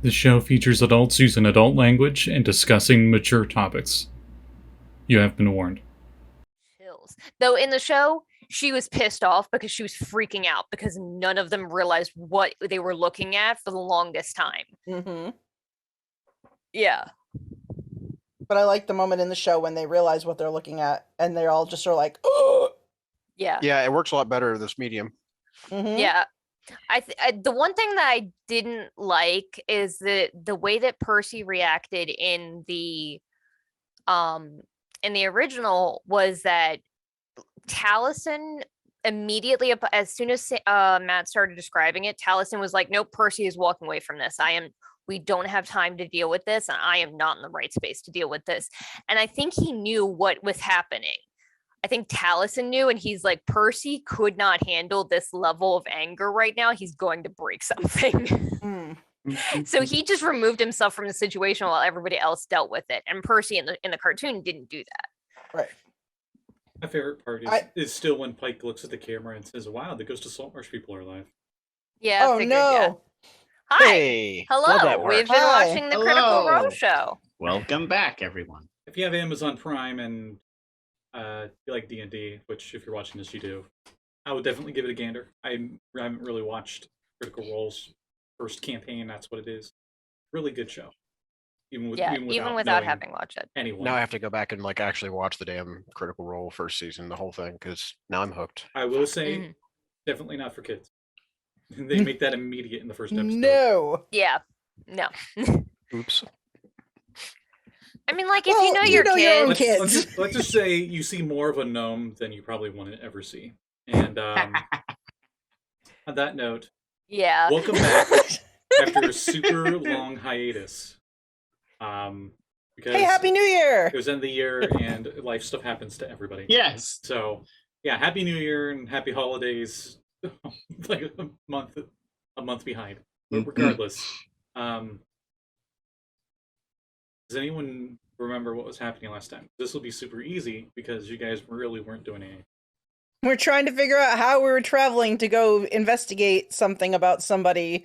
The show features adults using adult language and discussing mature topics. You have been warned. Chills. Though in the show, she was pissed off because she was freaking out because none of them realized what they were looking at for the longest time. Mm-hmm. Yeah. But I like the moment in the show when they realize what they're looking at, and they're all just sort of like, oh. Yeah. Yeah, it works a lot better this medium. Mm-hmm. Yeah. The one thing that I didn't like is the way that Percy reacted in the original was that Taliesin immediately, as soon as Matt started describing it, Taliesin was like, "Nope, Percy is walking away from this. We don't have time to deal with this, and I am not in the right space to deal with this." And I think he knew what was happening. I think Taliesin knew, and he's like, Percy could not handle this level of anger right now. He's going to break something. So he just removed himself from the situation while everybody else dealt with it. And Percy in the cartoon didn't do that. Right. My favorite part is still when Pike looks at the camera and says, "Wow, the Ghost of Saltmarsh people are alive." Yeah. Oh no. Yeah. Hi. Hey, hello. We've been watching the Critical Role show. Welcome back, everyone. If you have Amazon Prime and you like D&D, which if you're watching this you do, I would definitely give it a gander. I haven't really watched Critical Role's first campaign. That's what it is. Really good show. Even without having watched it. Anyone. now I have to go back and like actually watch the damn Critical Role first season, the whole thing, because now I'm hooked. I will say, definitely not for kids. They make that immediate in the first episode. No. Yeah. No. Oops. I mean, like, if you know your kids. Your own let's just say you see more of a gnome than you probably want to ever see. And on that note, yeah. welcome back after a super long hiatus. Because hey, Happy New Year! It was end of the year, and life stuff happens to everybody. Yes. So, yeah, Happy New Year and Happy Holidays. Like a month behind. But regardless, does anyone remember what was happening last time? This will be super easy because you guys really weren't doing anything. We're trying to figure out how we were traveling to go investigate something about somebody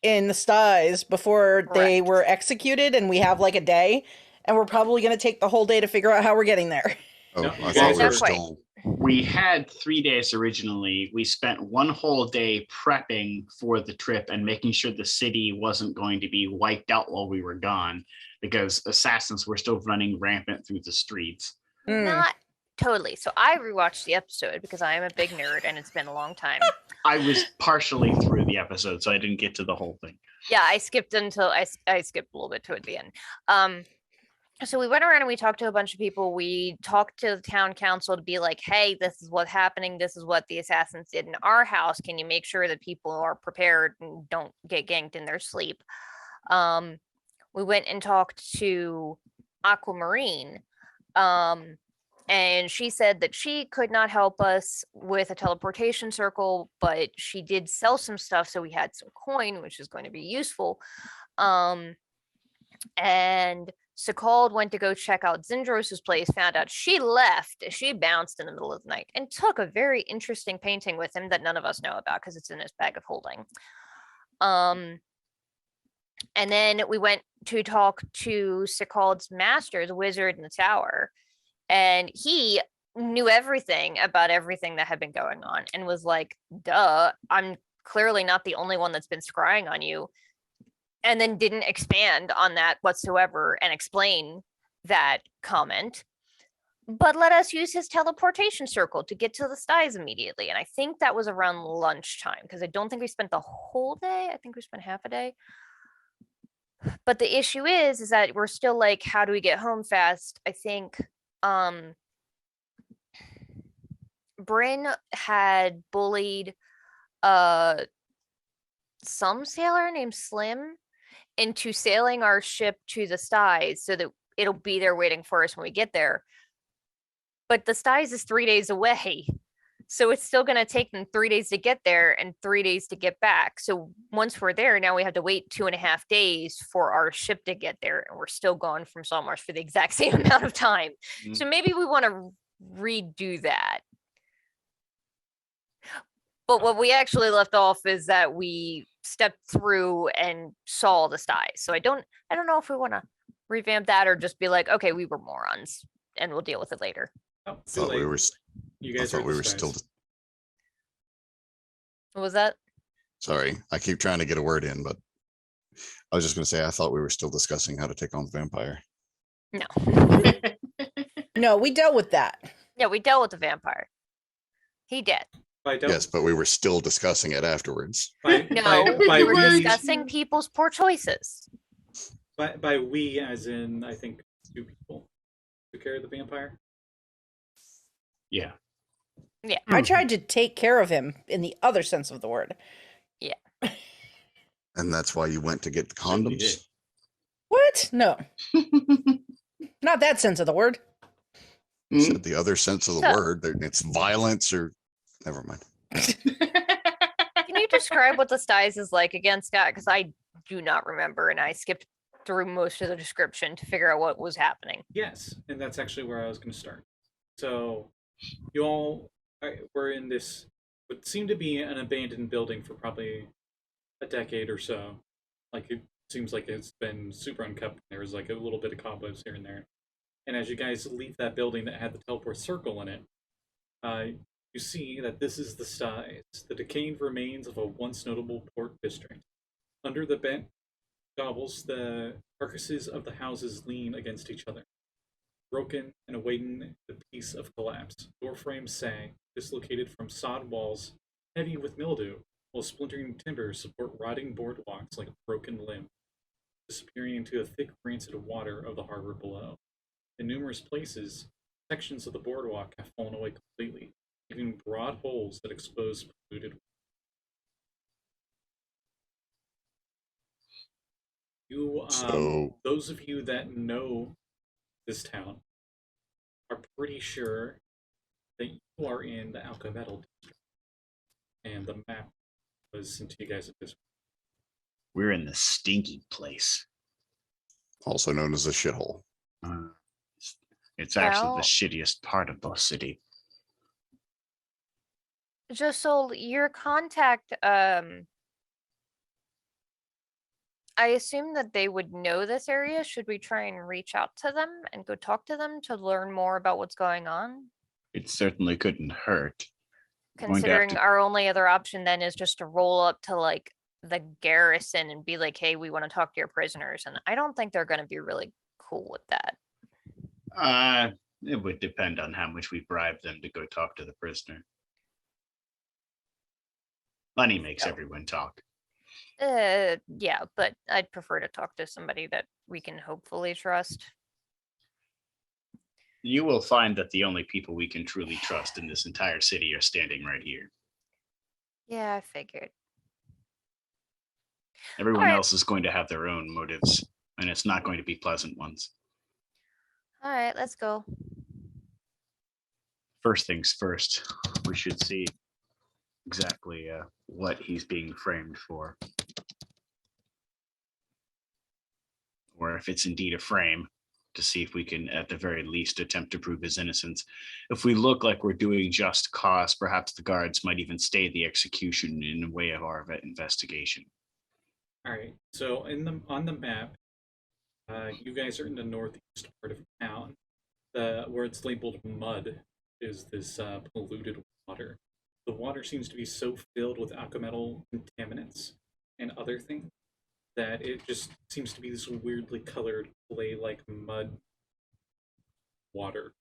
in the styes before they were executed, and we have like a day, and we're probably going to take the whole day to figure out how we're getting there. Oh, No, I you thought guys we were are- still. We had 3 days originally. We spent one whole day prepping for the trip and making sure the city wasn't going to be wiped out while we were gone, because assassins were still running rampant through the streets. Not totally. So I rewatched the episode because I am a big nerd and it's been a long time. I was partially through the episode, so I didn't get to the whole thing. Yeah, I skipped until I skipped a little bit toward the end. So we went around and we talked to a bunch of people. We talked to the town council to be like, hey, this is what's happening. This is what the assassins did in our house. Can you make sure that people are prepared and don't get ganked in their sleep? We went and talked to Aquamarine. And she said that she could not help us with a teleportation circle, but she did sell some stuff. So we had some coin, which is going to be useful. And Sekald went to go check out Zindros' place, found out she left. She bounced in the middle of the night and took a very interesting painting with him that none of us know about because it's in his bag of holding. And then we went to talk to Sekald's master, the wizard in the tower. And he knew everything about everything that had been going on and was like, duh, I'm clearly not the only one that's been scrying on you. And then didn't expand on that whatsoever and explain that comment, but let us use his teleportation circle to get to the styes immediately. And I think that was around lunchtime because I don't think we spent the whole day. I think we spent half a day. But the issue is that we're still like, how do we get home fast? I think Bryn had bullied some sailor named Slim into sailing our ship to the styes so that it'll be there waiting for us when we get there. But the styes is 3 days away. So it's still going to take them 3 days to get there and 3 days to get back. So once we're there, now we have to wait 2.5 days for our ship to get there. And we're still gone from Saltmarsh for the exact same amount of time. Mm-hmm. So maybe we want to redo that. But what we actually left off is that we stepped through and saw the styes. So I don't know if we want to revamp that or just be like, okay, we were morons and we'll deal with it later. Oh, too Thought we late. were. You I guys are thought we were disguised. still. What was that? Sorry, I keep trying to get a word in, but I was just going to say I thought we were still discussing how to take on the vampire. No. No, we dealt with that. Yeah, we dealt with the vampire. He did. Yes, but we were still discussing it afterwards. No, we were discussing people's poor choices. By we, as in, I think 2 people took care of the vampire. Yeah. Yeah. I tried to take care of him in the other sense of the word. And that's why you went to get the Certainly did. condoms? What? No. Not that sense of the word. You said the other sense of the So- word. It's violence or... Never mind. Can you describe what the styes is like again, Scott? Because I do not remember, and I skipped through most of the description to figure out what was happening. Yes, and that's actually where I was going to start. So, you all were in this, what seemed to be an abandoned building for probably a decade or so. Like, it seems like it's been super unkept. There was like a little bit of cobwebs here and there. And as you guys leave that building that had the teleport circle in it, you see that this is the styes, the decaying remains of a once notable port district. Under the bent gobbles, the carcasses of the houses lean against each other, broken and awaiting the peace of collapse. Door frames sag, dislocated from sod walls, heavy with mildew, while splintering timbers support rotting boardwalks like a broken limb, disappearing into the thick rancid water of the harbor below. In numerous places, sections of the boardwalk have fallen away completely, leaving broad holes that expose polluted. You, So- those of you that know this town are pretty sure that you are in the Alcametal district, and the map was sent to you guys at this. We're in the stinky place. Also known as a shithole. It's actually Well- the shittiest part of the city. Josul, your contact, I assume that they would know this area. Should we try and reach out to them and go talk to them to learn more about what's going on? It certainly couldn't hurt. Going to have Considering to- our only other option then is just to roll up to like the garrison and be like, hey, we want to talk to your prisoners. And I don't think they're going to be really cool with that. It would depend on how much we bribe them to go talk to the prisoner. Money makes everyone talk. Yeah, but I'd prefer to talk to somebody that we can hopefully trust. You will find that the only people we can truly trust in this entire city are standing right here. Yeah, I figured. Everyone Alright. else is going to have their own motives, and it's not going to be pleasant ones. All right, let's go. First things first, we should see exactly what he's being framed for. Or if it's indeed a frame, to see if we can, at the very least, attempt to prove his innocence. If we look like we're doing just cause, perhaps the guards might even stay the execution in a way of our investigation. All right. So on the map, you guys are in the northeast part of town. Where it's labeled mud is this polluted water. The water seems to be so filled with alchemical contaminants and other things that it just seems to be this weirdly colored clay-like mud water,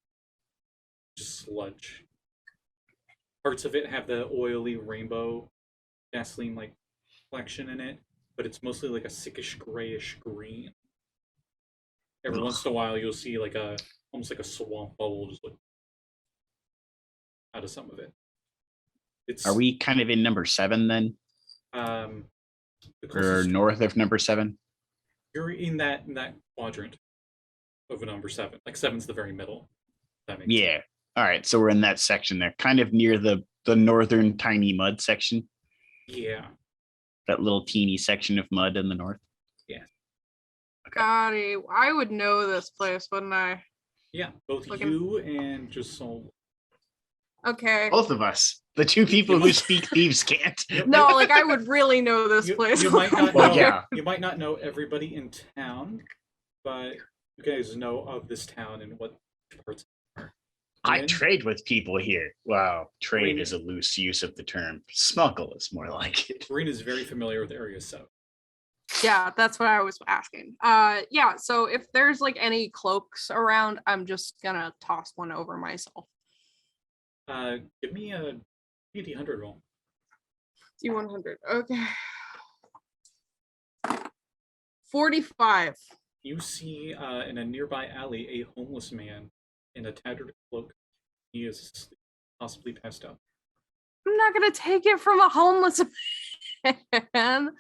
just sludge. Parts of it have the oily rainbow gasoline-like reflection in it, but it's mostly like a sickish grayish green. Every once in a while, you'll see like almost like a swamp bubble just like out of some of it. Are we kind of in number 7 then? The Or closest- north of number 7? You're in that quadrant of a number 7. Like 7's the very middle. That makes Yeah. All right. So we're in that section there, kind of near the northern tiny mud section. Yeah. That little teeny section of mud in the north. Kade, I would know this place, wouldn't I? Yeah. Both Looking- you and Josul. Okay. Both of us. The two people who speak thieves can't. No, like I would really know this place. You might not Well, know. yeah. You might not know everybody in town, but you guys know of this town and what parts. I Bryn? trade with people here. Wow, trade Bryn- is a loose use of the term. Smuggle is more like it. Bryn is very familiar with Area South. Yeah, that's what I was asking. Yeah, so if there's like any cloaks around, I'm just gonna toss one over myself. Give me a D100 roll. D100. Okay. 45. You see in a nearby alley a homeless man in a tattered cloak. He is possibly passed out. I'm not gonna take it from a homeless man.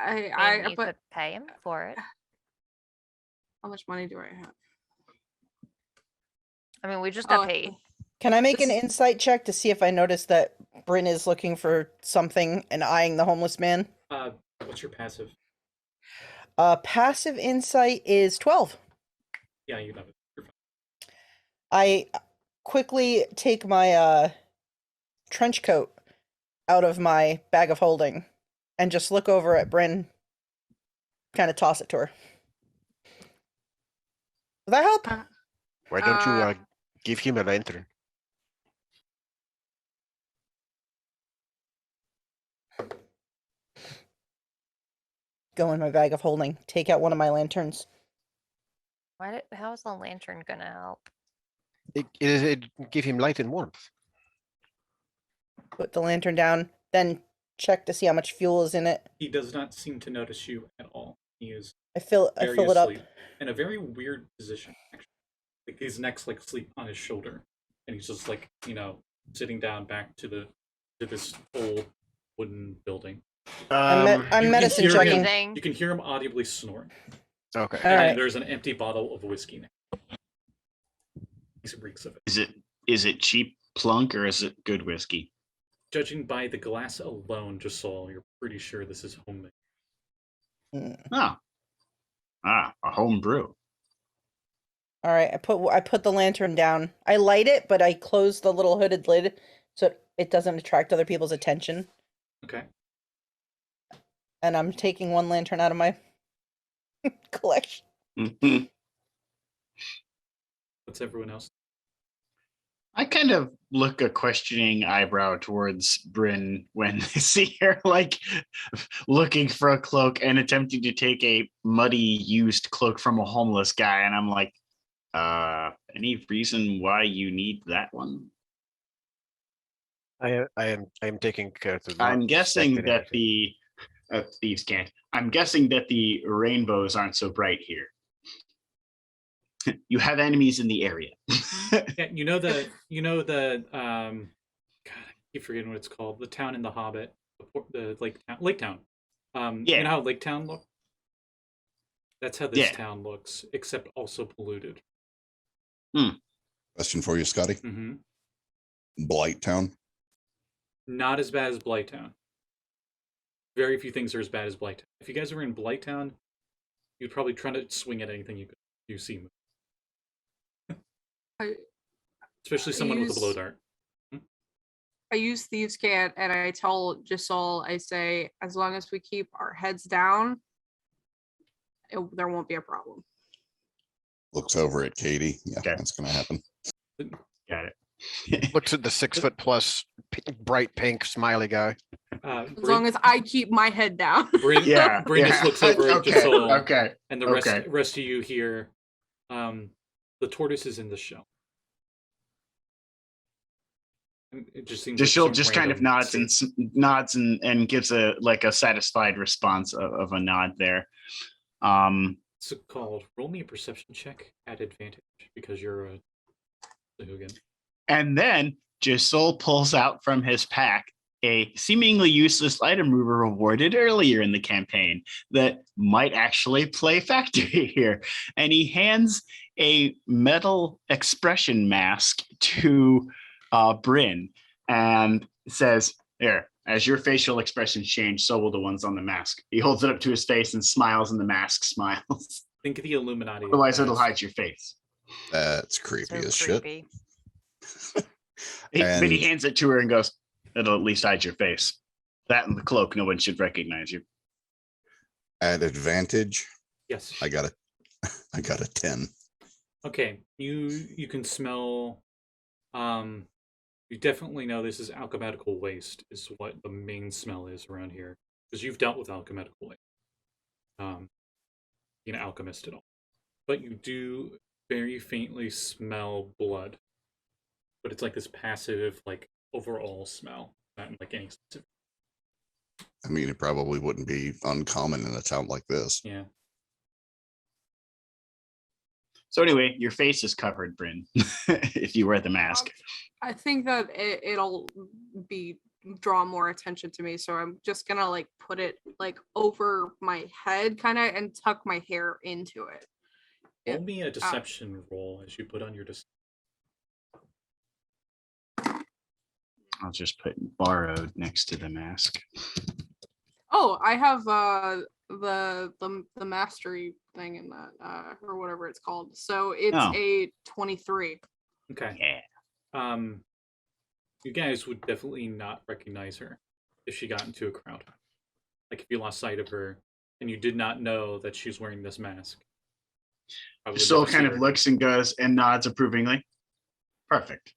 And you but could pay him for it. how much money do I have? I mean, we just got Oh, paid. Can I make an This- insight check to see if I notice that Bryn is looking for something and eyeing the homeless man? What's your passive? Passive insight is 12. Yeah, you know it. You're fine. I quickly take my trench coat out of my bag of holding and just look over at Bryn, kind of toss it to her. Will that help? Why don't you Uh, give him a lantern? Go in my bag of holding, take out one of my lanterns. How is the lantern gonna help? It give him light and warmth. Put the lantern down, then check to see how much fuel is in it. He does not seem to notice you at all. He is I fill very it up. asleep in a very weird position. Actually, like his neck's like asleep on his shoulder, and he's just like sitting down back to this old wooden building. I'm you can medicine hear him- checking. Breathing. You can hear him audibly snoring, Okay. All right. and there's an empty bottle of whiskey now. He reeks of it. Is it cheap plunk or is it good whiskey? Judging by the glass alone, Josul, you're pretty sure this is homemade. Oh. A home brew. All right, I put the lantern down. I light it, but I close the little hooded lid so it doesn't attract other people's attention. Okay. And I'm taking one lantern out of my collection. What's everyone else? I kind of look a questioning eyebrow towards Bryn when I see her like looking for a cloak and attempting to take a muddy used cloak from a homeless guy, and I'm like, any reason why you need that one? I am taking care of the. I'm guessing second that everything. the thieves can't. I'm guessing that the rainbows aren't so bright here. You have enemies in the area. Yeah, you know the God, I keep forgetting what it's called. The town in The Hobbit, the Lake Town. Yeah. You know how Lake Town looks? That's how this Yeah. town looks, except also polluted. Question for you, Scotty. Hmm. Blight Town. Not as bad as Blighttown. Very few things are as bad as Blighttown. If you guys were in Blighttown, you'd probably try to swing at anything you see. Especially someone with a blow dart. I use Thieves' Cant and I tell Josul, I say, as long as we keep our heads down, there won't be a problem. Looks over at Katie. Yeah, Okay. that's going to happen. Got it. Looks at the 6 foot plus bright pink smiley guy. As long as I keep my head down. Bryn just looks over at Okay, Josul, okay. and the okay. rest of you hear, the tortoise is in the shell. And it just seems Josul some just kind of random nods and gives a satisfied response of a nod there. It's called roll me a perception check at advantage because you're a Sahuagin. And then Josul pulls out from his pack a seemingly useless item we were rewarded earlier in the campaign that might actually play factor here. And he hands a metal expression mask to Bryn and says, "Here, as your facial expressions change, so will the ones on the mask." He holds it up to his face and smiles, and the mask smiles. Think of the Illuminati. Otherwise, it'll as- hide your face. That's creepy as shit. creepy. But he And- hands it to her and goes, "It'll at least hide your face. That and the cloak, no one should recognize you." At advantage, Yes. I got a 10. Okay. You can smell. You definitely know this is alchemical waste. Is what the main smell is around here, because you've dealt with alchemical waste. Being an alchemist at all, but you do very faintly smell blood. But it's like this passive, like overall smell, not like any specific. I mean, it probably wouldn't be uncommon in a town like this. Yeah. So anyway, your face is covered, Bryn, if you wear the mask. I think that it'll be draw more attention to me, so I'm just gonna like put it like over my head kind of and tuck my hair into it. Roll me a deception roll as you put on your I'll just put borrowed next to the mask. Oh, I have the mastery thing in that or whatever it's called. So it's a 23. Okay. Yeah. You guys would definitely not recognize her if she got into a crowd. Like if you lost sight of her and you did not know that she's wearing this mask. Soul kind of looks and goes and nods approvingly. Perfect.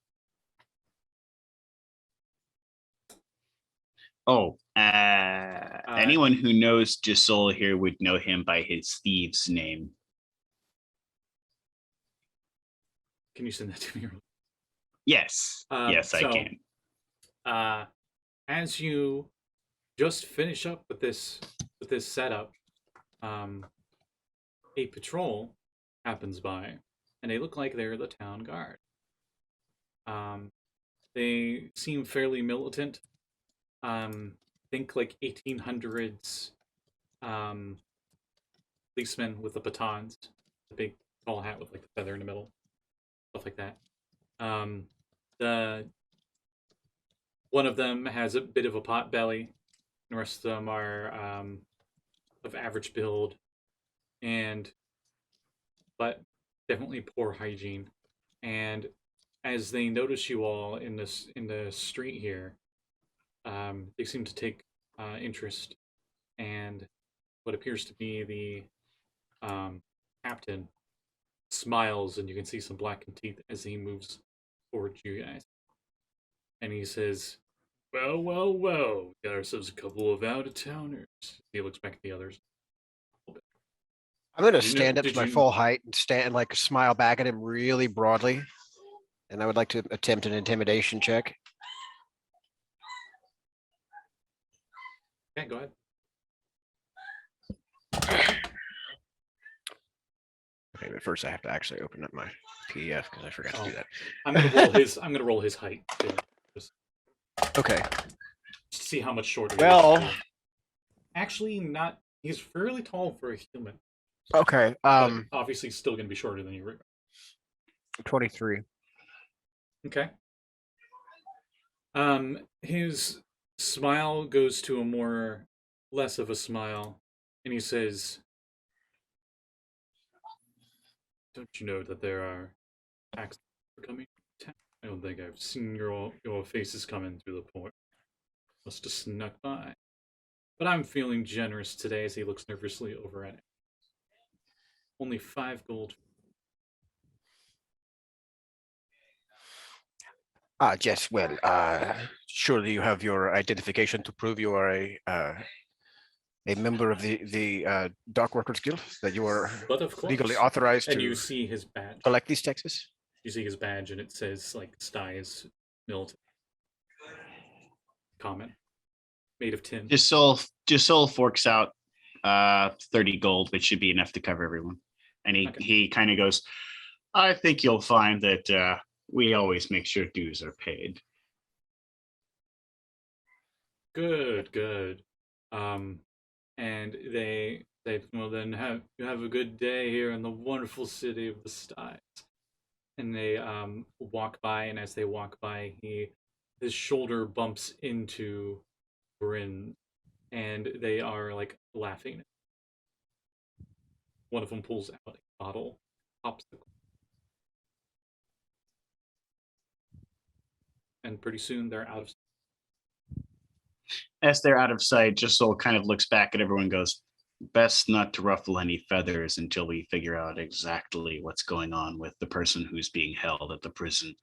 Oh, anyone who knows Josul here would know him by his thieves' name. Can you send that to me? Yes. Yes, I can. As you just finish up with this setup, a patrol happens by, and they look like they're the town guard. They seem fairly militant. Think like 1800s policemen with the batons, the big tall hat with like the feather in the middle, stuff like that. The one of them has a bit of a pot belly. The rest of them are of average build, but definitely poor hygiene. And as they notice you all in the street here, they seem to take interest, and what appears to be the captain smiles, and you can see some blackened teeth as he moves towards you guys. And he says, well, got ourselves a couple of out-of-towners. He looks back at the others. I'm gonna stand up to my full height and stand like smile back at him really broadly. And I would like to attempt an intimidation check. Okay, go ahead. Okay, but first I have to actually open up my PDF because I forgot to do that. I'm gonna roll his height too. Just Okay. to see how much shorter. Well, he is. Actually, not. He's fairly tall for a human. okay. But obviously, still gonna be shorter than you. 23. Okay. His smile goes to a less of a smile, and he says, "Don't you know that there are accidents coming to town? I don't think I've seen your faces coming through the port. Must have snuck by. But I'm feeling generous today." As he looks nervously over at it. Only 5 gold. Yes, well, surely you have your identification to prove you are a member of the Dock Workers Guild, that you are But of course, legally authorized and to you see his badge. collect these taxes. You see his badge, and it says like Styes military. Comment. Made of tin. Josul forks out 30 gold, which should be enough to cover everyone. And he kind of goes, I think you'll find that we always make sure dues are paid. Good. And they say, well then you have a good day here in the wonderful city of the Styes. And they walk by, and as they walk by, his shoulder bumps into Bryn, and they are like laughing. One of them pulls out a bottle, pops the. and pretty soon they're out of. As they're out of sight, Josul kind of looks back at everyone and goes, best not to ruffle any feathers until we figure out exactly what's going on with the person who's being held at the prison.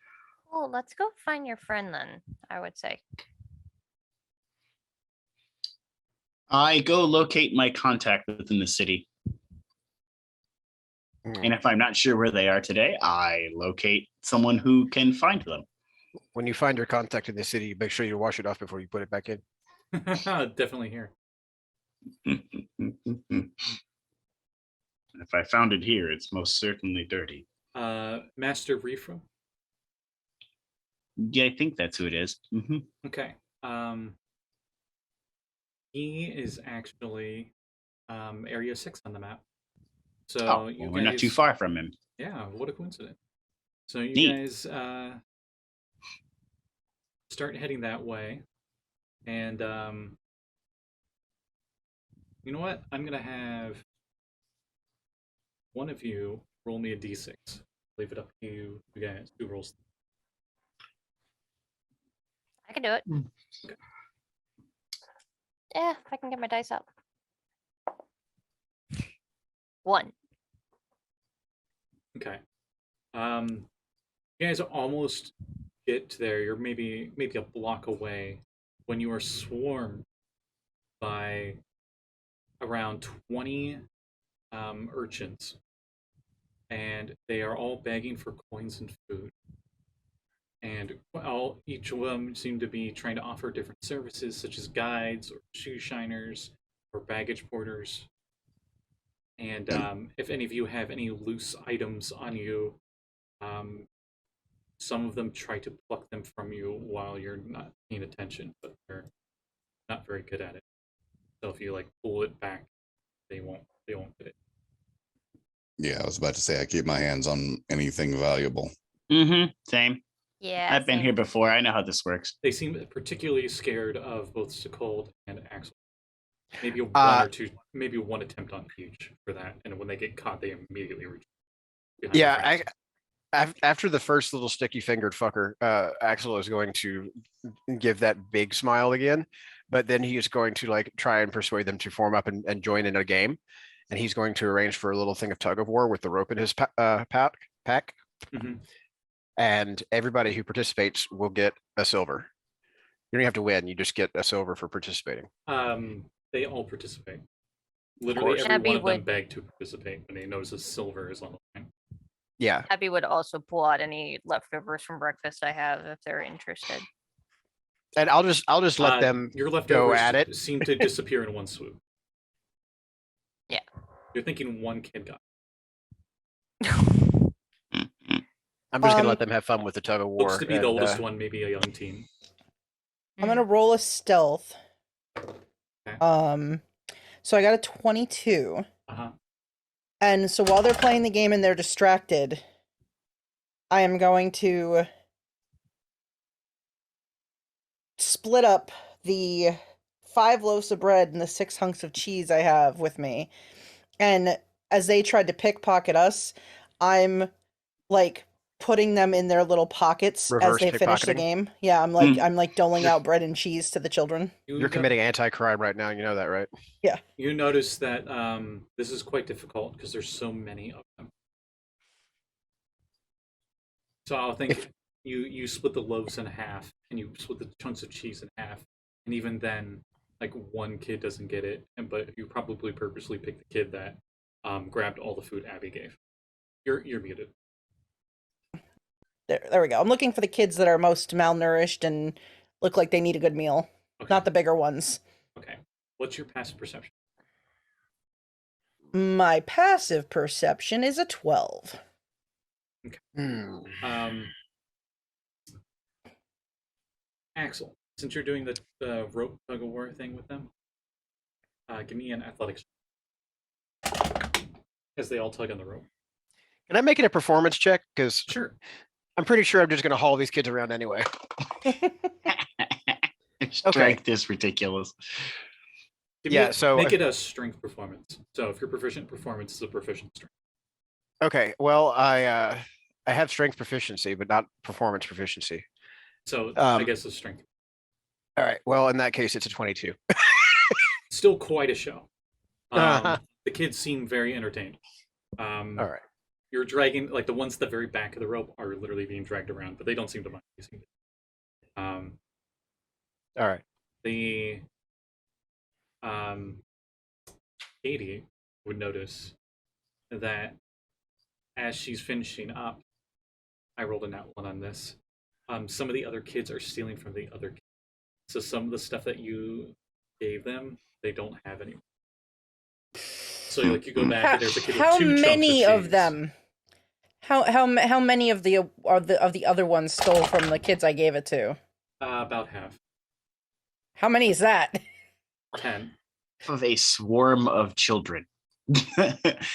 Well, let's go find your friend then, I would say. I go locate my contact within the city. And if I'm not sure where they are today, I locate someone who can find them. When you find your contact in the city, make sure you wash it off before you put it back in. Definitely here. If I found it here, it's most certainly dirty. Master Refro. Yeah, I think that's who it is. Mm-hmm. Okay. He is actually Area 6 on the map. So we're not too far from him. Yeah, what a coincidence. So you Neat. guys start heading that way. And you know what? I'm going to have one of you roll me a d6. Leave it up to you guys. Who rolls? I can do it. Okay. Yeah, if I can get my dice up. 1. Okay. You guys almost get there. You're maybe a block away when you are swarmed by around 20 urchins, and they are all begging for coins and food. And each of them seem to be trying to offer different services, such as guides or shoe shiners or baggage porters. And if any of you have any loose items on you, some of them try to pluck them from you while you're not paying attention, but they're not very good at it. So if you pull it back, they won't get it. Yeah, I was about to say I keep my hands on anything valuable. Mm-hmm. Same. Yeah. I've been same. here before. I know how this works. They seem particularly scared of both Sekald and Axel. Maybe one or two, maybe one attempt on each for that, and when they get caught, they immediately retreat. Yeah, after the first little sticky-fingered fucker, Axel is going to give that big smile again, but then he is going to try and persuade them to form up and join in a game, and he's going to arrange for a little thing of tug of war with the rope in his pack. Mm-hmm. And everybody who participates will get a silver. You don't have to win; you just get a silver for participating. They all participate. Literally every Abby one of them would- begged to participate when they notice a silver is on the line. Yeah, Abby would also pull out any leftovers from breakfast I have if they're interested. and I'll just let them your leftovers go at it. seem to disappear in one swoop. Yeah. You're thinking one kid got I'm just gonna let them have fun with the tug of war. looks to be the oldest one, maybe a young teen. I'm gonna roll a stealth. Okay. So I got a 22. Uh-huh. And so while they're playing the game and they're distracted, I am going to split up the 5 loaves of bread and the 6 hunks of cheese I have with me. And as they tried to pickpocket us, I'm putting them in their little pockets Reverse as they finish the pickpocketing? game. Yeah, I'm doling out bread and cheese to the children. You're committing anti-crime right now. You know that, right? You notice that this is quite difficult because there's so many of them. So I'll think you split the loaves in half and you split the chunks of cheese in half, and even then, one kid doesn't get it, but you probably purposely picked the kid that grabbed all the food Abby gave. You're muted. There we go. I'm looking for the kids that are most malnourished and look like they need a good meal, Okay. not the bigger ones. Okay. What's your passive perception? My passive perception is a 12. Axel, since you're doing the rope tug of war thing with them, give me an athletics. As they all tug on the rope. Can I make it a performance check? Because Sure. I'm pretty sure I'm just gonna haul these kids around anyway. Strength is ridiculous. Make it a strength performance. So if you're proficient in performance, it's a proficient strength. Okay, well, I have strength proficiency, but not performance proficiency. So I guess it's strength. All right. Well, in that case, it's a 22. Still quite a show. Uh-huh. The kids seem very entertained. All right. You're dragging, like, the ones at the very back of the rope are literally being dragged around, but they don't seem to mind. All right. The Katie would notice that as she's finishing up, I rolled a nat 1 on this. Some of the other kids are stealing from the other kids. So some of the stuff that you gave them, they don't have anymore. So like you go back and there's a kid with 2 chunks of cheese. How many of them? How many of the other ones stole from the kids I gave it to? About half. How many is that? 10. Of a swarm of children.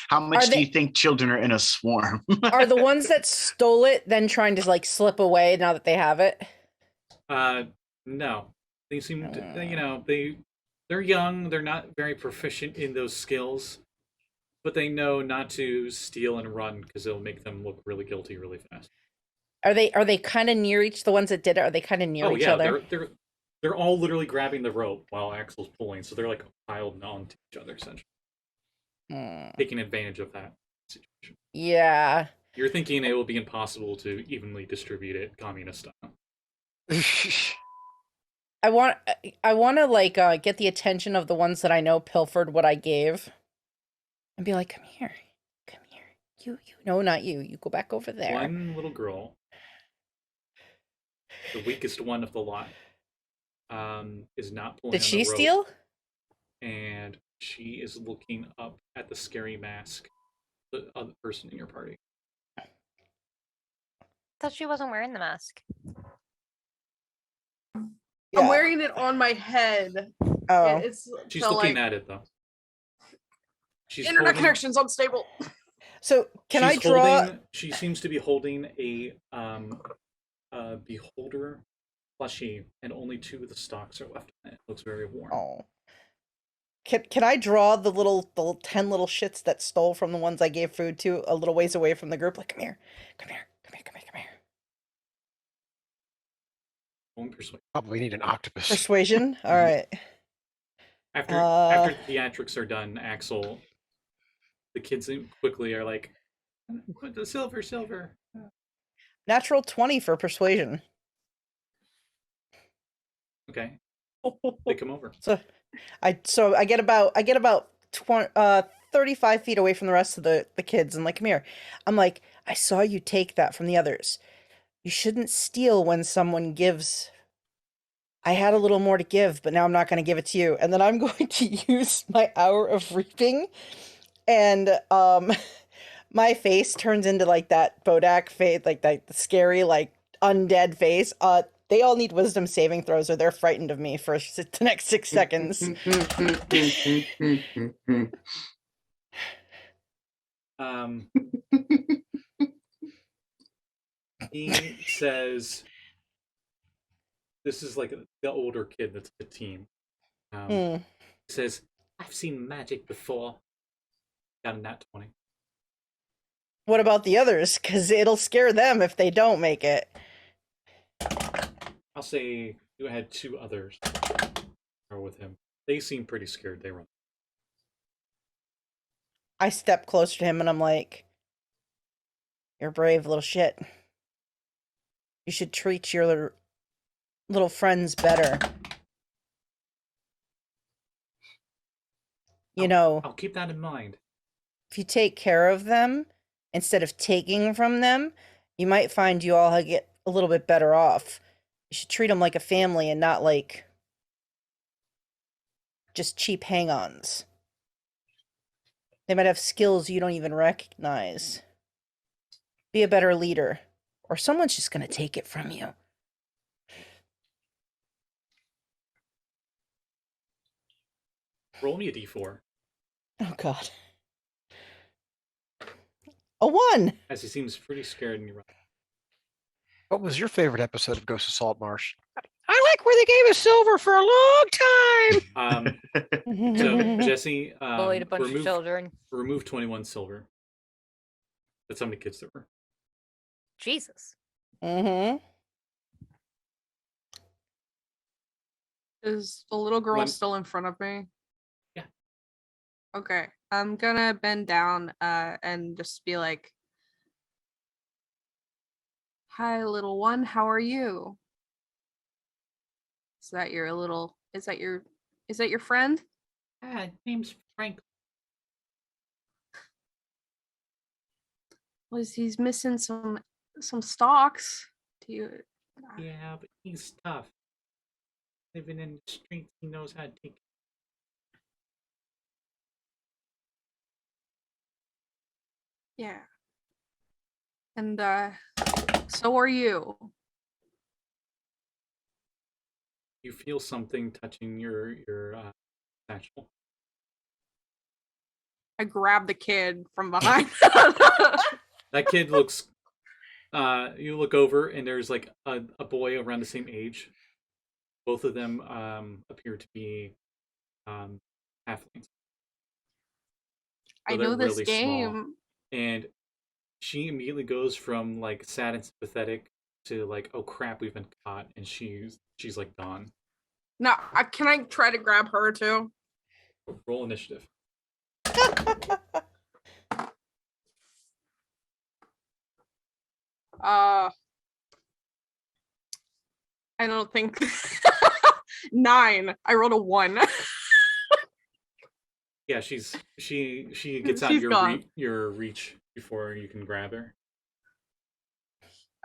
How much do you think children are in a swarm? Are the ones that stole it then trying to like slip away now that they have it? No. They seem to, they're young, they're not very proficient in those skills, but they know not to steal and run because it'll make them look really guilty really fast. Are they kind of near the ones that did it? Are they kind of near each other? They're all literally grabbing the rope while Axel's pulling, so they're like piled onto each other essentially. Taking advantage of that situation. Yeah. You're thinking it will be impossible to evenly distribute it communist style. I want to like get the attention of the ones that I know pilfered what I gave, and be like, "Come here, you. No, not you. You go back over there." One little girl, the weakest one of the lot, is not pulling. Did she steal? And she is looking up at the scary mask, the other person in your party. Thought she wasn't wearing the mask. Yeah. I'm wearing it on my head. Oh, She's looking at it though. Internet connection's unstable. So can I draw? She seems to be holding a beholder plushie, and only 2 of the stalks are left in it. It looks very warm. Oh. Can I draw the 10 little shits that stole from the ones I gave food to a little ways away from the group? Like, come here. Probably need an octopus. Persuasion. All right. After theatrics are done, Axel, the kids quickly are like, "Put the silver." Natural 20 for persuasion. Okay. They come over. So I get about 35 feet away from the rest of the kids and like, come here. I'm like, I saw you take that from the others. You shouldn't steal when someone gives. I had a little more to give, but now I'm not going to give it to you. And then I'm going to use my Hour of Reaping, and my face turns into like that Bodak face, like that scary, like undead face. They all need wisdom saving throws or they're frightened of me for the next 6 seconds. He says, this is like the older kid that's the team. He says, I've seen magic before. Got a nat 20. What about the others? Because it'll scare them if they don't make it. I'll say you had 2 others are with him. They seem pretty scared. They run. I step closer to him and I'm like, you're a brave little shit. You should treat your little friends better. I'll keep that in mind. If you take care of them instead of taking from them, you might find you all get a little bit better off. You should treat them like a family and not like just cheap hang-ons. They might have skills you don't even recognize. Be a better leader, or someone's just going to take it from you. Roll me a d4. Oh, God. A 1! As he seems pretty scared and you run. What was your favorite episode of Ghost of Saltmarsh? I like where they gave us silver for a long time. So Jesse, Bullied a bunch of children. Remove 21 silver. That's how many kids there were. Jesus. Mm-hmm. Is the little girl When- still in front of me? Yeah. Okay. I'm gonna bend down and just be like, "Hi, little one. How are you? Is that your friend?" Name's Frank. Was he's missing some stalks? Do you Yeah, but he's tough. Living in the streets, he knows how to take. Yeah. And so are you. You feel something touching your satchel. I grab the kid from behind. That kid looks. You look over, and there's like a boy around the same age. Both of them appear to be halflings. I So they're know this really game. small. And she immediately goes from like sad and sympathetic to like, oh crap, we've been caught, and she's like gone. No, can I try to grab her too? Roll initiative. I don't think 9. I rolled a 1. Yeah, she gets out She's gone. your reach before you can grab her.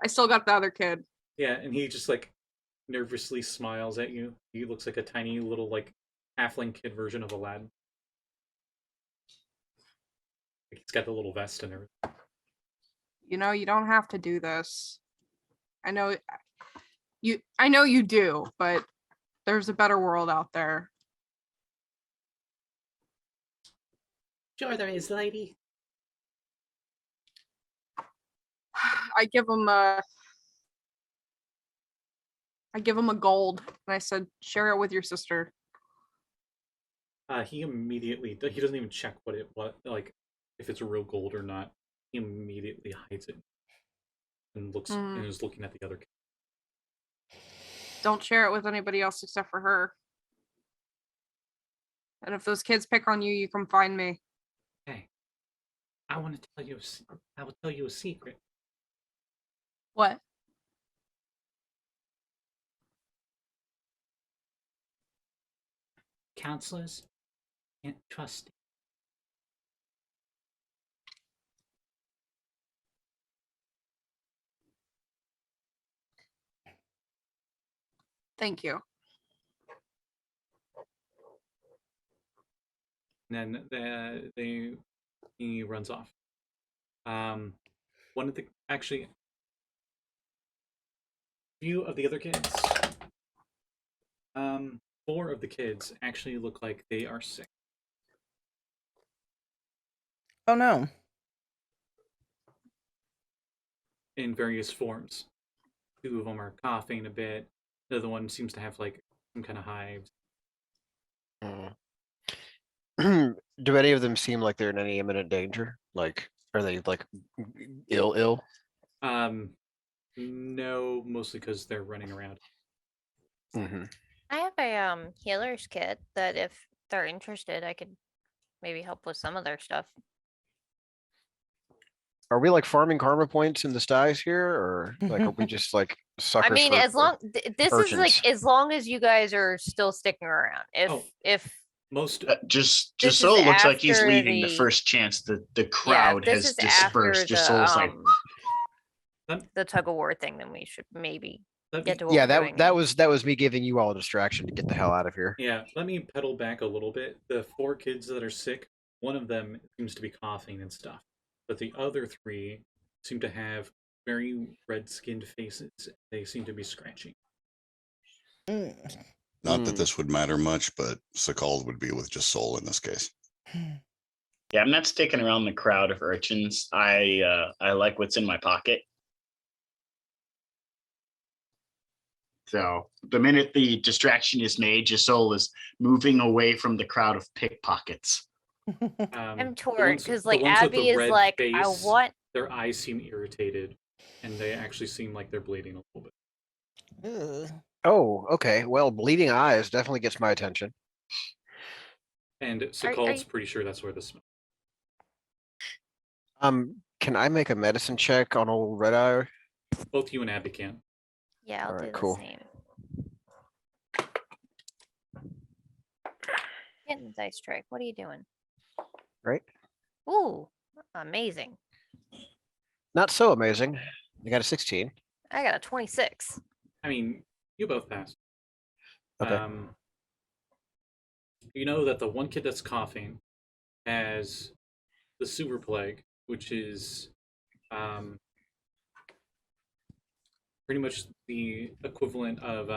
I still got the other kid. Yeah, and he just like nervously smiles at you. He looks like a tiny little like halfling kid version of Aladdin. Like, he's got the little vest and everything. You know, you don't have to do this. I know you do, but there's a better world out there. Sure there is, lady. I give him a gold, and I said, share it with your sister. He doesn't even check what like if it's a real gold or not. He immediately hides it and looks and is looking at the other kid. Don't share it with anybody else except for her. And if those kids pick on you, you come find me. Hey, I want to tell you. I will tell you a secret. What? Counselors can't trust. Thank you. And then he runs off. One of the few of the other kids. 4 of the kids actually look like they are sick. Oh no. In various forms. 2 of them are coughing a bit. The other one seems to have like some kind of hives. Do any of them seem like they're in any imminent danger? Like, are they like ill? No, mostly because they're running around. Mm-hmm. I have a healer's kit that if they're interested, I could maybe help with some of their stuff. Are we like farming karma points in the styes here, or like are we just like suckers? I mean, for- as long this is urchins? like as long as you guys are still sticking around. If Most This is Josul looks like he's after leaving the the- first chance the crowd this has is after dispersed. the, Josul's like, the tug of war thing, then we should maybe Let get me, to what Yeah, we're doing. that was me giving you all a distraction to get the hell out of here. yeah, let me pedal back a little bit. The 4 kids that are sick, one of them seems to be coughing and stuff, but the other 3 seem to have very red-skinned faces. They seem to be scratching. Not that this would matter much, but Sekald would be with Josul in this case. yeah, I'm not sticking around the crowd of urchins. I like what's in my pocket. So the minute the distraction is made, Josul is moving away from the crowd of pickpockets. I'm The torn ones- because the like ones with the Abby is red like, I face, want. Their eyes seem irritated, and they actually seem like they're bleeding a little bit. Ugh. Oh, okay. Well, bleeding eyes definitely gets my attention. And Are Sekald's you- pretty sure that's where the smell. Can I make a medicine check on old Red Eye? Both you and Abby can. Yeah, I'll Alright, do the cool. same. Getting the dice tray. What are you doing? Right? Ooh, amazing. Not so amazing. I got a 16. I got a 26. I mean, you both passed. Okay. You know that the one kid that's coughing has the sewer plague, which is pretty much the equivalent of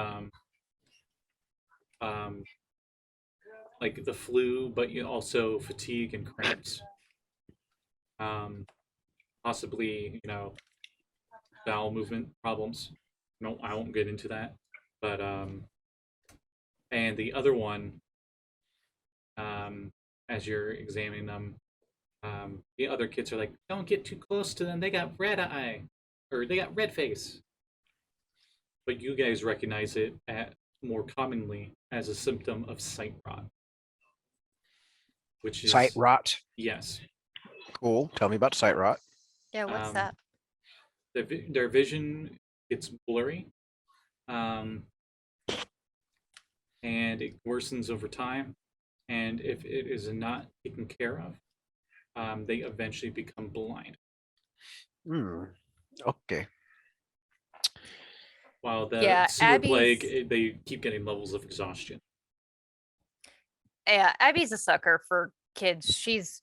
like the flu, but you also fatigue and cramps. Possibly, bowel movement problems. No, I won't get into that. But and the other one, as you're examining them, the other kids are like, "Don't get too close to them. They got red eye, or they got red face." But you guys recognize it more commonly as a symptom of sight rot, which is Sight rot. Yes. Cool. Tell me about sight rot. Yeah, what's that? Their vision gets blurry, and it worsens over time. And if it is not taken care of, they eventually become blind. Okay. While the Yeah, sewer plague, Abby's- they keep getting levels of exhaustion. Yeah, Abby's a sucker for kids. She's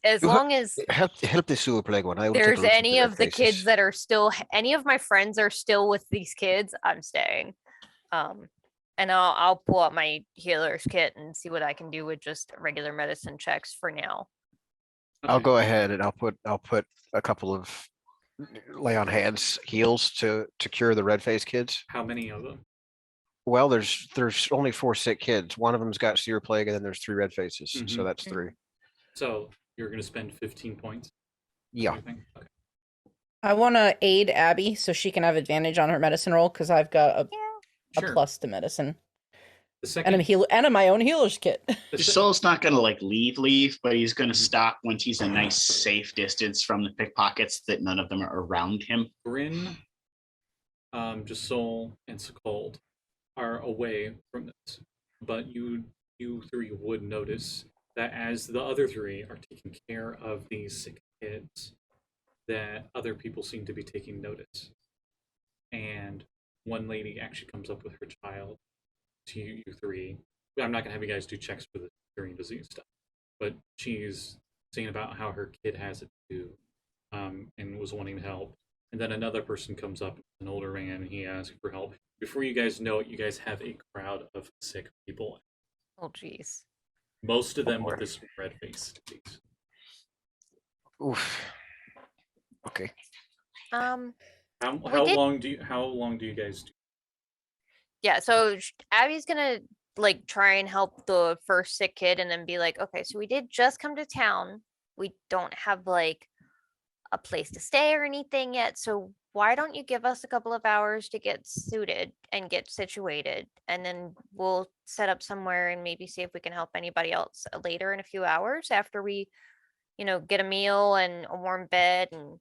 as You long as help the sewer plague one. I will take a there's look at any red of the kids faces. that are still any of my friends are still with these kids, I'm staying. And I'll pull out my healer's kit and see what I can do with just regular medicine checks for now. I'll Okay. go ahead and I'll put a couple of lay on hands heals to cure the red face kids. How many of them? Well, there's only 4 sick kids. One of them's got sewer plague, and then there's 3 red faces. So Mhm. that's 3. So you're going to spend 15 points? Yeah. Okay. I want to aid Abby so she can have advantage on her medicine roll because I've got a Sure. plus to medicine The second, and my own healer's kit. Josul's not gonna like leave, but he's gonna stop when he's a nice safe distance from the pickpockets that none of them are around him. Bryn, Josul, and Sekald are away from this, but you three would notice that as the other 3 are taking care of these sick kids, that other people seem to be taking notice. And one lady actually comes up with her child to you 3. I'm not gonna have you guys do checks for the curing disease stuff, but she's saying about how her kid has it too, and was wanting help. And then another person comes up, an older man, and he asks for help. Before you guys know it, you guys have a crowd of sick people. Oh jeez. Most of them boy. with this red face disease. Oof. Okay. Um How did- long do you guys do? Yeah, so Abby's gonna like try and help the first sick kid and then be like, okay, so we did just come to town. We don't have like a place to stay or anything yet. So why don't you give us a couple of hours to get suited and get situated? And then we'll set up somewhere and maybe see if we can help anybody else later in a few hours after we, get a meal and a warm bed and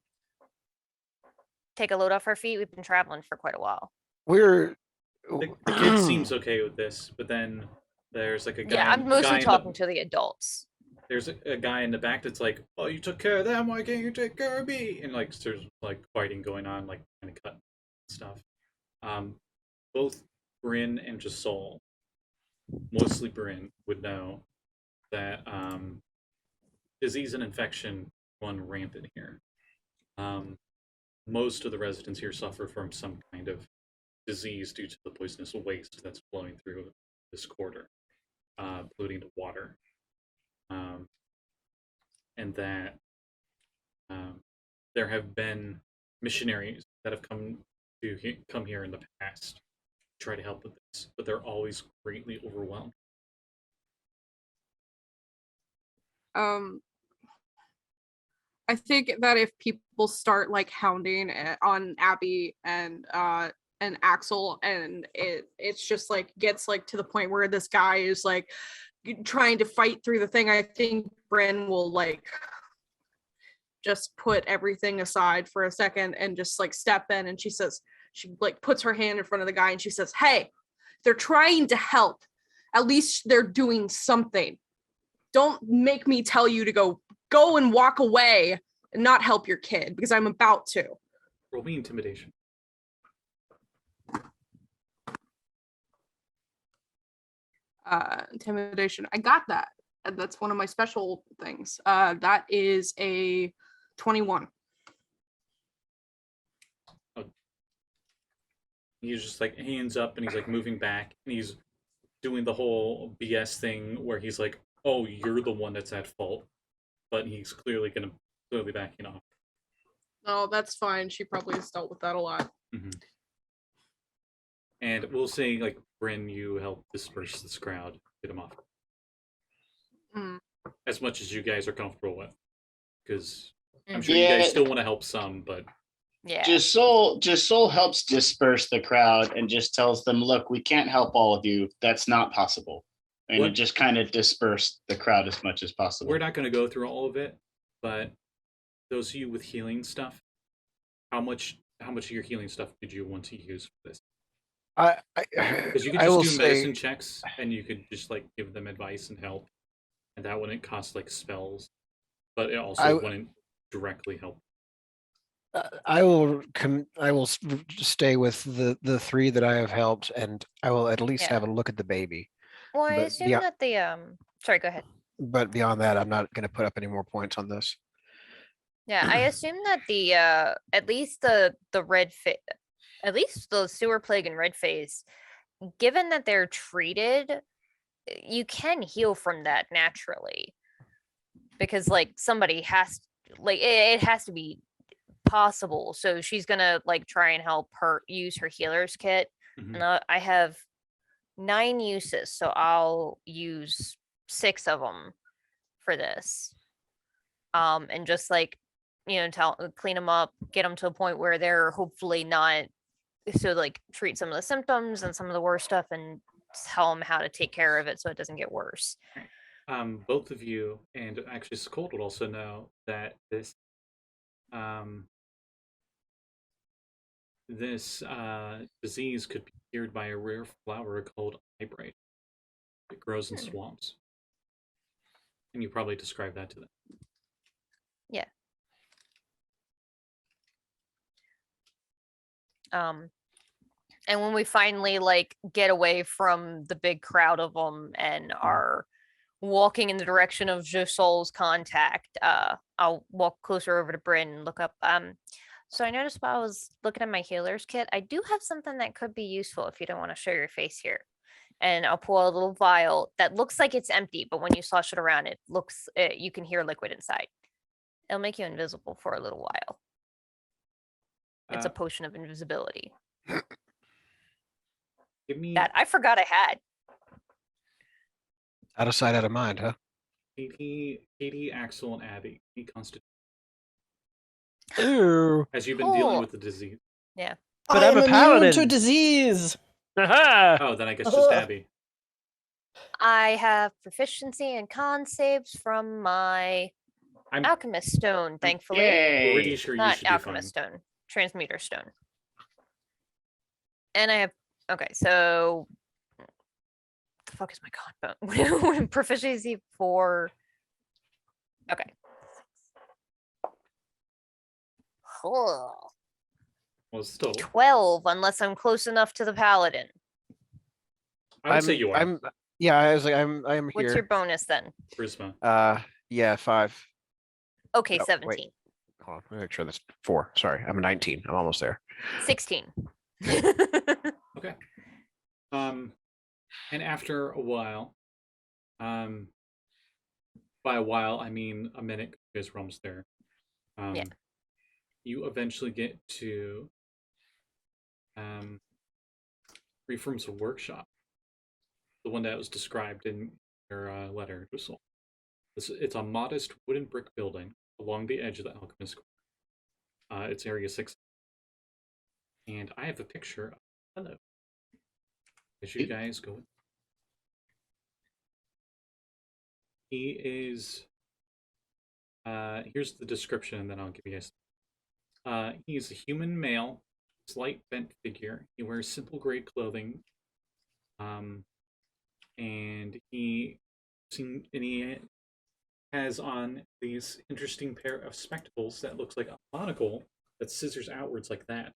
take a load off our feet. We've been traveling for quite a while. We're The kid seems okay with this, but then there's like a guy. Yeah, I'm mostly guy talking to the adults. There's a guy in the back that's like, "Oh, you took care of them. Why can't you take care of me?" And like, there's like fighting going on, like kind of cut stuff. Both Bryn and Josul, mostly Bryn, would know that disease and infection run rampant here. Most of the residents here suffer from some kind of disease due to the poisonous waste that's flowing through this quarter, polluting the water. And that there have been missionaries that have come here in the past to try to help with this, but they're always greatly overwhelmed. I think that if people start like hounding on Abby and and Axel, and it's just like gets like to the point where this guy is like trying to fight through the thing. I think Bryn will like just put everything aside for a second and just like step in, and she like puts her hand in front of the guy and she says, "Hey, they're trying to help. At least they're doing something. Don't make me tell you to go and walk away and not help your kid, because I'm about to." Roll me intimidation. Intimidation. I got that. That's one of my special things. That is a 21. He's just like hands up and he's like moving back and he's doing the whole BS thing where he's like, "Oh, you're the one that's at fault," but he's clearly backing off. Oh, that's fine. She probably has dealt with that a lot. Mm-hmm. And we'll say, like, Bryn, you help disperse this crowd, get them off. As much as you guys are comfortable with. Because I'm sure you guys still want to help some, but... Yeah. Josul helps disperse the crowd and just tells them, "Look, we can't help all of you. That's not possible." And it just kind of dispersed the crowd as much as possible. We're not going to go through all of it, but those of you with healing stuff, how much of your healing stuff did you want to use for this? Because you could just do medicine checks and you could just like give them advice and help, and that wouldn't cost like spells, but it also wouldn't directly help. I will stay with the 3 that I have helped, and I will at least have a look at the baby. Well, I assume that the sorry, go ahead. But beyond that, I'm not going to put up any more points on this. Yeah, I assume that the at least the at least the sewer plague and red phase, given that they're treated, you can heal from that naturally. Because like somebody has it has to be possible. So she's gonna like try and help her use her healer's kit. Mm-hmm. And I have 9 uses, so I'll use 6 of them for this. And just like, you know, clean them up, get them to a point where they're hopefully not, so like treat some of the symptoms and some of the worst stuff and tell them how to take care of it so it doesn't get worse. Both of you, and actually Sekald would also know that this disease could be cured by a rare flower called eyebright. It grows in swamps. And you probably describe that to them. Yeah. And when we finally like get away from the big crowd of them and are walking in the direction of Josul's contact, I'll walk closer over to Bryn and look up. So I noticed while I was looking at my healer's kit, I do have something that could be useful if you don't want to show your face here. And I'll pull a little vial that looks like it's empty, but when you slosh it around, it looks you can hear liquid inside. It'll make you invisible for a little while. It's a potion of invisibility. Give me that I forgot I had. Out of sight, out of mind, huh? Kade, Axel, and Abby. Be constituted. Ooh. As you've been dealing with the disease. Yeah. But I'm a paladin. Immune to disease. Oh, then I guess just Abby. I have proficiency in con saves from my alchemist stone, thankfully. Pretty sure you should be alchemist stone, transmuter stone. And I have so the fuck is my con bone? Proficiency for Well, still 12, unless I'm close enough to the paladin. I would say you are. I was like, I'm here. What's your bonus then? Charisma. 5. Okay, No, 17. Wait. Hold on, let me make sure that's 4. Sorry, I'm 19. I'm almost there. 16. Okay. And after a while, by a while I mean a minute, because we're almost there. You eventually get to Reform's workshop, the one that was described in your letter, Josul. It's a modest wooden brick building along the edge of the Alchemist Square. It's Area 6. And I have a picture of Hello. As you guys go. He is. Here's the description, and then I'll give you guys. He's a human male, slight bent figure. He wears simple gray clothing. And he has on these interesting pair of spectacles that looks like a monocle that scissors outwards like that.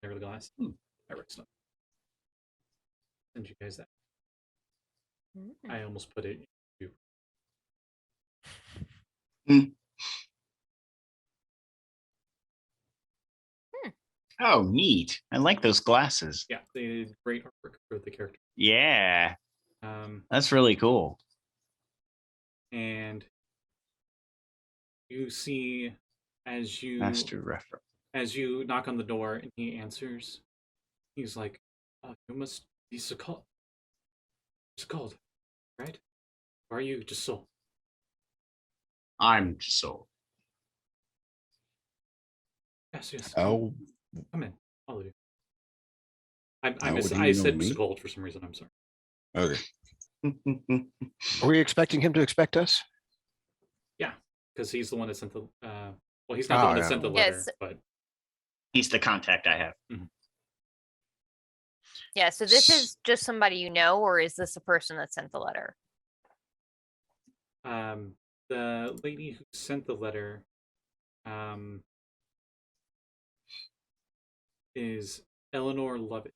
There, the glass. I read stuff. Send you guys that. I almost put it. Oh, neat. I like those glasses. Yeah, they did great artwork for the character. Yeah. That's really cool. And you see as you Master reference. As you knock on the door and he answers, he's like, you must be Sekald. Sekald, right? Or are you Josul? I'm Josul. Yes. Oh, Come in, all of you. I said Sekald for some reason. I'm sorry. okay. Are we expecting him to expect us? Yeah, because he's the one that sent the. Well, he's not the one that sent the letter, Yes. but He's the contact I have. Yeah, so this is just somebody you know, or is this a person that sent the letter? the lady who sent the letter, is Eleanor Lovett.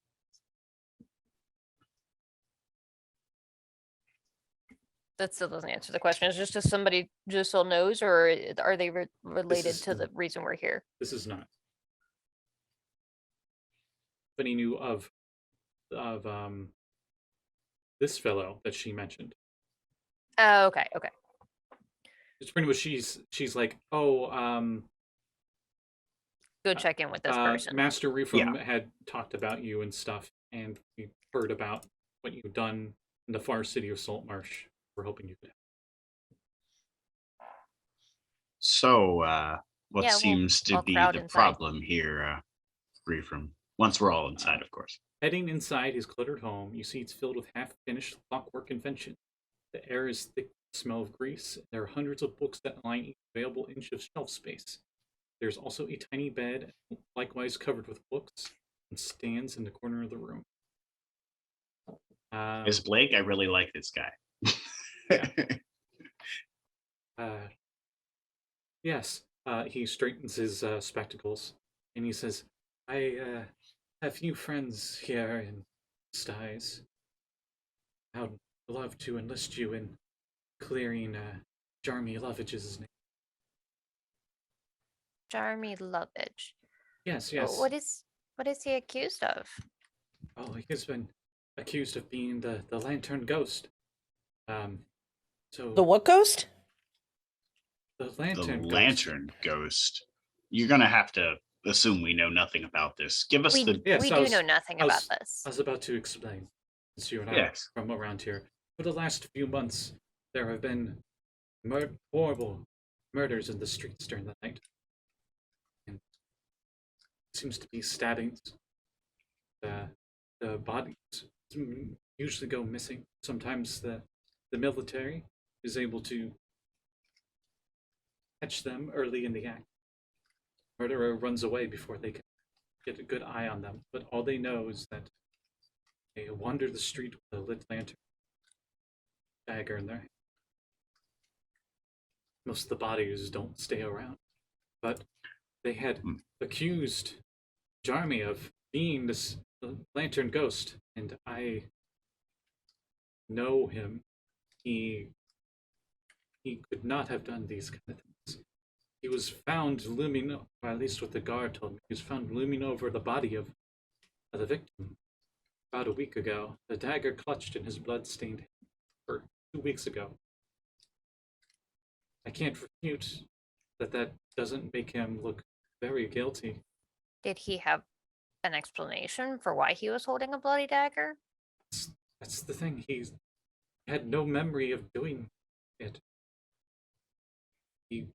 That still doesn't answer the question. Is this just somebody Josul knows, or are they related to the reason we're here? This is not. But he knew of this fellow that she mentioned. Oh, okay. It's pretty much she's like, oh, Go check in with this person. Master Refram had talked about you and stuff, and we heard about what you've done in the far city of Saltmarsh. We're hoping you could help. So, what seems to be the inside. problem here, Refram? Once we're all inside, of course. Heading inside his cluttered home, you see it's filled with half-finished clockwork invention. The air is thick with the smell of grease. There are hundreds of books that line each available inch of shelf space. There's also a tiny bed, likewise covered with books, and stands in the corner of the room. Is Blake? I really like this guy. Yes. He straightens his spectacles, and he says, I have few friends here in Styes. I would love to enlist you in clearing Jarmy Lovage's name. Jarmy Lovage. Yes. What is he accused of? Oh, he has been accused of being the Lantern Ghost. So The what ghost? The Lantern Lantern Ghost. You're gonna have to assume we know nothing about this. Give us We do know nothing about this. I was about to explain, since you and I are from around here. For the last few months, there have been horrible murders in the streets during the night. And it seems to be stabbings. The bodies usually go missing. Sometimes the military is able to catch them early in the act. Murderer runs away before they can get a good eye on them, but all they know is that they wander the street with a lit lantern, dagger in their hand. Most of the bodies don't stay around, but they had accused Jarmy of being this Lantern Ghost, and I know him. He could not have done these kind of things. He was found looming, or at least what the guard told me, he was found looming over the body of the victim about a week ago. The dagger clutched in his blood-stained hand, or 2 weeks ago. I can't refute that doesn't make him look very guilty. Did he have an explanation for why he was holding a bloody dagger? That's the thing. He had no memory of doing it. He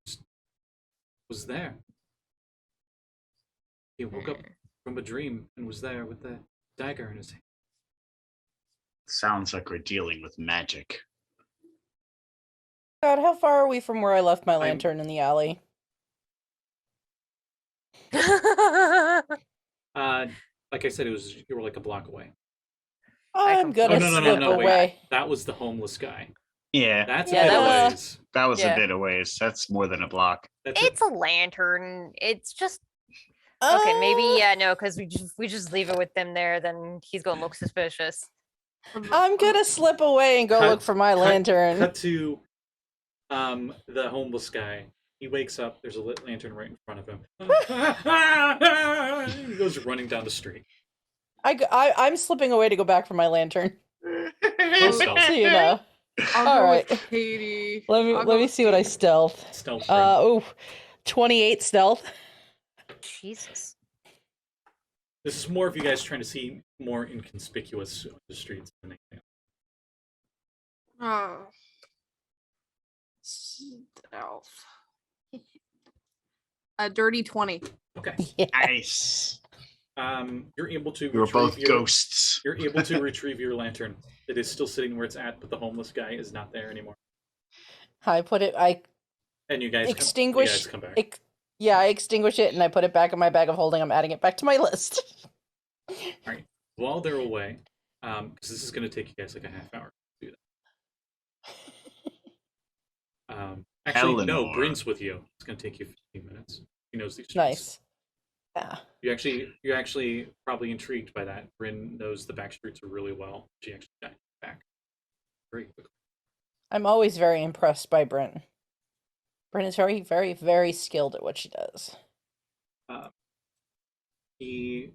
was there. He woke up from a dream and was there with the dagger in his hand. Sounds like we're dealing with magic. God, how far are we from where I left my I'm- lantern in the alley? Like I said, you were like a block away. I'm completely gonna Oh, no, slip wait. away. That was the homeless guy. Yeah, That's Yeah, a bit that of was- ways. that was Yeah. a bit of ways. That's more than a block. That's It's a lantern. It's just okay. Maybe no, because we just leave it with them there. Then he's gonna look suspicious. I'm gonna slip away and go look for my lantern. Cut to the homeless guy. He wakes up. There's a lit lantern right in front of him. He goes running down the street. I'm slipping away to go back for my lantern. stealth. So you know. I'll All go right. with Katie. Let me see what I stealth. Stealth. 28 stealth. Jesus. This is more of you guys trying to see more inconspicuous on the streets than anything. Oh. Stealth. A dirty 20. Okay. Nice. You're able to. We were both retrieve your- ghosts. You're able to retrieve your lantern. It is still sitting where it's at, but the homeless guy is not there anymore. I put it. I And you guys extinguish. come back. I extinguish it and I put it back in my bag of holding. I'm adding it back to my list. While they're away, because this is going to take you guys like a half hour to do that. Actually, no, Eleanor. Bryn's with you. It's going to take you 15 minutes. He knows these streets. Nice. Yeah. You're actually probably intrigued by that. Bryn knows the back streets really well. She actually got back very quickly. I'm always very impressed by Bryn. Bryn is very, very, very skilled at what she does. He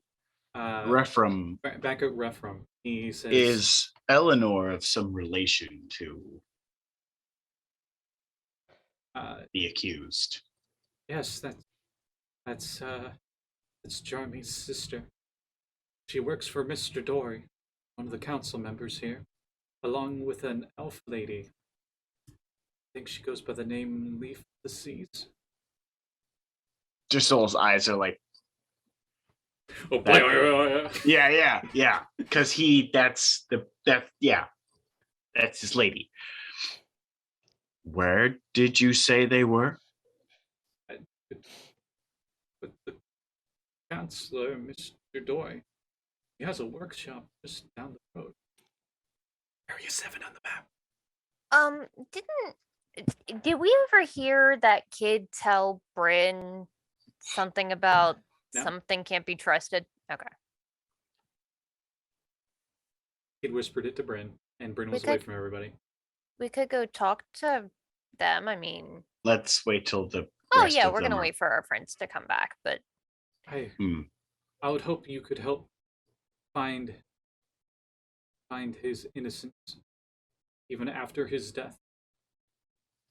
Refram, back at Refram. He says, is Eleanor of some relation to the accused? "Yes, that's Jarmy's sister. She works for Mr. Dory, one of the council members here, along with an elf lady. I think she goes by the name Leaf of the Seas." Josul's eyes are like, Oh boy! yeah. Because that's his lady. Where did you say they were? But the counselor, Mr. Dory, he has a workshop just down the road. Area 7 on the map. Did we ever hear that kid tell Bryn something about No. something can't be trusted? Okay. He whispered it to Bryn, and Bryn We was away could- from everybody. We could go talk to them. I mean, Let's wait till the. oh rest yeah, of we're them gonna are- wait for our friends to come back, but I Hmm. would hope you could help find his innocence, even after his death.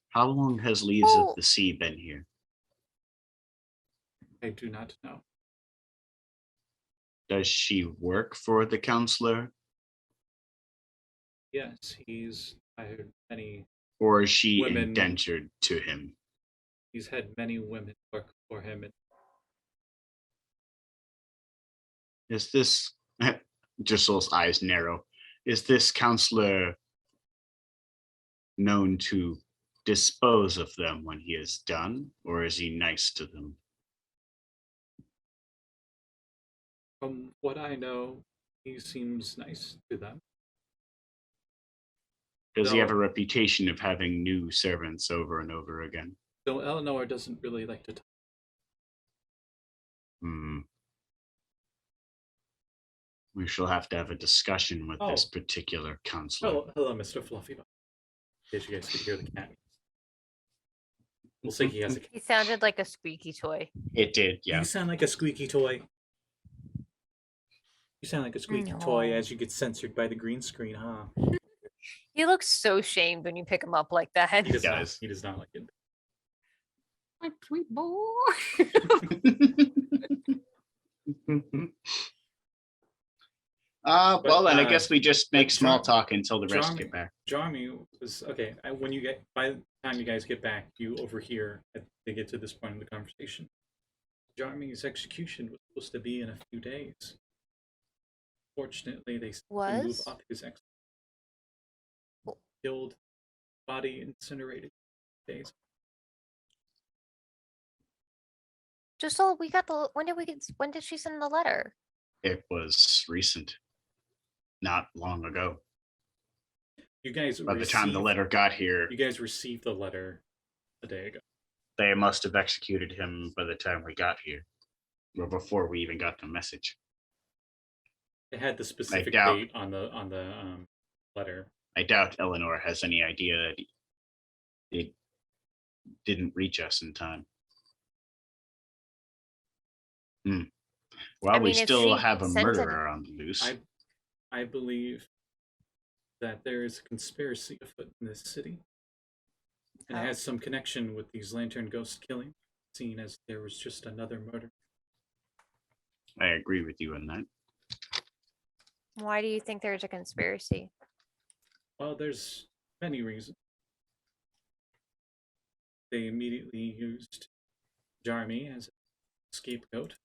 How long has Leaves Oh. of the Sea been here? I do not know. Does she work for the counselor, Yes, he's hired many. or is she Women. indentured to him? He's had many women work for him, and Is this Josul's eyes narrow? Is this counselor known to dispose of them when he is done, or is he nice to them? from what I know, he seems nice to them. Does he have a No. reputation of having new servants over and over again? Though Eleanor doesn't really like to talk. Hmm. We shall have to have a discussion with this Oh. particular counselor. Hello, Mr. Fluffy. In case you guys could hear the cat. We'll say he has a cat. he sounded like a squeaky toy. It did, yeah. You sound like a squeaky toy. You sound like a squeaky toy No. as you get censored by the green screen, huh? He looks so shamed when you pick him up like that. He does not. does. He does not like it. My sweet boy. Well, then I uh, guess we just make but small Jar- talk until the rest Jar- get back. Jarmy was okay. When you get by the time you guys get back, you overhear they get to this point in the conversation. Jarmy's execution was supposed to be in a few days. Fortunately, they move Was? up his ex. Oh. Killed, body incinerated. Days. Josul, we got the. When did she send the letter? It was recent, not long ago. You guys By the time the letter got here, you guys received the letter a day ago. they must have executed him by the time we got here, or before we even got the message. It had the specific date on the letter. I doubt Eleanor has any idea that it didn't reach us in time. Well, I mean, we if still she have a sent it- murderer on the loose. I believe that there is a conspiracy afoot in this city. And it has some connection with these lantern ghost killings, seen as there was just another murder. I agree with you on that. Why do you think there's a conspiracy? Well, there's many reasons. They immediately used Jarmy as a scapegoat.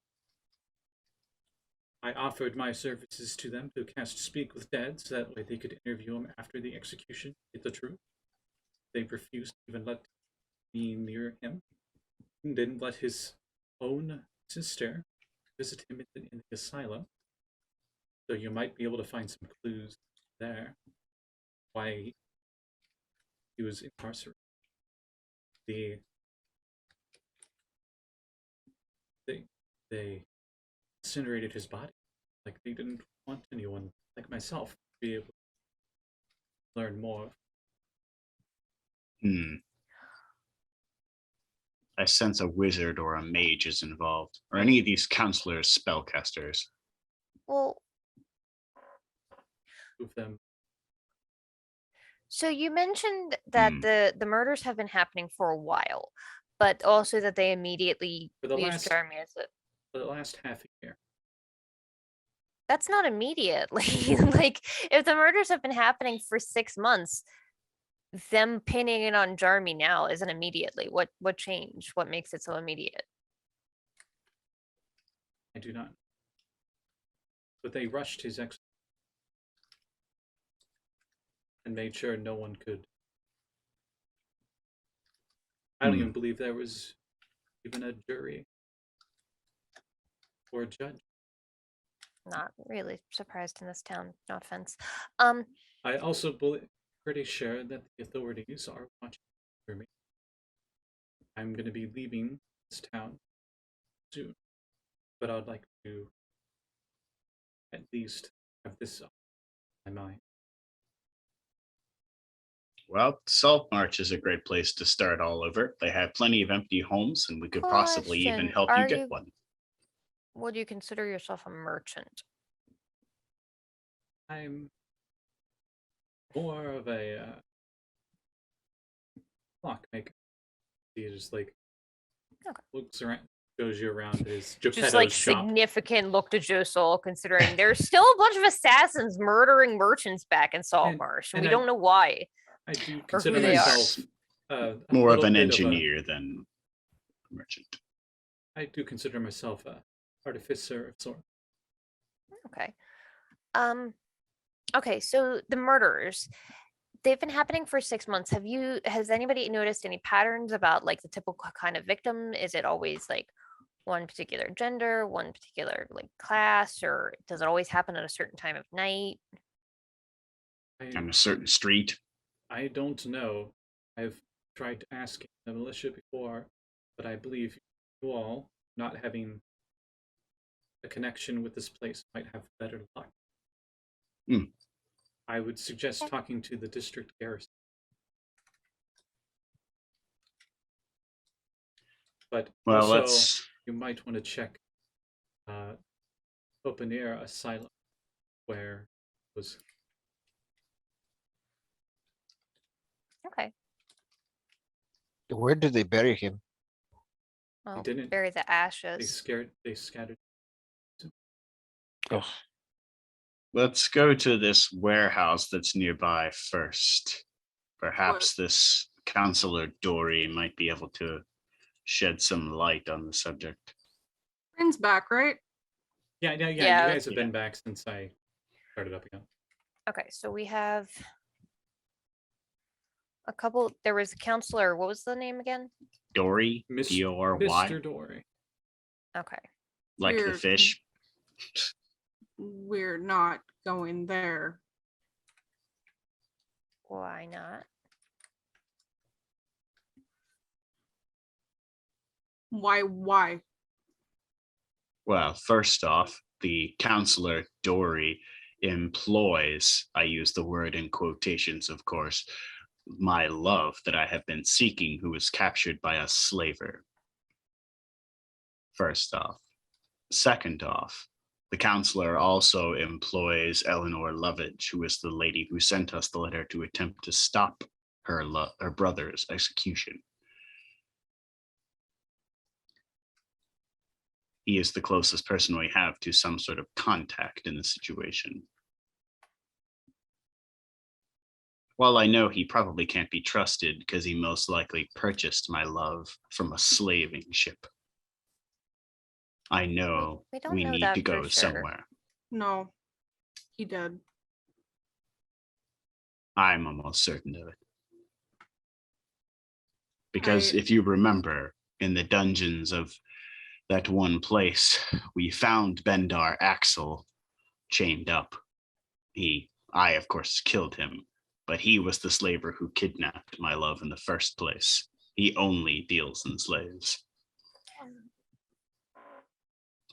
I offered my services to them to cast Speak with Dead, so that way they could interview him after the execution, get the truth. They refused to even let me near him, and didn't let his own sister visit him in the asylum. So you might be able to find some clues there why he was incarcerated. They incinerated his body. Like they didn't want anyone like myself to be able to learn more. I sense a wizard or a mage is involved, or any of these counselors, spellcasters. Well, Of them. so you mentioned that the murders have been happening for a while, but also that they immediately For the used last- Jarmy as a. For the last half a year. That's not immediately. Like, if the murders have been happening for 6 months, them pinning it on Jarmy now isn't immediately. What changed? What makes it so immediate? I do not. But they rushed his execution and made sure no one could. I don't even believe there was even a jury or a judge. Not really surprised in this town. No offense. I also pretty sure that the authorities are watching for me. I'm going to be leaving this town soon, but I'd like to at least have this on my mind. Well, Saltmarsh is a great place to start all over. They have plenty of empty homes, and we could possibly even Question, help you are get you- one. Would you consider yourself a merchant? I'm more of a clockmaker. He just like looks around, shows you around his Geppetto's Just like shop. significant look to Josul, considering there's still a bunch of assassins murdering merchants back in Saltmarsh, and and we I- don't know why. I do Or consider who they are. myself More of little an bit engineer than a merchant. I do consider myself a artificer of sorts. Okay. Okay, so the murders, they've been happening for 6 months. Has anybody noticed any patterns about like the typical kind of victim? Is it always like one particular gender, one particular like class, or does it always happen at a certain time of night? On a certain street. I don't know. I've tried asking the militia before, but I believe you all, not having a connection with this place, might have better luck. I would suggest talking to the district garrison. But Well, also, you might want to check open air asylum where it was. Okay. Where did they bury him? Well, didn't- bury the ashes. They scattered. Oh, Let's go to this warehouse that's nearby first. Perhaps this Counselor Dory might be able to shed some light on the subject. Bryn's back, right? Yeah. You Yeah. guys have been back since I start it up again. Okay, so we have a couple. There was a counselor. What was the name again? Dory, D-O-R-Y, Mr. Dory. Okay. like the We're- fish. We're not going there. Why not? Why? Well, first off, the counselor Dory employs, I use the word in quotations, of course, my love that I have been seeking, who was captured by a slaver. First off. Second off, the counselor also employs Eleanor Lovage, who is the lady who sent us the letter to attempt to stop her brother's execution. He is the closest person we have to some sort of contact in the situation. While I know he probably can't be trusted because he most likely purchased my love from a slaving ship, I know We don't we know need that to for go sure. somewhere. No, he did. I'm almost certain of it. Because I- if you remember, in the dungeons of that one place, we found Bendar Axel chained up. I of course killed him, but he was the slaver who kidnapped my love in the first place. He only deals in slaves.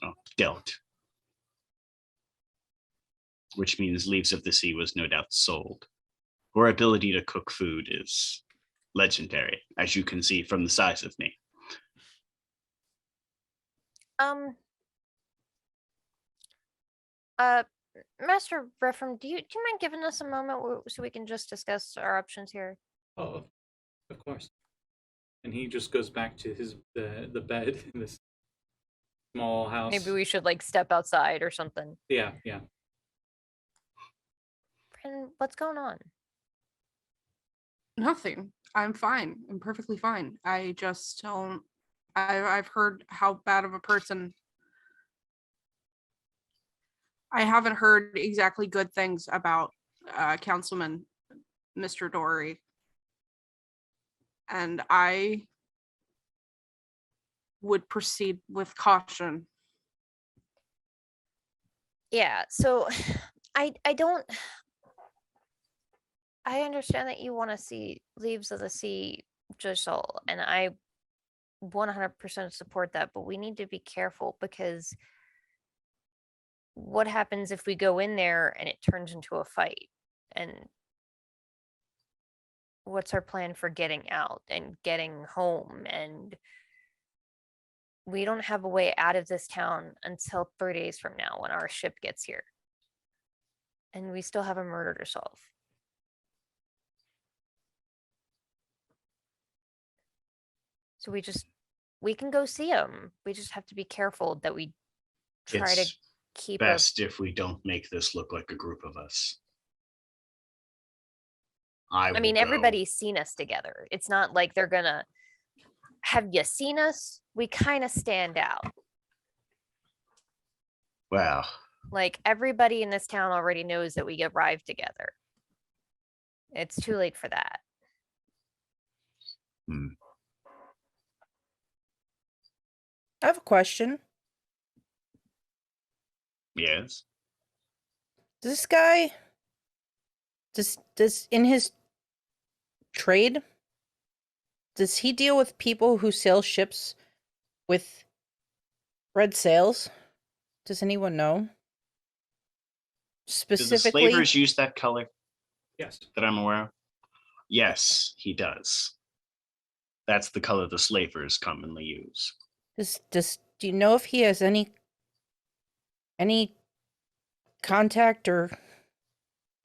Oh, dealt. Which means Leaves of the Sea was no doubt sold. Her ability to cook food is legendary, as you can see from the size of me. Master Refram, do you mind giving us a moment so we can just discuss our options here? Oh, of course. And he just goes back to his the bed in this small house. Maybe we should like step outside or something. Yeah. Bryn, what's going on? Nothing. I'm fine. I'm perfectly fine. I just don't. I've heard how bad of a person. I haven't heard exactly good things about Councilman Mr. Dory. And I would proceed with caution. Yeah, so I understand that you want to see Leaves of the Sea, Josul, and I 100% support that, but we need to be careful because what happens if we go in there and it turns into a fight? And what's our plan for getting out and getting home? And we don't have a way out of this town until 3 days from now when our ship gets here. And we still have a murder to solve. So we can go see him. We just have to be careful that we try to It's keep best if we don't make this look like a group of us. I mean, will go. everybody's seen us together. It's not like they're gonna. Have you seen us? We kind of stand out. Well, Like everybody in this town already knows that we arrived together. It's too late for that. I have a question. yes. This guy, does in his trade, does he deal with people who sail ships with red sails? Does anyone know? Do the Specifically, slavers use that color Yes. that I'm aware of? Yes, he does. That's the color the slavers commonly use. do you know if he has any contact or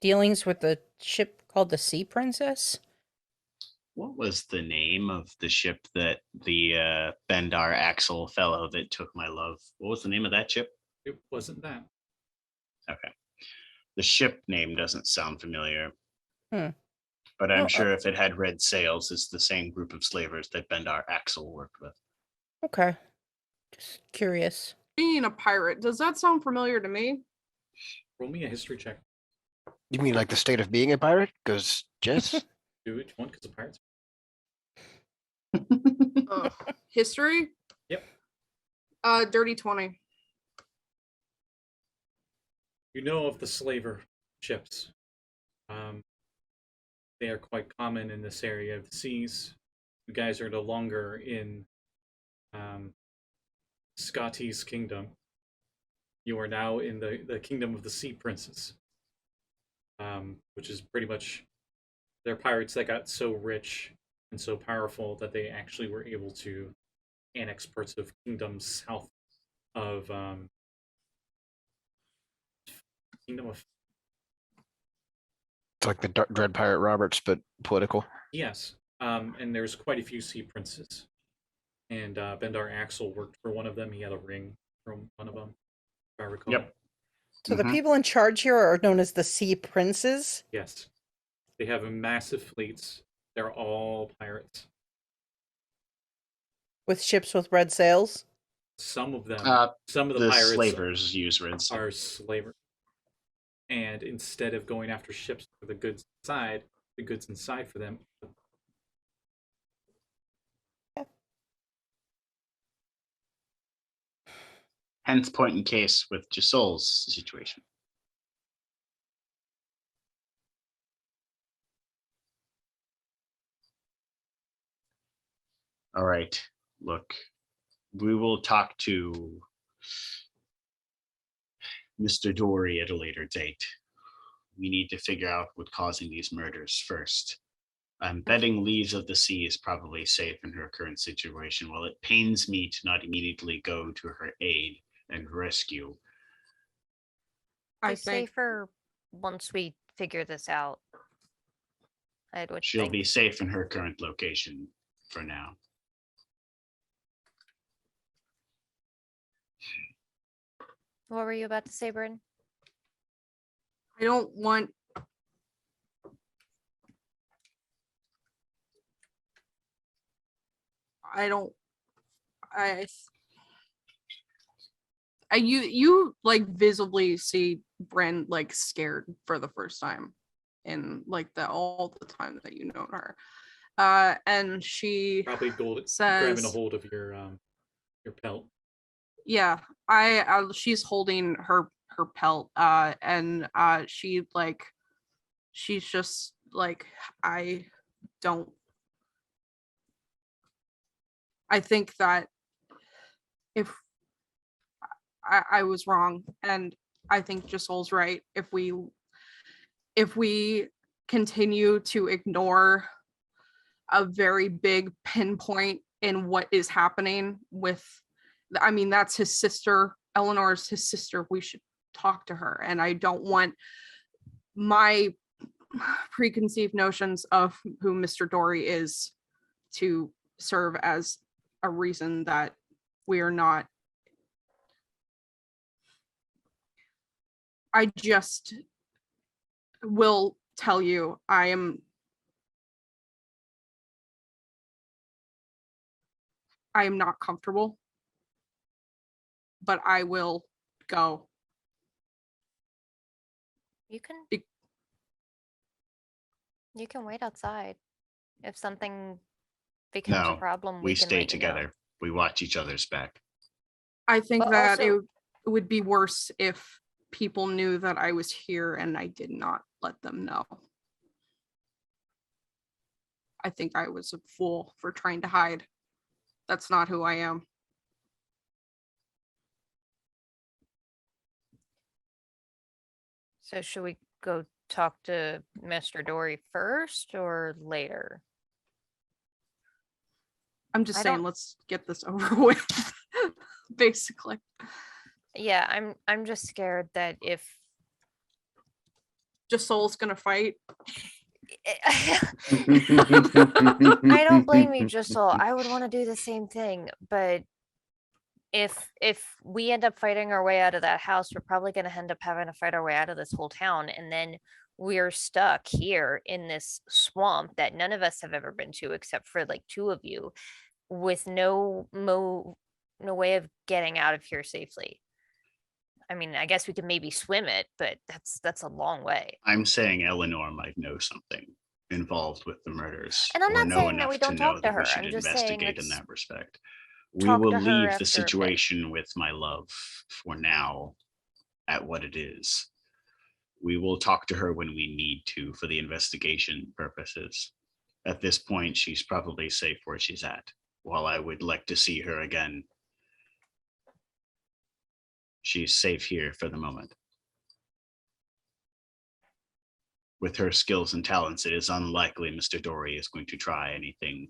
dealings with the ship called the Sea Princess? What was the name of the ship that the Bendar Axel fellow that took my love? What was the name of that ship? It wasn't that. Okay. The ship name doesn't sound familiar. But I'm Well, sure if it had red sails, it's the same group of slavers that Bendar Axel worked with. Okay. Just curious. Being a pirate, does that sound familiar to me? Roll me a history check. You mean like the state of being a pirate? Because Jess, Do which one? Because the pirates. History? Yep. Dirty 20. You know of the slaver ships. They are quite common in this area of the seas. You guys are no longer in Scotty's kingdom. You are now in the kingdom of the Sea Princes, which is pretty much they're pirates that got so rich and so powerful that they actually were able to annex parts of kingdoms south of kingdom of it's like the Dread Pirate Roberts, but political. yes. And there's quite a few sea princes. And Bendar Axel worked for one of them. He had a ring from one of them, if I recall. Yep. So the people in charge here are known as the Sea Princes. Yes. They have massive fleets. They're all pirates. With ships with red sails. Some of them, Some of the pirates slavers use red sails. are slavers. And instead of going after ships for the goods inside for them. Hence point in case with Josul's situation. All right, look, we will talk to Mr. Dory at a later date. We need to figure out what's causing these murders first. I'm betting Leaves of the Sea is probably safe in her current situation. While it pains me to not immediately go to her aid and rescue, I It's think safer once we figure this out. I would she'll think. be safe in her current location for now. What were you about to say, Bryn? I don't want you like visibly see Bryn like scared for the first time in like all the time that you know her. And she Probably says, grabbing a hold of your pelt. Yeah, she's holding her pelt, and she's just like, I think that if I was wrong, and I think Josul's right. If we continue to ignore a very big pinpoint in what is happening with, I mean, that's his sister. Eleanor's his sister. We should talk to her. And I don't want my preconceived notions of who Mr. Dory is to serve as a reason that we are not. I just will tell you, I am not comfortable, but I will go. You can wait outside. If something becomes a No, problem, we can stay let you know. together. We watch each other's back. I think But that also- it would be worse if people knew that I was here and I did not let them know. I think I was a fool for trying to hide. That's not who I am. So should we go talk to Mr. Dory first or later? I'm just I saying, don't- let's get this over with. Basically. Yeah, I'm just scared that if Josul's gonna fight. I don't blame you, Josul. I would want to do the same thing, but if we end up fighting our way out of that house, we're probably going to end up having to fight our way out of this whole town, and then we're stuck here in this swamp that none of us have ever been to except for like two of you, with no way of getting out of here safely. I mean, I guess we could maybe swim it, but that's a long way. I'm saying Eleanor might know something involved with the murders, And I'm or not know saying that we enough to don't know talk to that we her. should I'm just saying investigate in let's that respect. We talk will to her leave the after a bit. situation with my love for now at what it is. We will talk to her when we need to for the investigation purposes. At this point, she's probably safe where she's at. While I would like to see her again, she's safe here for the moment. With her skills and talents, it is unlikely Mr. Dory is going to try anything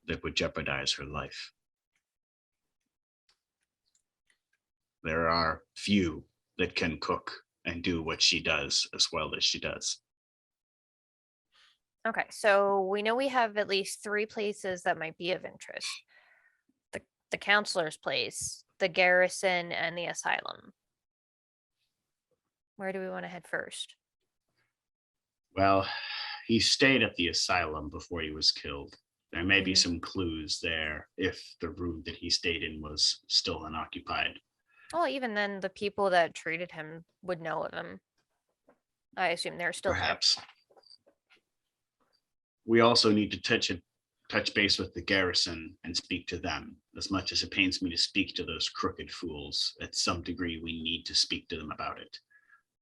that would jeopardize her life. There are few that can cook and do what she does as well as she does. Okay, so we know we have at least 3 places that might be of interest. The counselor's place, the garrison, and the asylum. Where do we want to head first? Well, he stayed at the asylum before he was killed. There may be Mhm. some clues there if the room that he stayed in was still unoccupied. Well, even then, the people that treated him would know of him. I assume they're still there. Perhaps. We also need to touch base with the garrison and speak to them. As much as it pains me to speak to those crooked fools, at some degree we need to speak to them about it.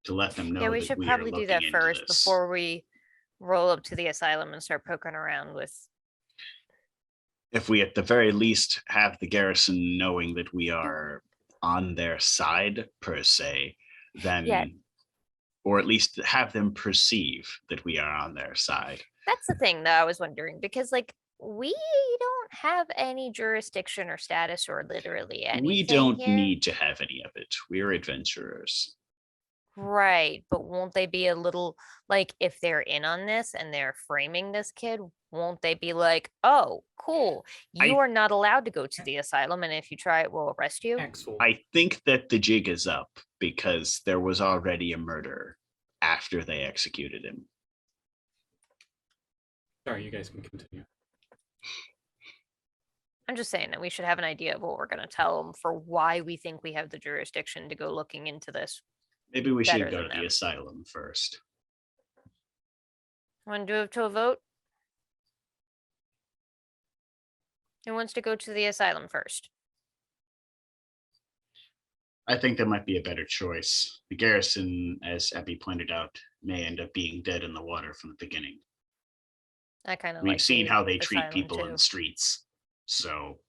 To let them know Yeah, we that should we probably are do looking that into first this. before we roll up to the asylum and start poking around with. If we at the very least have the garrison knowing that we are on their side per se, then Yeah. or at least have them perceive that we are on their side. That's the thing that I was wondering, because like we don't have any jurisdiction or status or literally anything. We don't here. need to have any of it. We're adventurers. Right, but won't they be a little like if they're in on this and they're framing this kid, won't they be like, oh, cool, you I- are not allowed to go to the asylum, and if you try it, we'll arrest you? Axel. I think that the jig is up because there was already a murder after they executed him. Sorry, you guys can continue. I'm just saying that we should have an idea of what we're going to tell them for why we think we have the jurisdiction to go looking into this. Maybe we Better should go than to them. the asylum first. Want to do it to a vote? Who wants to go to the asylum first? I think that might be a better choice. The garrison, as Abby pointed out, may end up being dead in the water from the beginning. I kind of We've like seen the how they treat asylum, people in too. the streets. So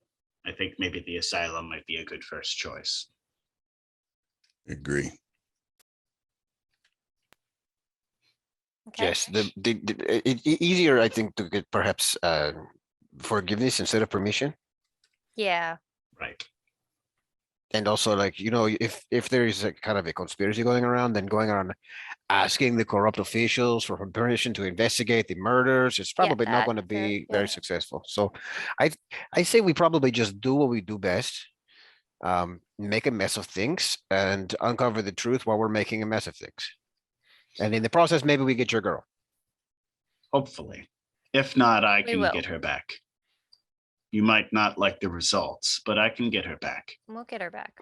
I think maybe the asylum might be a good first choice. Agree. Okay. Yes, easier, I think, to get perhaps forgiveness instead of permission. Yeah. Right. And also, like, if there is a kind of a conspiracy going around, then going around asking the corrupt officials for permission to investigate the murders, it's probably not that, going to fair, be yeah. very successful. So I say we probably just do what we do best, make a mess of things and uncover the truth while we're making a mess of things. And in the process, maybe we get your girl. Hopefully. If not, I We can will. get her back. You might not like the results, but I can get her back. We'll get her back.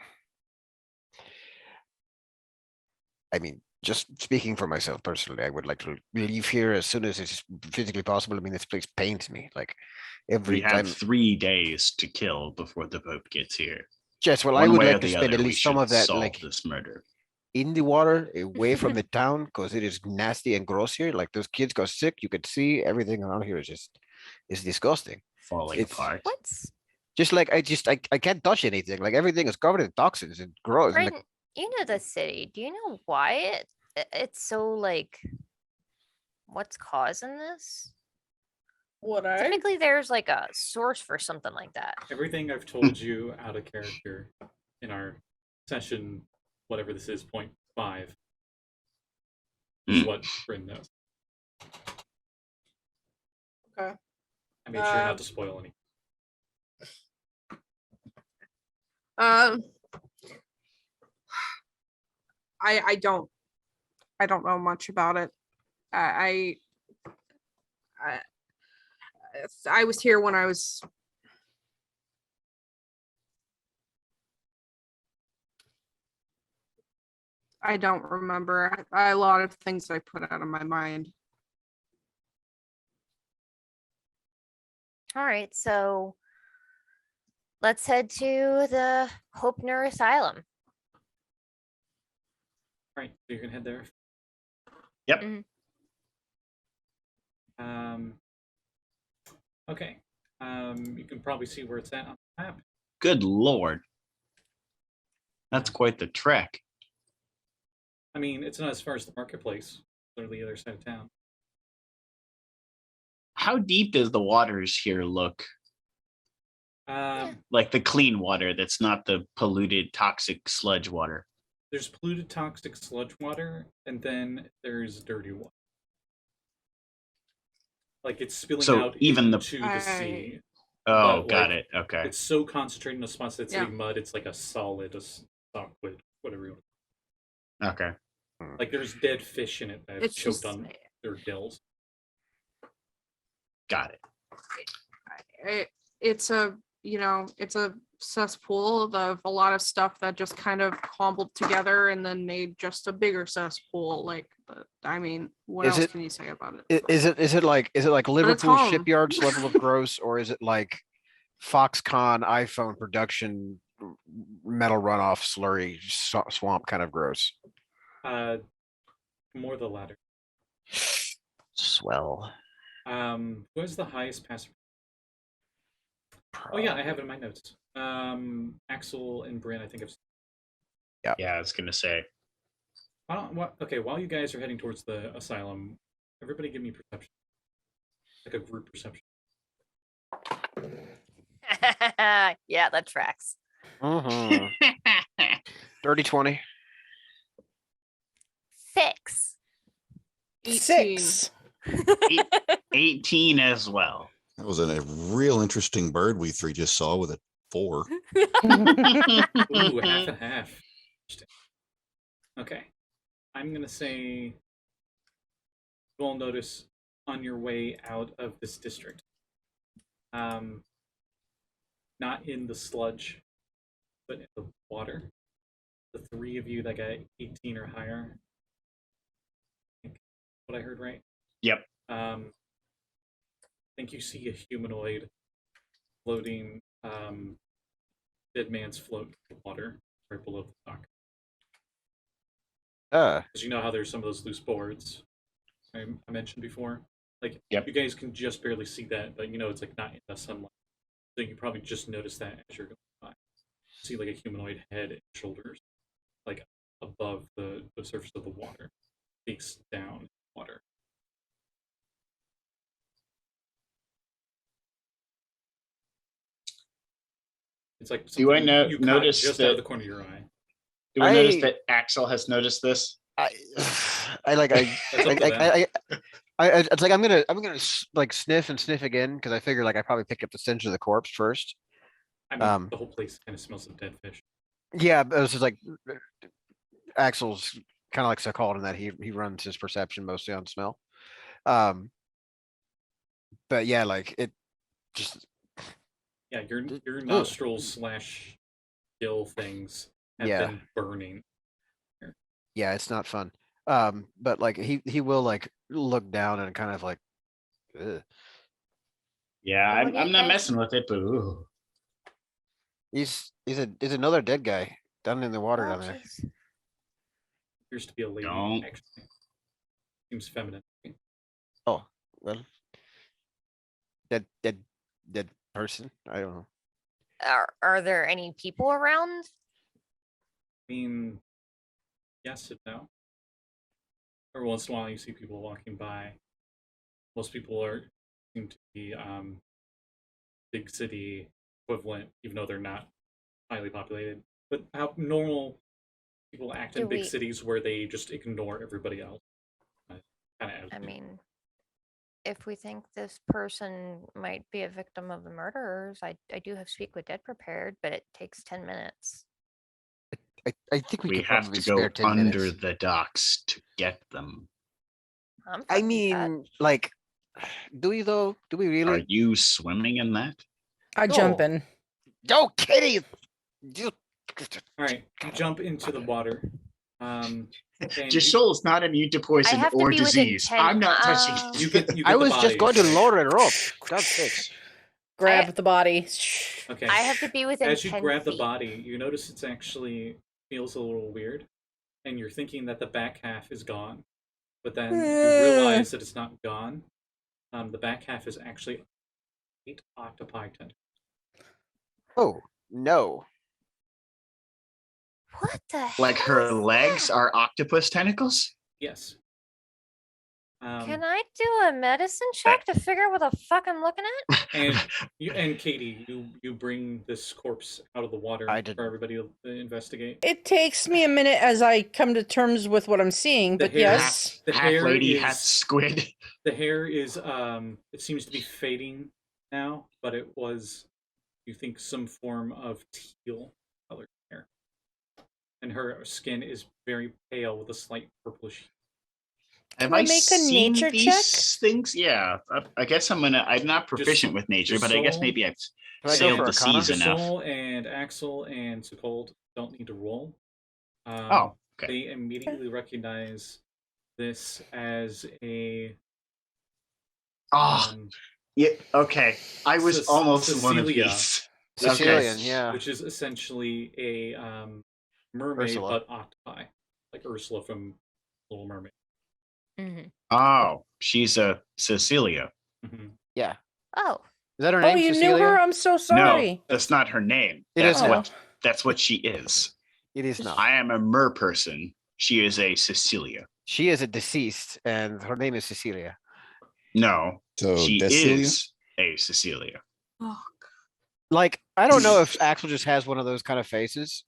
I mean, just speaking for myself personally, I would like to leave here as soon as it's physically possible. I mean, this place pains me. Like every We have time. 3 days to kill before the Pope gets here. Yes, well, I One would way or like to the spend other, at we least some should of that, solve like this murder. in the water, away from the town, because it is nasty and gross here. Like those kids got sick. You could see everything around here is disgusting. Falling It's apart. What's just like I can't touch anything. Like everything is covered in toxins and gross. And, Bryn, like, you know the city. Do you know why it's so like what's causing this? What I Typically there's like a source for something like that. Everything I've told you out of character in our session, whatever this is, 0.5, is what Bryn knows. Okay. I made sure not to spoil any. I don't know much about it. I was here when I was I don't remember. A lot of things I put out of my mind. All right, so let's head to the Hopner Asylum. Right, so you're gonna head there. Yep. Okay. You can probably see where it's at on the map. Good lord. That's quite the trek. I mean, it's not as far as the marketplace. Literally the other side of town. How deep does the waters here look? Like the clean water that's not the polluted, toxic sludge water. There's polluted, toxic sludge water, and then there's dirty water. Like it's spilling out even into the sea. Oh, But, got like, it. Okay. It's so concentrated in the spots that it's Yeah. like mud. It's like a solid, a stock wood, whatever you want. Okay. Like there's dead fish in it that It's choked just- on their gills. Got it. It's a, it's a cesspool of a lot of stuff that just kind of cobbled together and then made just a bigger cesspool. Like, but I mean, what Is else it- can you say about it? Is it like Liverpool home. shipyards level of gross, or is it like Foxconn iPhone production metal runoff slurry swamp kind of gross? More the latter. Swell. Who has the highest pass? Oh yeah, I have it in my notes. Axel and Bryn, I think I've. Yeah, I was gonna say. Okay, while you guys are heading towards the asylum, everybody give me perception. Like a group perception. Yeah, that tracks. Dirty 20. 6. 6. 18 as well. That was a real interesting bird we three just saw with a 4. Ooh, half and half. Interesting. Okay. I'm gonna say you'll notice on your way out of this district. Not in the sludge, but in the water. The 3 of you that got 18 or higher. I think what I heard right. Yep. I think you see a humanoid floating, dead man's float in the water right below the dock. Because you know how there's some of those loose boards I mentioned before? Like, Yep. you guys can just barely see that, but you know it's like not in the sunlight. So you probably just notice that as you're going by. See like a humanoid head and shoulders, like above the surface of the water. Face down in the water. It's like Do I something you caught notice just out of that- the corner of your eye. Do I notice I- that Axel has noticed this? It's like I'm gonna like sniff and sniff again because I figure like I probably picked up the stench of the corpse first. I mean, the whole place kind of smells of dead fish. Yeah, but it was just like Axel's kind of like Sekald in that he runs his perception mostly on smell. But yeah, like it just Yeah, your nostrils / gill things have Yeah. been burning. yeah, it's not fun. But like he will like look down and kind of like ugh. Yeah, What do you I'm not guys- messing with it, but ooh. He's another dead guy down in the water Oh, down there. jeez. Appears to be a lady, Don't. actually. Seems feminine. Oh, well. Dead person? I don't know. Are there any people around? I mean, yes and no. Every once in a while, you see people walking by. Most people seem to be big city equivalent, even though they're not highly populated. But how normal people act in Do big we- cities where they just ignore everybody else. Kind of. I mean, if we think this person might be a victim of the murderers, I do have Speak with Dead prepared, but it takes 10 minutes. I think we We could have probably to spare go 10 under minutes. the docks to get them. I'm I fine with that. mean, like, do we though? Do we Are really? you swimming in that? I jump No. in. Oh, Kitty! All right, you jump into the water. And Josul is not immune to poison have to or be within disease. 10 I'm not touching it. you get I the was body, just going to so- lower it up. God's sakes. Grab the body. Okay. I have to be within As you 10 grab the feet. body, you notice it's actually feels a little weird, and you're thinking that the back half is gone, but then you realize that it's not gone. The back half is actually 8 octopi tentacles. Oh, no. What the hell? Like her is legs that? are octopus tentacles? Yes. Can I do a medicine check to figure out what the fuck I'm looking at? And Katie, you bring this corpse out of the water I did. for everybody to investigate. It takes me a minute as I come to terms with what I'm seeing, The but hair- yes. The Half hair lady, is half squid. the hair is it seems to be fading now, but it was, you think, some form of teal colored hair, and her skin is very pale with a slight purplish. Have Can I I make a seen nature these check? things? Yeah, I guess I'm not proficient with nature, but I guess Josul- maybe I've Can I go sailed for the Arcana? seas enough. Josul and Axel and Sekald don't need to roll. Oh, okay. They immediately recognize this as a Oh, yeah. Okay, I was almost one of Cecilia. these. Sicilian, Okay. yeah. which is essentially a mermaid, Ursula. but octopi, like Ursula from Little Mermaid. Mm-hmm. Oh, she's a Cecilia. Mhm. Yeah. Oh, Is that her Oh, name, you Cecilia? knew her? I'm so sorry. No, that's not her name. It That's is what now. that's what she is. It is not. I am a mer person. She is a Cecilia. She is a deceased, and her name is Cecilia. No, So she Decilia? is a Cecilia. Oh, Like, I don't know if Axel just has one of those kind of faces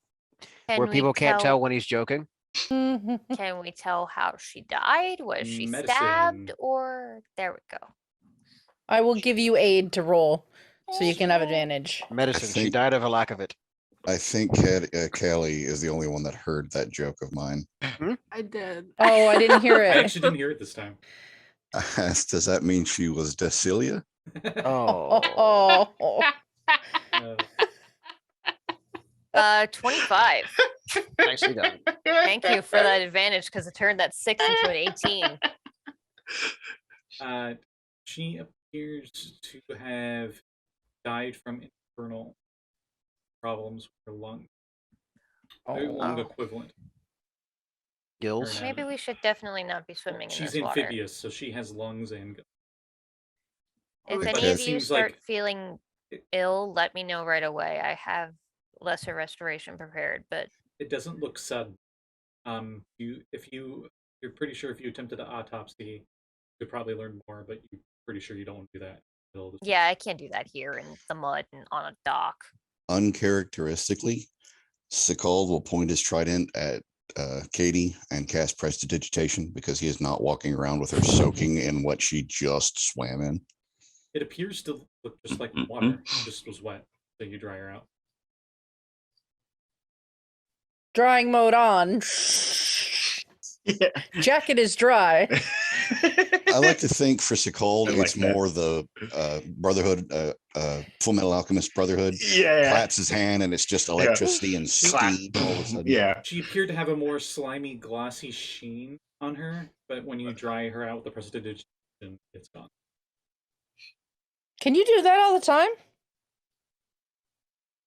where we people can't tell when he's joking. Can we tell how she died? Was she Medicine. stabbed? Or there we go. I will give you aid to roll so you can have advantage. Medicine. She think- died of a lack of it. I think Callie is the only one that heard that joke of mine. I did. Oh, I didn't hear I it. actually didn't hear it this time. I asked, does that mean she was Decilia? Oh. Uh, 25. Nicely done. Thank you for that advantage because it turned that 6 into an 18. She appears to have died from internal problems with her lung. Very lung Oh. equivalent. Gills. Maybe we should definitely not be swimming in She's this water. amphibious, so she has lungs and. If But any it of you seems start like- feeling ill, let me know right away. I have lesser restoration prepared, but It doesn't look sudden. You're pretty sure if you attempted an autopsy, you'd probably learn more, but you're pretty sure you don't want to do that. until the- yeah, I can't do that here in the mud and on a dock. Uncharacteristically, Sekald will point his trident at Katie and cast Prestidigitation because he is not walking around with her soaking in what she just swam in. It appears to look just like water. It just was wet, so you dry her out. Drying mode on. Yeah. Jacket is dry. I like to think for Sekald, I like it's that. more the Brotherhood, Full Metal Alchemist Brotherhood. Yeah. Claps his hand and it's just electricity and Clap. steam all of a sudden. Yeah. She appeared to have a more slimy, glossy sheen on her, but when you dry her out with the prestidigitation, it's gone. Can you do that all the time?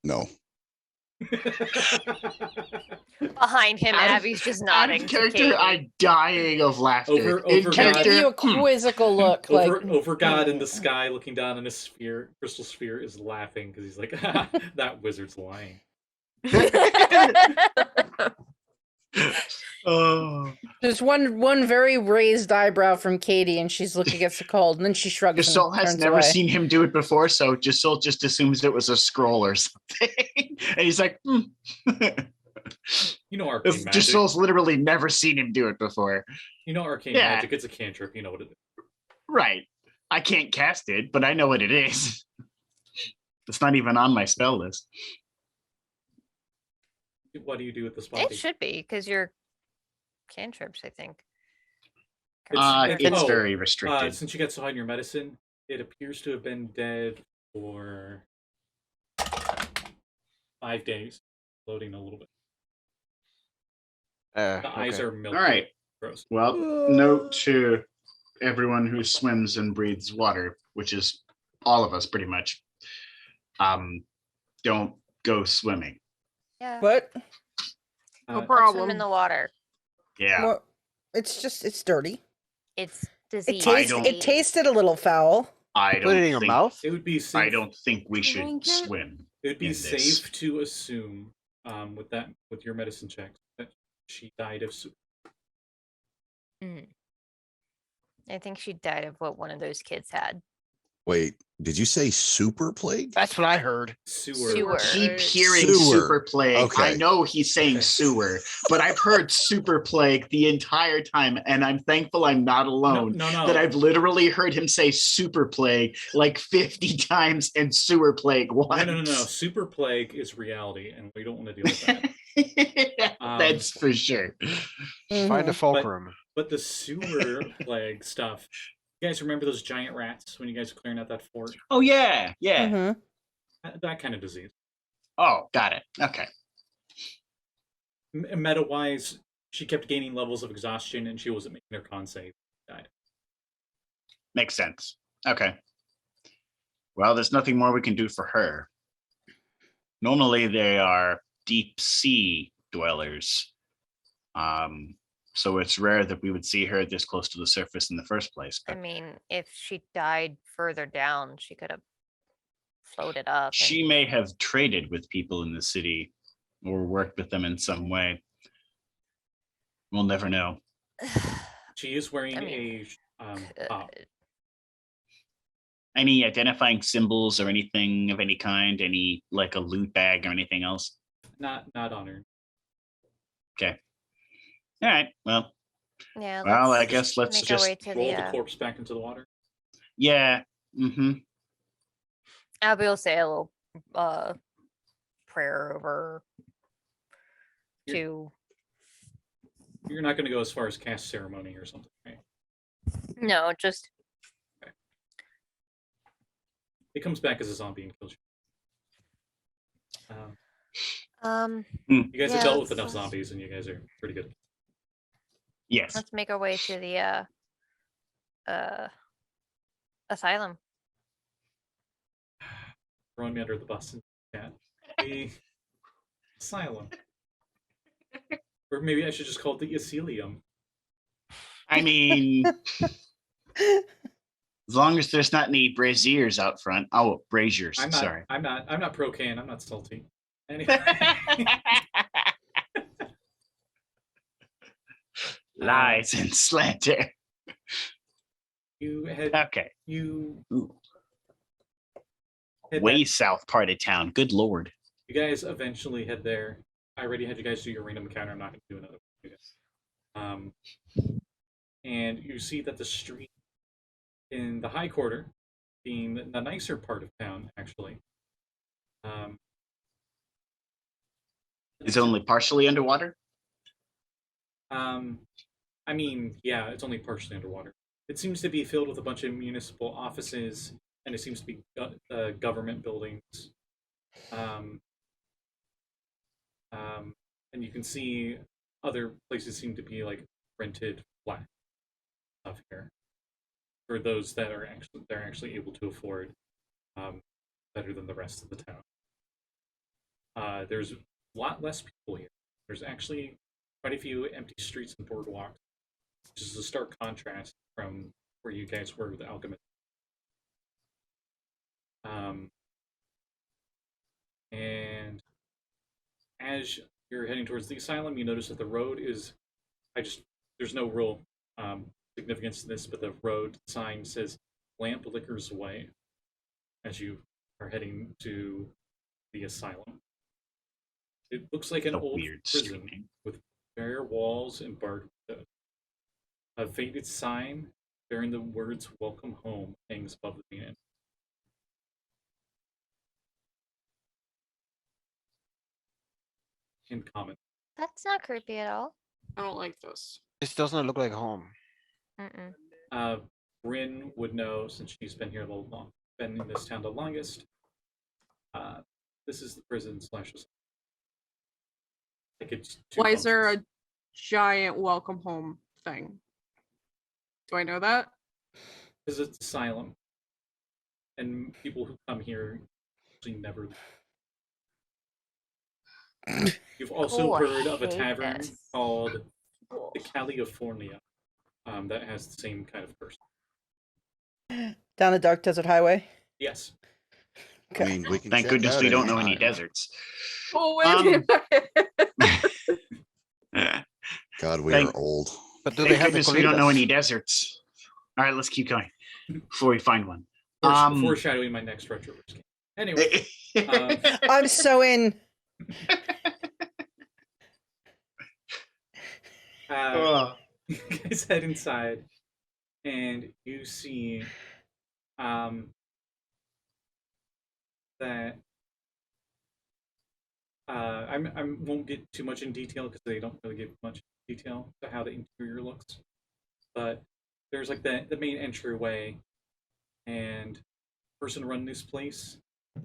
No. Behind him, Out of- Abby's just Out nodding. of to character, Katie. I'm dying of laughter. Over In God. Give character, you a quizzical look. over God in the sky, looking down on a sphere, crystal sphere, is laughing because he's like, that wizard's lying. Oh. There's one very raised eyebrow from Katie, and she's looking at Sekald, and then she shrugs Josul and has turns never away. seen him do it before, so Josul just assumes it was a scroll or something. And he's like, You know arcane magic. Josul's literally never seen him do it before. You know arcane Yeah. magic. It's a cantrip. You know what it is. Right. I can't cast it, but I know what it is. It's not even on my spell list. What do you do with this body? It should be because you're cantrips, I think. It's oh, very restricted. Since you got so high in your medicine, it appears to have been dead for 5 days. Loading a little bit. The eyes Okay. are milky. All right. Gross. Well, note to everyone who swims and breathes water, which is all of us pretty much. Don't go swimming. Yeah. But No Uh, Don't swim in problem. the water. Yeah. well, it's dirty. It's It disease. tasted a little foul. I Put don't it in your think, mouth. it would be safe. I don't think we should Drink it. swim. It would be in this. safe to assume, with your medicine checks, that she died of soup. I think she died of what one of those kids had. Wait, did you say super plague? That's what I heard. Sewer. Keep hearing Sewer. super plague. I Okay. know he's saying sewer, but I've heard super plague the entire time, and I'm thankful I'm not alone. No. That I've literally heard him say super plague like 50 times and sewer plague once. No. Super plague is reality, and we don't want to deal with that. That's for sure. Find a Mhm. fulcrum. But the sewer plague stuff. You guys remember those giant rats when you guys were clearing out that fort? Oh yeah. Mhm. That kind of disease. Oh, got it. Okay. Meta-wise, she kept gaining levels of exhaustion, and she wasn't making her con save. Died. Makes sense. Okay. Well, there's nothing more we can do for her. Normally, they are deep sea dwellers. So it's rare that we would see her this close to the surface in the first place. I But mean, if she died further down, she could have floated up. she may have traded with people in the city or worked with them in some way. We'll never know. She is wearing I mean, a top. Any identifying symbols or anything of any kind? Any like a loot bag or anything else? Not on her. Okay. All right. Well, Yeah. Well, I guess let's make our just way to Roll the. the corpse back into the water. yeah. Mm-hmm. Abby will say a little prayer over to. You're not going to go as far as cast ceremony or something, right? No, just It comes back as a zombie and kills you. you You guys Yeah, have dealt with let's, enough zombies, and you guys are pretty good. Yes. let's make our way to the asylum. Throwing me under the bus in the chat. The asylum. Or maybe I should just call it the Asylum. I mean, as long as there's not any braziers out front. Oh, braziers. I'm not. Sorry. I'm not pro can. I'm not salty. Anyway. Lies and slander. You had Okay. you Ooh. head Way there. south part of town. Good lord. You guys eventually head there. I already had you guys do your random encounter. I'm not going to do another one. For you guys. And you see that the street in the High Quarter, being the nicer part of town, actually, Is it only partially underwater? I mean, yeah, it's only partially underwater. It seems to be filled with a bunch of municipal offices, and it seems to be government buildings. And you can see other places seem to be like rented flat stuff here for those that are actually able to afford better than the rest of the town. There's a lot less people here. There's actually quite a few empty streets and boardwalks, which is a stark contrast from where you guys were with the alchemist. And as you're heading towards the asylum, you notice that the road is, there's no real significance to this, but the road sign says Lamp Liquors Way as you are heading to the asylum. It looks like an A old weird prison street name. with bare walls and barred windows. A faded sign bearing the words "Welcome Home" hangs above the main entrance. In common. That's not creepy at all. I don't like this. This doesn't look like home. Mm-mm. Bryn would know since she's been here been in this town the longest. This is the prison slash. Like it's two Why is there a functions. giant welcome home thing? Do I know that? Because it's asylum, and people who come here usually never leave. You've also Oh, I heard of a hate tavern this. called the California that has the same kind of person. Down the dark desert highway. Yes. I mean, we can Thank check goodness that we don't know anytime. any deserts. Oh, wait a minute. God, we Thank- are old. But do they Thank have the goodness we don't know colitas? any deserts. All right, let's keep going before we find one. Foreshadowing my next Retroverse game. Anyway, I'm so in. you guys head inside, and you see that I won't get too much in detail because they don't really give much detail to how the interior looks. But there's like the main entryway, and the person running this place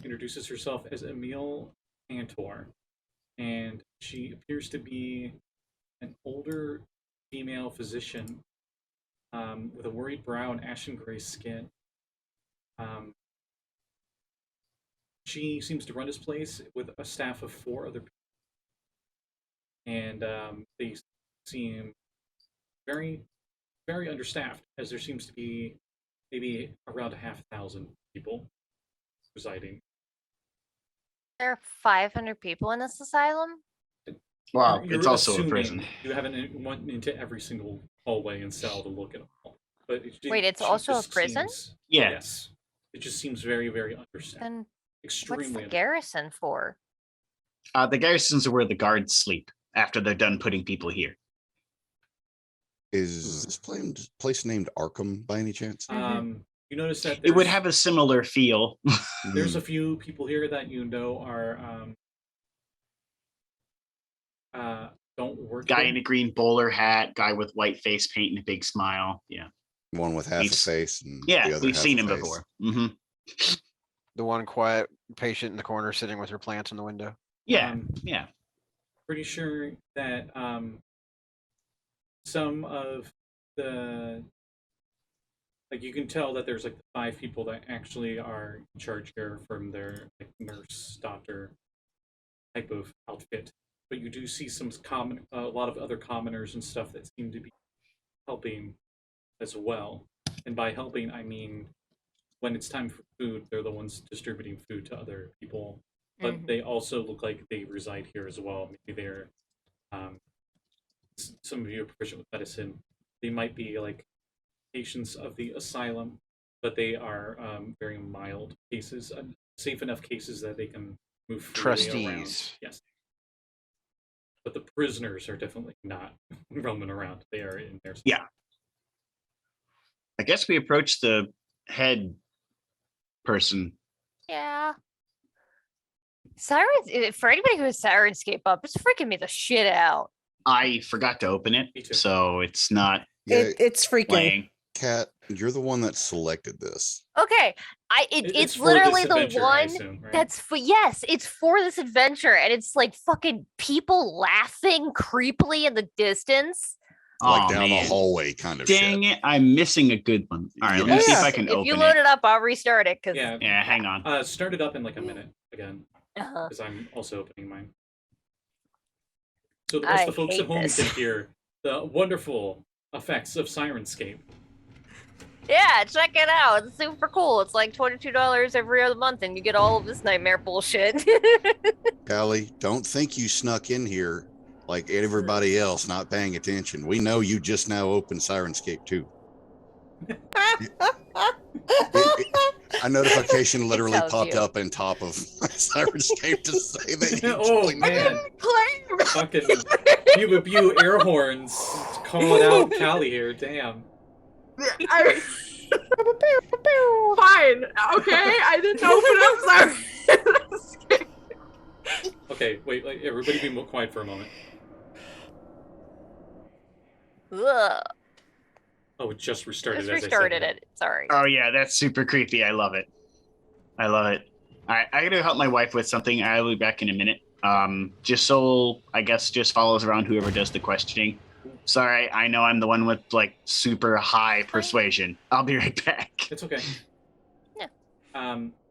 introduces herself as Emile Antor, and she appears to be an older female physician with a worried brow and ashen gray skin. She seems to run this place with a staff of 4 other people. And they seem very, very understaffed, as there seems to be maybe around 500 people residing. There are 500 people in this asylum? Wow, You're it's also a assuming. prison. You haven't went into every single hallway and cell to look at all. But Wait, it's also a prison? Yeah. Yes. It just seems very, very understaffed. Then Extremely what's the understaffed. garrison for? The garrisons are where the guards sleep after they're done putting people here. Is this place named Arkham by any chance? You notice that It would have a similar feel. there's a few people here that you know are don't work Guy here. in a green bowler hat, guy with white face paint and a big smile. Yeah. One with half a We've- face. And the Yeah, other we've half seen a him face. before. Hmm. The one quiet patient in the corner sitting with her plants in the window. Yeah, Um, yeah. Pretty sure that some of the you can tell that there's like the 5 people that actually are in charge here from their like nurse doctor type of outfit, but you do see some a lot of other commoners and stuff that seem to be helping as well. And by helping, I mean when it's time for food, they're the ones distributing food to other people. But they also look like they reside here as well. Maybe they're some of you are proficient with medicine. They might be like patients of the asylum, but they are very mild cases, safe enough cases that they can move freely around. Trustees. Yes. But the prisoners are definitely not roaming around. They are in their Yeah. I guess we approached the head person. Yeah. Sirens, for anybody who has Sirenscape up, it's freaking me the shit out. I forgot to open it, Me too. so it's not Yeah, It's freaking. playing. Kat, you're the one that selected this. Okay, It's it's for this literally the adventure, I one assume, right? that's for yes, it's for this adventure, and it's like fucking people laughing creepily in the distance. Like Oh, down man. the hallway kind of Dang shit. it, I'm missing a good one. All right, let me Yes. see if Yeah. I can If open you it. load it up, I'll restart it because Yeah. Yeah, hang on. Start it up in like a minute again, uh because I'm also opening mine. So the rest of the folks hate at home this. can hear the wonderful effects of Sirenscape. yeah, check it out. It's super cool. It's like $22 every other month, and you get all of this nightmare bullshit. Callie, don't think you snuck in here like everybody else not paying attention. We know you just now opened Sirenscape 2. A noperation literally tells popped you. up on top of Sirenscape to say that you Oh joined. man, Claim. fucking pew air horns calling out Callie here. Damn. I- Fine. Okay, I didn't open up. Sorry. Okay, wait, like everybody be quiet for a moment. Ugh. Oh, it just restarted. Just as I said restarted that. it. Sorry. Oh yeah, that's super creepy. I love it. I love it. All right, I gotta help my wife with something. I'll be back in a minute. Josul, I guess, just follows around whoever does the questioning. Sorry, I know I'm the one with like super high persuasion. I'll be right back. It's okay. Yeah.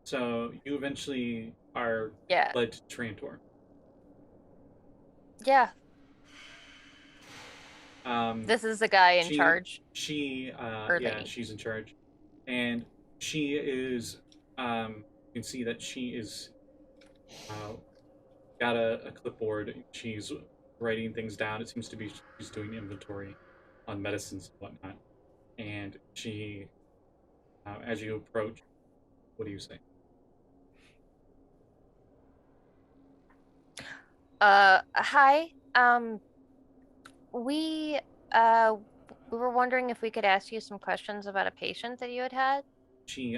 So you eventually are Yeah. led to Trantor. Yeah. This is the guy in charge. She's in charge. And she is, you can see that she is, got a clipboard. She's writing things down. It seems to be she's doing inventory on medicines and whatnot. And she, as you approach, what do you say? Hi. We we were wondering if we could ask you some questions about a patient that you had. She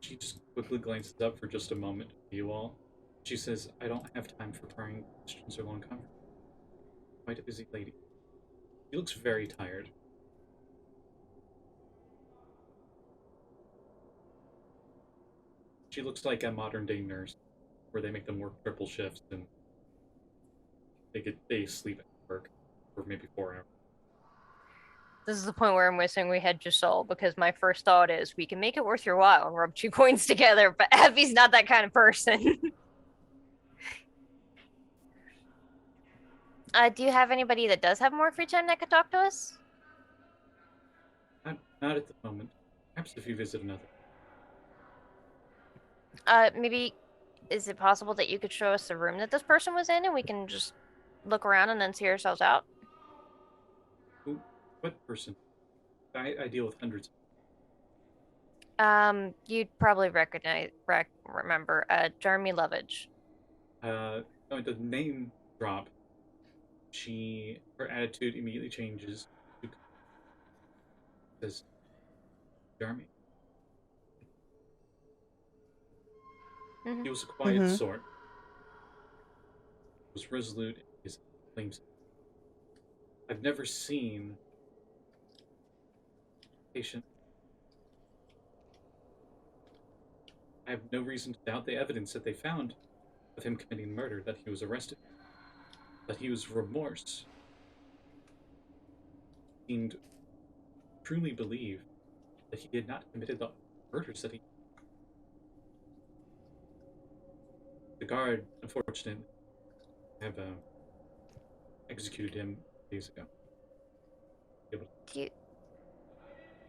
just quickly glances up for just a moment at you all. She says, "I don't have time for prying questions or long conversations. Quite a busy lady." She looks very tired. She looks like a modern day nurse, where they make them work triple shifts and they sleep at work for maybe 4 hours. This is the point where I'm wishing we had Josul, because my first thought is we can make it worth your while and rub 2 coins together, but Abby's not that kind of person. Do you have anybody that does have more free time that could talk to us? Not at the moment. Perhaps if you visit another. Maybe, is it possible that you could show us the room that this person was in and we can just look around and then see ourselves out? What person? I deal with hundreds. You'd probably remember, Jeremy Lovage. Going to name drop, her attitude immediately changes. Says, Jeremy. Mm-hmm. He was a quiet sort. He was resolute in his claims. I've never seen a patient. I have no reason to doubt the evidence that they found of him committing murder, that he was arrested, that he was remorse. He seemed to truly believe that he had not committed the murders that he. The guard, unfortunately, have executed him days ago. Do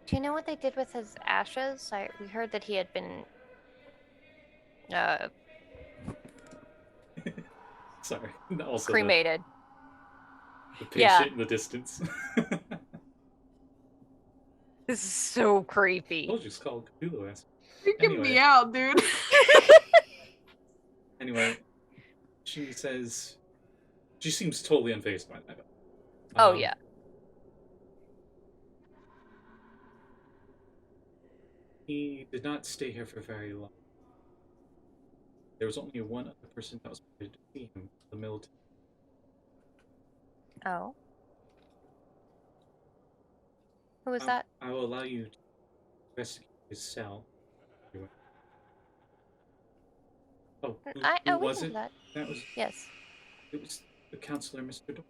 you know what they did with his ashes? We heard that he had been Sorry. Also cremated. the patient in the distance. This is so creepy. I told you it's called Cthulhu. Freaking me out, dude. Anyway, she says she seems totally unfazed by that. Oh yeah. He did not stay here for very long. There was only one other person that was permitted to see him, the military. Oh. Who was that? I will allow you to investigate his cell. Oh, who was it? That was yes. It was the counselor, Mr. Dor.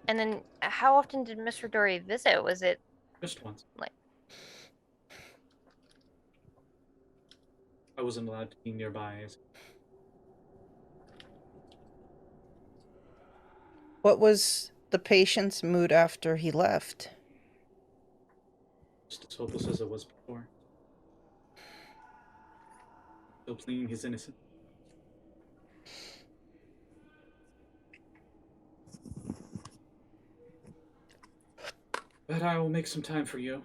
And then, how often did Mr. Dory visit? Was it just once? Like, I wasn't allowed to be nearby. What was the patient's mood after he left? Just as hopeless as it was before. Still pleading his innocence. But I will make some time for you.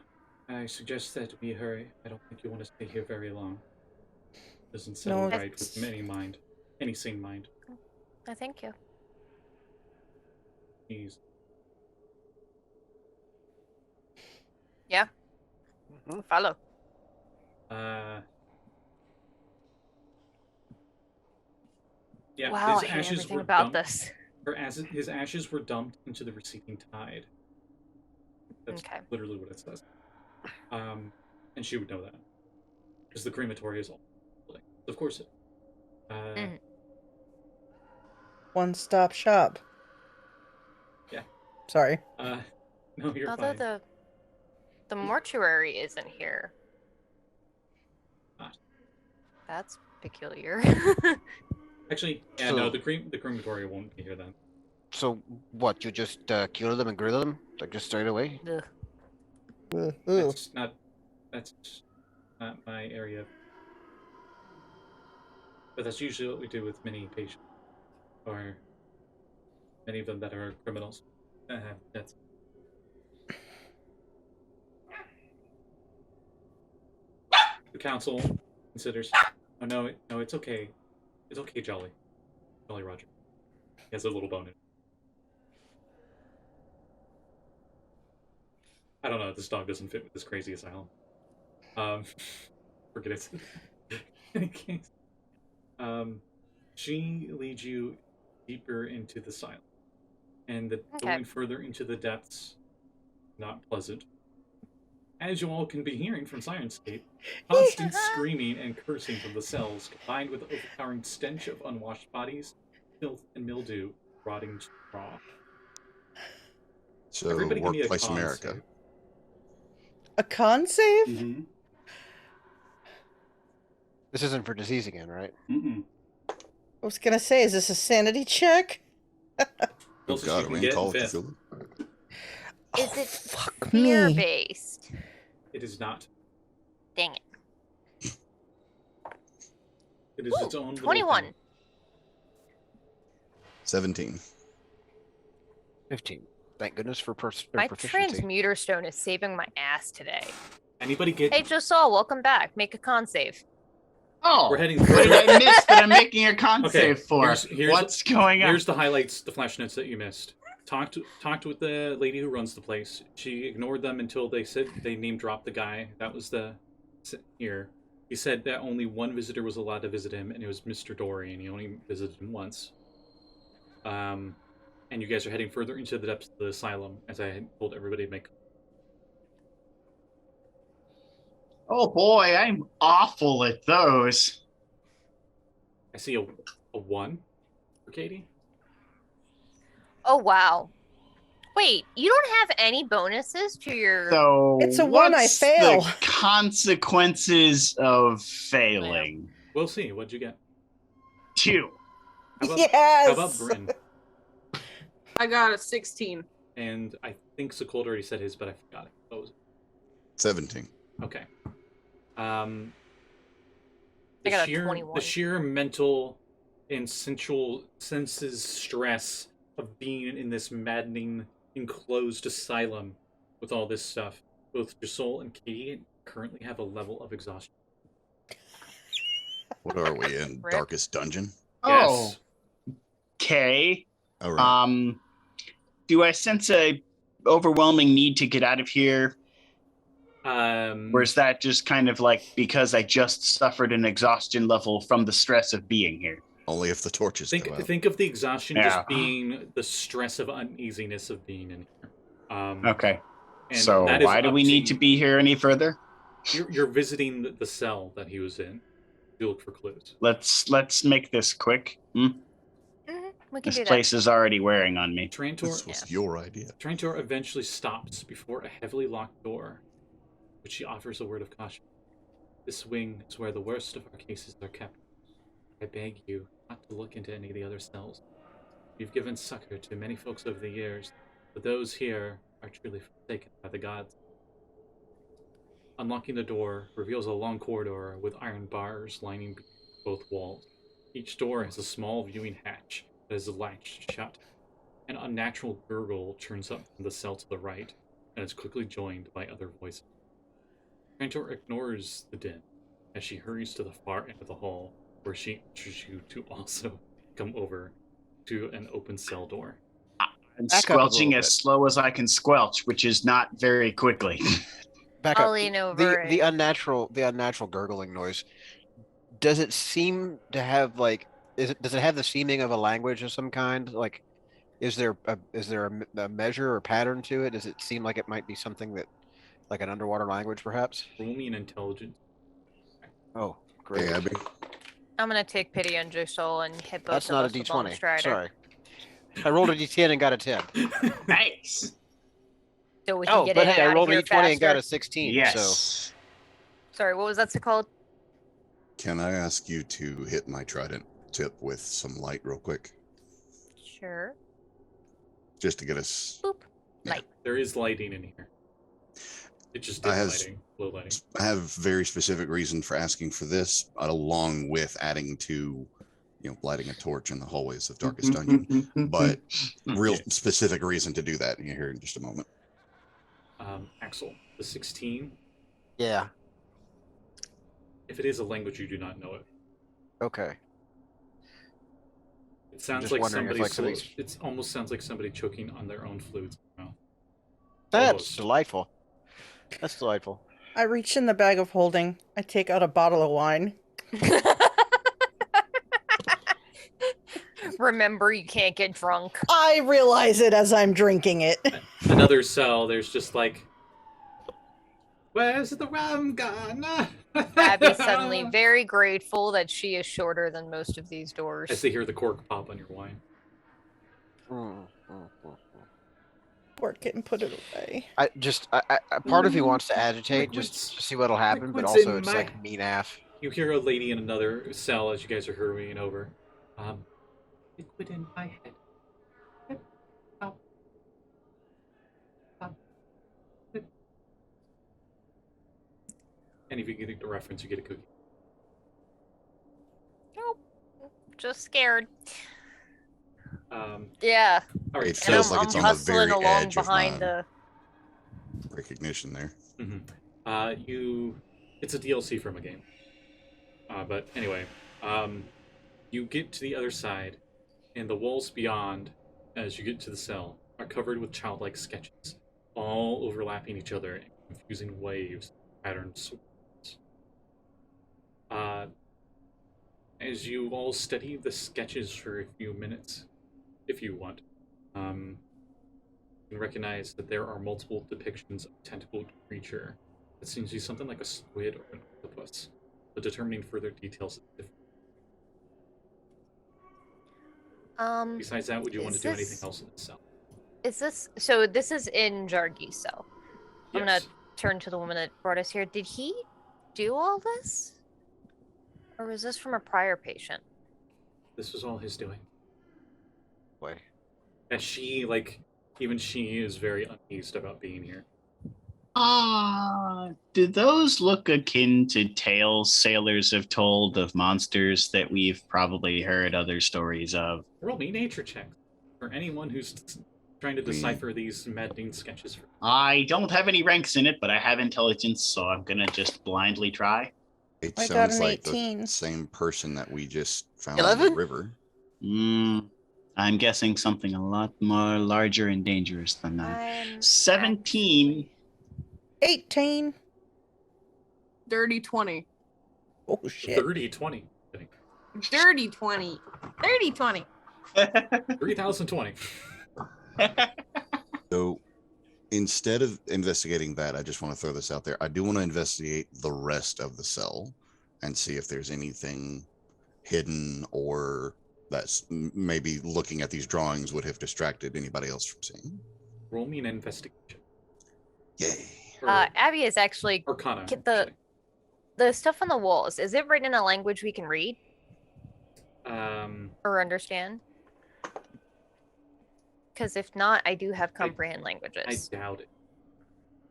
I suggest that we hurry. I don't think you want to stay here very long. Doesn't settle right with any sane mind. Thank you. Jeez. Yeah. Follow. Yeah. Wow, His I hate ashes everything were about dumped. this. His ashes were dumped into the receding tide. That's literally what it says. And she would know that. because the crematory is all. Of course it. Mhm. One-stop shop. Yeah. Sorry. No, you're Although fine. the mortuary isn't here. Not. That's peculiar. Actually, yeah, So- no, the crematory won't be here then. So what? You just kill them and grill them, like just straight away? Ugh. That's not my area. But that's usually what we do with many patients, or many of them that are criminals. That's the council considers. Oh no, no, it's okay. It's okay, Jolly Roger. He has a little bone in it. I don't know. This dog doesn't fit with this crazy asylum. Forget it. In any case, she leads you deeper into the silence, and going further into the depths, not pleasant. As you all can be hearing from Sirenscape, constant screaming and cursing from the cells, combined with the overpowering stench of unwashed bodies, filth, and mildew, rotting raw. So Everybody give me a Workplace con America. save. A con save? Mm-hmm. This isn't for disease again, right? Mm-hmm. I was gonna say, is this a sanity check? Oh Closest God, you are can we in get Call in of fifth. Cthulhu? Is Oh, it fuck fear me. based? It is not. Dang it. It is its Ooh, own little 21. thing. 17. 15. Thank goodness for My proficiency. transmuter stone is saving my ass today. Anybody get? Hey, Josul, welcome back. Make a con save. Oh, We're heading what further. did I miss that I'm making a con Okay, save for? here's What's going on? Here's the highlights, the flash notes that you missed. Talked with the lady who runs the place. She ignored them until they said they name dropped the guy. That was the here. He said that only one visitor was allowed to visit him, and it was Mr. Dory, and he only visited him once. And you guys are heading further into the depths of the asylum, as I had told everybody to make. Oh boy, I'm awful at those. I see a 1 for Katie. Oh, wow. Wait, you don't have any bonuses to your... So It's a 1, I what's fail. the consequences of failing? We'll see. What'd you get? 2. How about, Yes. How about Bryn? I got a 16. And I think Sekald already said his, but I forgot it. What was it? 17. Okay. I got a 21. The sheer mental and senses stress of being in this maddening enclosed asylum with all this stuff. Both Josul and Kade currently have a level of exhaustion. What are we in? Rip. Darkest Dungeon? Oh, Yes. okay. All right. Do I sense a overwhelming need to get out of here? Um, Or is that just kind of like because I just suffered an exhaustion level from the stress of being here? Only if the torches go out. think of the exhaustion Yeah. just being the stress of uneasiness of being in here. Okay. And So that is why do up we need to you. be here any further? You're visiting the cell that he was in. You look for clues. Let's make this quick. We can This do that. place is already wearing on me. Trantor, This was your idea. Trantor eventually stops before a heavily locked door, which she offers a word of caution. This wing is where the worst of our cases are kept. I beg you not to look into any of the other cells. You've given succor to many folks over the years, but those here are truly forsaken by the gods. Unlocking the door reveals a long corridor with iron bars lining both walls. Each door has a small viewing hatch that is latched shut. An unnatural gurgle churns up from the cell to the right, and is quickly joined by other voices. Trantor ignores the din as she hurries to the far end of the hall, where she ushers you to also come over to an open cell door. I'm Back up a squelching little as bit. slow as I can squelch, which is not very quickly. Back I'll up. lean over The and- unnatural gurgling noise. Does it seem to have like? Does it have the seeming of a language of some kind? Like, is there a measure or pattern to it? Does it seem like it might be something that, like an underwater language, perhaps? Roll me an intelligence. Oh, great. Hey, Abby. I'm gonna take pity on Josul and hit both That's of not a us with Long D20. Strider. Sorry. I rolled a D10 and got a 10. Nice. So we can Oh, get but in and hey, I out of rolled a here D20 and got faster. a 16. So Yes. Sorry, what was that called? Can I ask you to hit my trident tip with some light real quick? Sure. Just to get us... Boop. Yeah. Light. There is lighting in here. It just I dim has- lighting, low lighting. I have very specific reason for asking for this, along with adding to, lighting a torch in the hallways of Darkest Dungeon. But real specific reason to do that, and you'll hear in just a moment. Axel, the 16. yeah. If it is a language you do not know it, Okay. it sounds just like wondering if, somebody. like, It almost sounds like somebody choking on their own flutes. That's Almost. delightful. That's delightful. I reach in the bag of holding. I take out a bottle of wine. Remember, you can't get drunk. I realize it as I'm drinking it. Another cell. There's just like, where's the rum gone? Abby's suddenly very grateful that she is shorter than most of these doors. As they hear the cork pop on your wine. Work it and put it away. I part of me wants to agitate Liquids- just to see what'll happen, but liquids in also it's my- like mean af. You hear a lady in another cell as you guys are hurrying over. Liquid in my head. Yep. Stop. Stop. Yep. And if you get the reference, you get a cookie. Nope. Just scared. Um, Yeah. all right. It so- feels And like it's I'm on the hustling very along edge of behind my the. recognition there. It's a DLC from a game. But anyway, you get to the other side, and the walls beyond, as you get to the cell, are covered with childlike sketches, all overlapping each other in confusing waves, patterns. As you all study the sketches for a few minutes, if you want, you can recognize that there are multiple depictions of a tentacled creature that seems to be something like a squid or an octopus, but determining further details is different. Besides that, would you want to do anything else in this cell? Is this so? This is in Jargi's cell. I'm gonna Yes. turn to the woman that brought us here. Did he do all this, or was this from a prior patient? This was all his doing. Boy. And even she is very uneased about being here. Do those look akin to tales sailors have told of monsters that we've probably heard other stories of? Roll me nature checks for anyone who's trying to decipher these maddening sketches. I don't have any ranks in it, but I have intelligence, so I'm gonna just blindly try. It I got sounds an like 18. the same person that we just found in 11? the river. I'm guessing something a lot more larger and dangerous than that. I'm 17. 18. Dirty 20. Oh shit. 30, 20. Dirty 20. 30 20. 3020. So instead of investigating that, I just want to throw this out there. I do want to investigate the rest of the cell and see if there's anything hidden or that's maybe looking at these drawings would have distracted anybody else from seeing. Roll me an investigation. Yay. Or Abby is actually Arcana. get the stuff on the walls. Is it written in a language we can read actually. or understand? Because if not, I do have comprehend I languages. doubt it.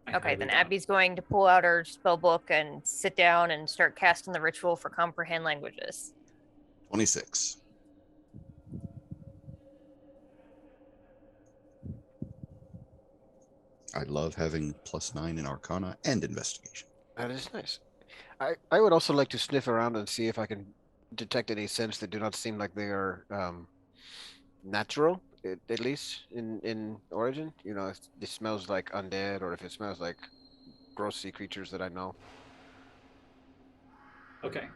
I Okay, highly then doubt it. Abby's going to pull out her spell book and sit down and start casting the ritual for comprehend languages. 26. I love having +9 in Arcana and Investigation. That is nice. I would also like to sniff around and see if I can detect any scents that do not seem like they are natural, at least in origin. You know, if it smells like undead or if it smells like gross sea creatures that I know. Okay.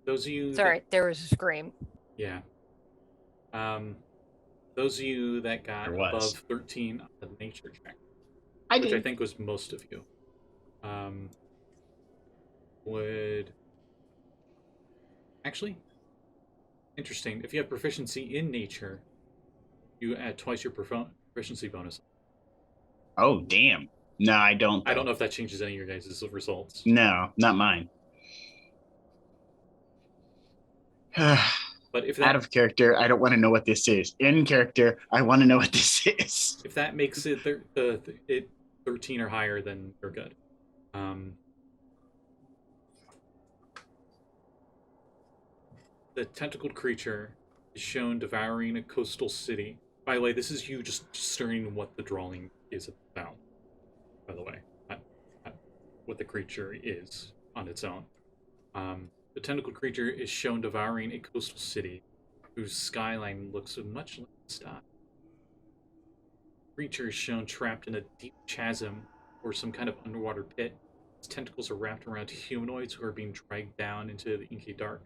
Those of you. Sorry, there was a scream. Yeah. Those of you that got There was. above 13 on the nature check, I which I did. think was most of you. Would actually interesting. If you have proficiency in nature, you add twice your proficiency bonus. Oh, damn. No, I don't. I don't know if that changes any of your guys' results. No, not mine. But if out of character, I don't want to know what this is. In character, I want to know what this is. If that makes it it 13 or higher, then you're good. The tentacled creature is shown devouring a coastal city. By the way, this is you just stirring what the drawing is about. By the way, not what the creature is on its own. The tentacled creature is shown devouring a coastal city whose skyline looks much like the sky. The creature is shown trapped in a deep chasm or some kind of underwater pit. Its tentacles are wrapped around humanoids who are being dragged down into the inky dark.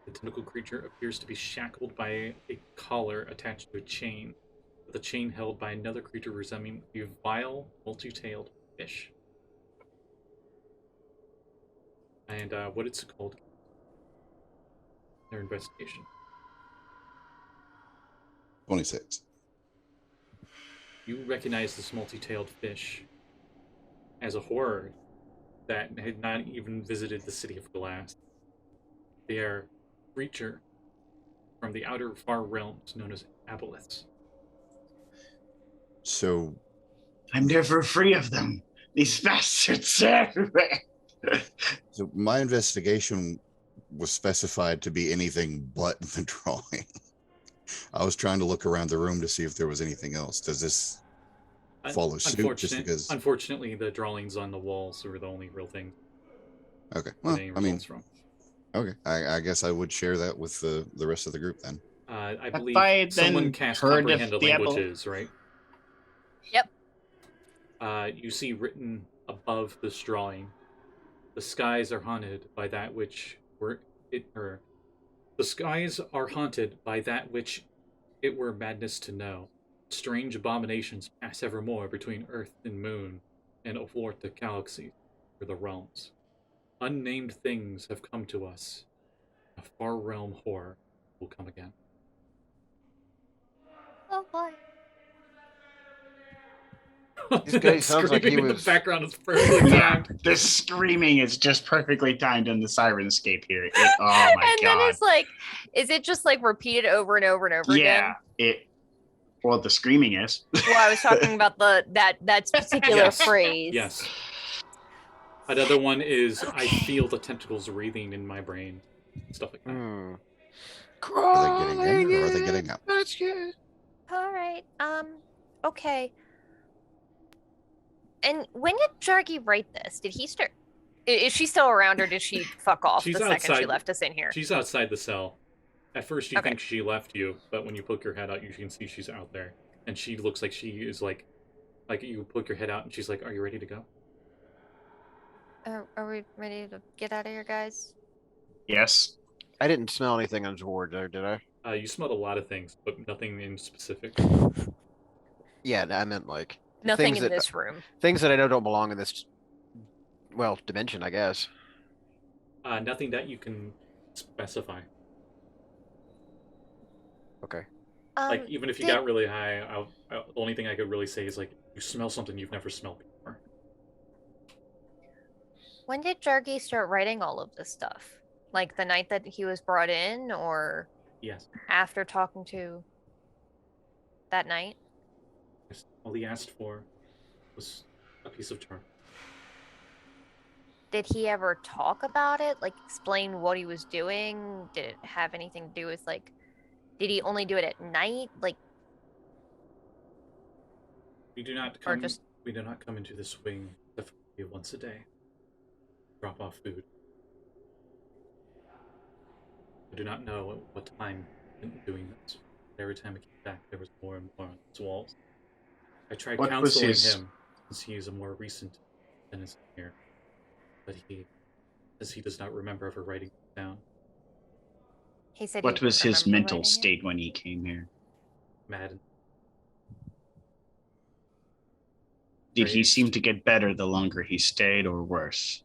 The tentacled creature appears to be shackled by a collar attached to a chain, with the chain held by another creature resembling a vile, multi-tailed fish. And what it's called? Their investigation. 26. You recognize this multi-tailed fish as a horror that had not even visited the city of glass. They are a creature from the outer far realms known as aboleths. So I'm never free of them. These bastards everywhere. So my investigation was specified to be anything but the drawing. I was trying to look around the room to see if there was anything else. Does this follow suit just because? Unfortunately, the drawings on the walls were the only real thing. Okay, well, I mean, from. Okay, I guess I would share that with the rest of the group then. I believe I someone cast comprehend the languages, right? Yep. You see written above this drawing, the skies are haunted by that which the skies are haunted by that which it were madness to know. Strange abominations pass evermore between earth and moon, and athwart the galaxies or the realms. Unnamed things have come to us. A far realm horror will come again. Oh boy. This guy sounds like he Screaming in was- the background is perfectly timed. The screaming is just perfectly timed in the sirenscape here. Oh my And god. then it's like, is it just like repeated over and over and over again? Yeah, well, the screaming is. Well, I was talking about that particular Yes. phrase. Yes. Another one is I feel the tentacles wreathing in my brain. Stuff like that. Are they getting in or are they getting out? That's good. All right. Okay. And when did Jargy write this? Did he start? Is she still around, or did she fuck off She's the second she outside. left us in here? She's outside the cell. At first you Okay. think she left you, but when you poke your head out, you can see she's out there. And she looks like she is like you poke your head out and she's like, "Are you ready to go?" Are we ready to get out of here, guys? Yes. I didn't smell anything untoward there, did I? You smelled a lot of things, but nothing in specific. Yeah, I meant like Nothing things in that, this room. things that I know don't belong in this, well, dimension, I guess. Nothing that you can specify. Okay. Like, even if you did- got really high, the only thing I could really say is, like, you smell something you've never smelled before. When did Jargy start writing all of this stuff? Like the night that he was brought in, or Yes. after talking to that night? All he asked for was a piece of charm. Did he ever talk about it? Like, explain what he was doing? Did it have anything to do with, like, did he only do it at night? Like, We do not Or come. just- We do not come into this wing once a day. Drop off food. I do not know at what time in doing this. Every time I came back, there was more and more on his walls. I tried What was counseling his- him, since he is a more recent denizen here, but he says he does not remember ever writing it down. he said. What he was didn't his remember mental writing it? state when he came here? Mad. Did he raised. seem to get better the longer he stayed, or worse?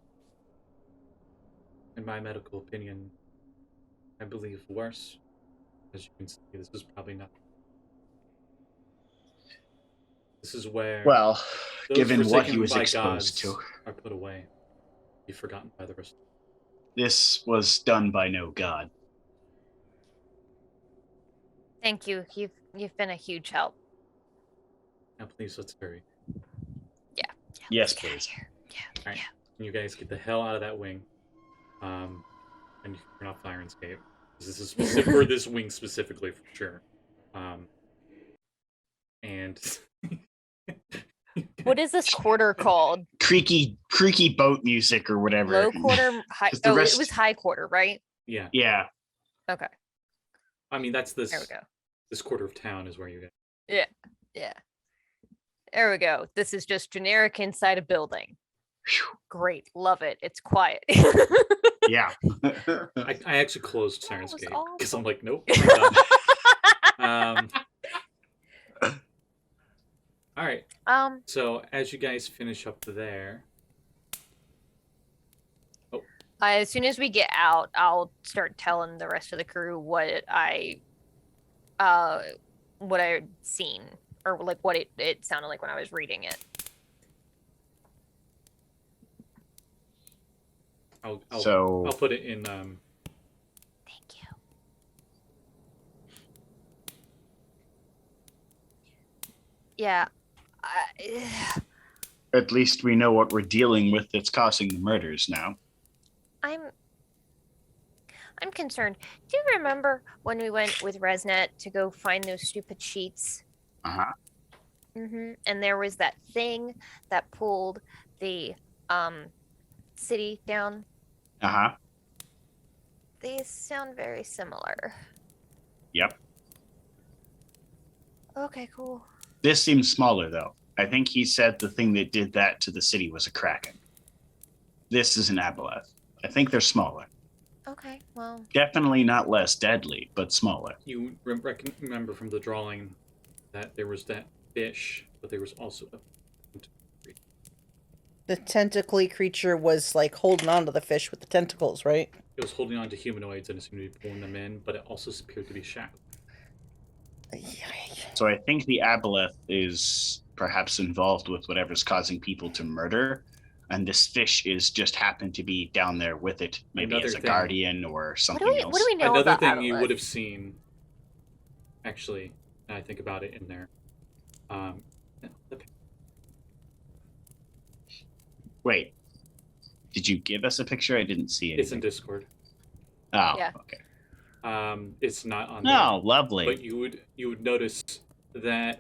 In my medical opinion, I believe worse. As you can see, this is probably not. This is where Well, those given what he forsaken was by exposed gods to, are put away, be forgotten by the rest. this was done by no god. Thank you. You've been a huge help. Now, please, let's hurry. Yeah. Yes, let's get outta please. here. Yeah. All right, Yeah. you guys get the hell out of that wing, and you turn off fire and escape. This is specific for this wing specifically, for sure. And What is this quarter called? Creaky boat music or whatever. Low quarter, high. 'Cause the Oh, rest- it was high quarter, right? yeah, Yeah. Okay. I mean that's this. There we go. This quarter of town is where you get. Yeah. There we go. This is just generic inside a building. Phew. Great. Love it. It's quiet. Yeah. I actually closed That was Sirenscape because I'm awesome. like, nope. I'm done. All right. So as you guys finish up there, As soon as we get out, I'll start telling the rest of the crew what I'd seen, or like what it sounded like when I was reading it. I'll So put it in. Thank you. Yeah. at least we know what we're dealing with that's causing the murders now. I'm concerned. Do you remember when we went with Resnet to go find those stupid sheets? Uh-huh. And there was that thing that pulled the city down. Uh-huh. These sound very similar. Yep. Okay, cool. This seems smaller, though. I think he said the thing that did that to the city was a kraken. This is an aboleth. I think they're smaller. Okay, well. Definitely not less deadly, but smaller. You remember from the drawing that there was that fish, but there was also The tentacly creature was like holding on to the fish with the tentacles, right? it was holding on to humanoids and it seemed to be pulling them in, but it also appeared to be shackled. So I think the aboleth is perhaps involved with whatever's causing people to murder, and this fish is just happened to be down there with it, maybe Another as a thing. guardian or something What else. do we know Another about thing you Aboleth? would have seen, actually, now I think about it in there. Wait, did you give us a picture? I didn't see it. It's in Discord. Oh, Yeah. okay. It's not on there. Oh, lovely. But you would notice that